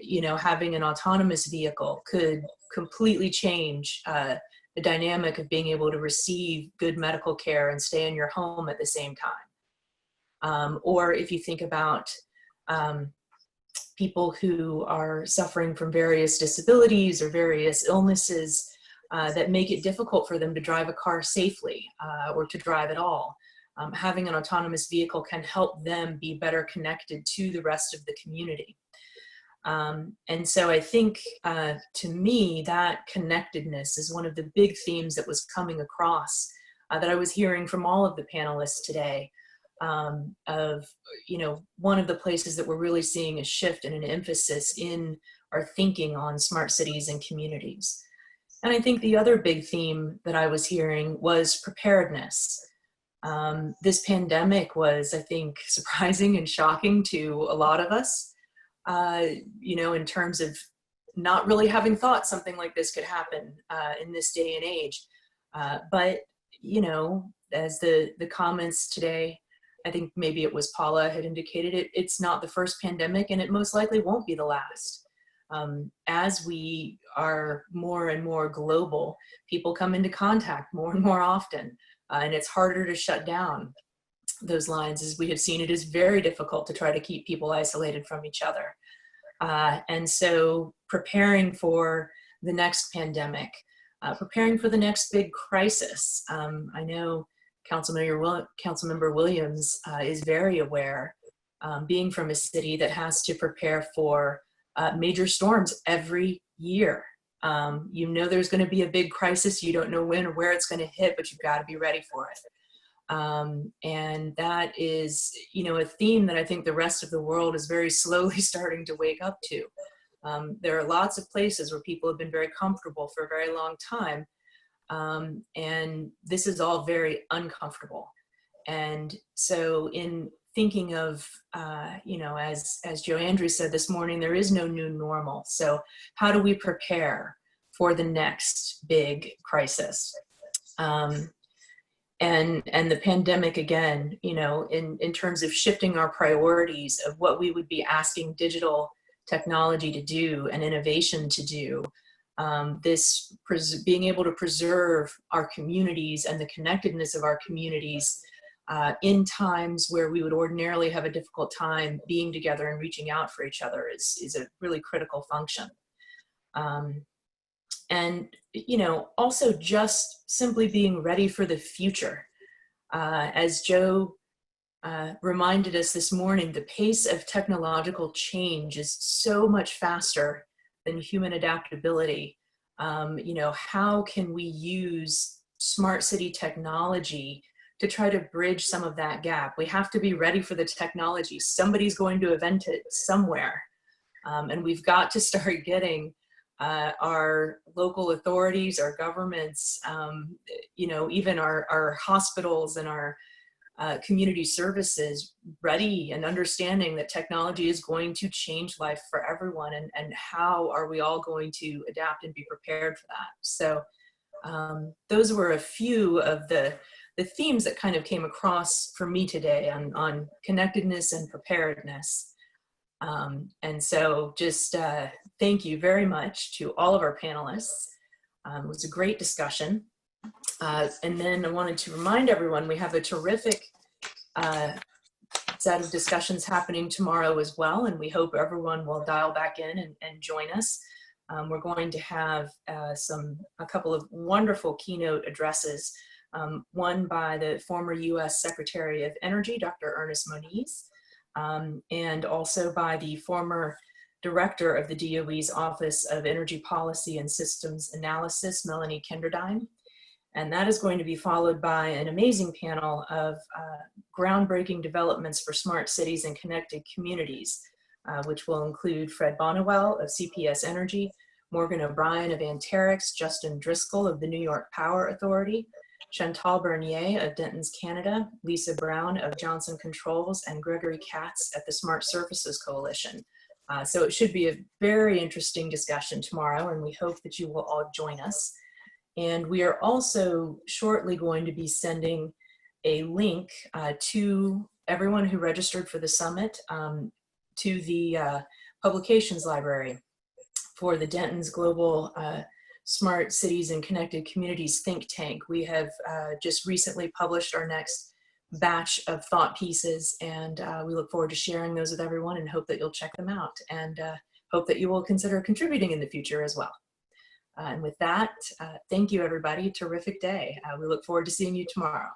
You know, having an autonomous vehicle could completely change the dynamic of being able to receive good medical care and stay in your home at the same time. Or if you think about people who are suffering from various disabilities or various illnesses that make it difficult for them to drive a car safely or to drive at all. Having an autonomous vehicle can help them be better connected to the rest of the community. And so I think, to me, that connectedness is one of the big themes that was coming across that I was hearing from all of the panelists today. Of, you know, one of the places that we're really seeing a shift and an emphasis in our thinking on smart cities and communities. And I think the other big theme that I was hearing was preparedness. This pandemic was, I think, surprising and shocking to a lot of us, you know, in terms of not really having thought something like this could happen in this day and age. But, you know, as the comments today, I think maybe it was Paula had indicated it, it's not the first pandemic, and it most likely won't be the last. As we are more and more global, people come into contact more and more often, and it's harder to shut down those lines. As we have seen, it is very difficult to try to keep people isolated from each other. And so preparing for the next pandemic, preparing for the next big crisis. I know Councilmember Williams is very aware, being from a city that has to prepare for major storms every year. You know there's going to be a big crisis. You don't know when or where it's going to hit, but you've got to be ready for it. And that is, you know, a theme that I think the rest of the world is very slowly starting to wake up to. There are lots of places where people have been very comfortable for a very long time. And this is all very uncomfortable. And so in thinking of, you know, as Joe Andrews said this morning, there is no new normal. So how do we prepare for the next big crisis? And the pandemic, again, you know, in terms of shifting our priorities of what we would be asking digital technology to do and innovation to do, being able to preserve our communities and the connectedness of our communities in times where we would ordinarily have a difficult time being together and reaching out for each other is a really critical function. And, you know, also just simply being ready for the future. As Joe reminded us this morning, the pace of technological change is so much faster than human adaptability. You know, how can we use smart city technology to try to bridge some of that gap? We have to be ready for the technology. Somebody's going to invent it somewhere. And we've got to start getting our local authorities, our governments, you know, even our hospitals and our community services ready and understanding that technology is going to change life for everyone, and how are we all going to adapt and be prepared for that. So those were a few of the themes that kind of came across for me today on connectedness and preparedness. And so just thank you very much to all of our panelists. It was a great discussion. And then I wanted to remind everyone we have a terrific set of discussions happening tomorrow as well, and we hope everyone will dial back in and join us. We're going to have a couple of wonderful keynote addresses, one by the former U.S. Secretary of Energy, Dr. Ernest Moniz, and also by the former Director of the DOE's Office of Energy Policy and Systems Analysis, Melanie Kenderdine. And that is going to be followed by an amazing panel of groundbreaking developments for smart cities and connected communities, which will include Fred Bonnewell of CPS Energy, Morgan O'Brien of Anterix, Justin Driscoll of the New York Power Authority, Chantal Bernier of Denton's Canada, Lisa Brown of Johnson Controls, and Gregory Katz at the Smart Surfaces Coalition. So it should be a very interesting discussion tomorrow, and we hope that you will all join us. And we are also shortly going to be sending a link to everyone who registered for the summit to the publications library for the Denton's Global Smart Cities and Connected Communities think tank. We have just recently published our next batch of thought pieces, and we look forward to sharing those with everyone and hope that you'll check them out, and hope that you will consider contributing in the future as well. And with that, thank you everybody. Terrific day. We look forward to seeing you tomorrow.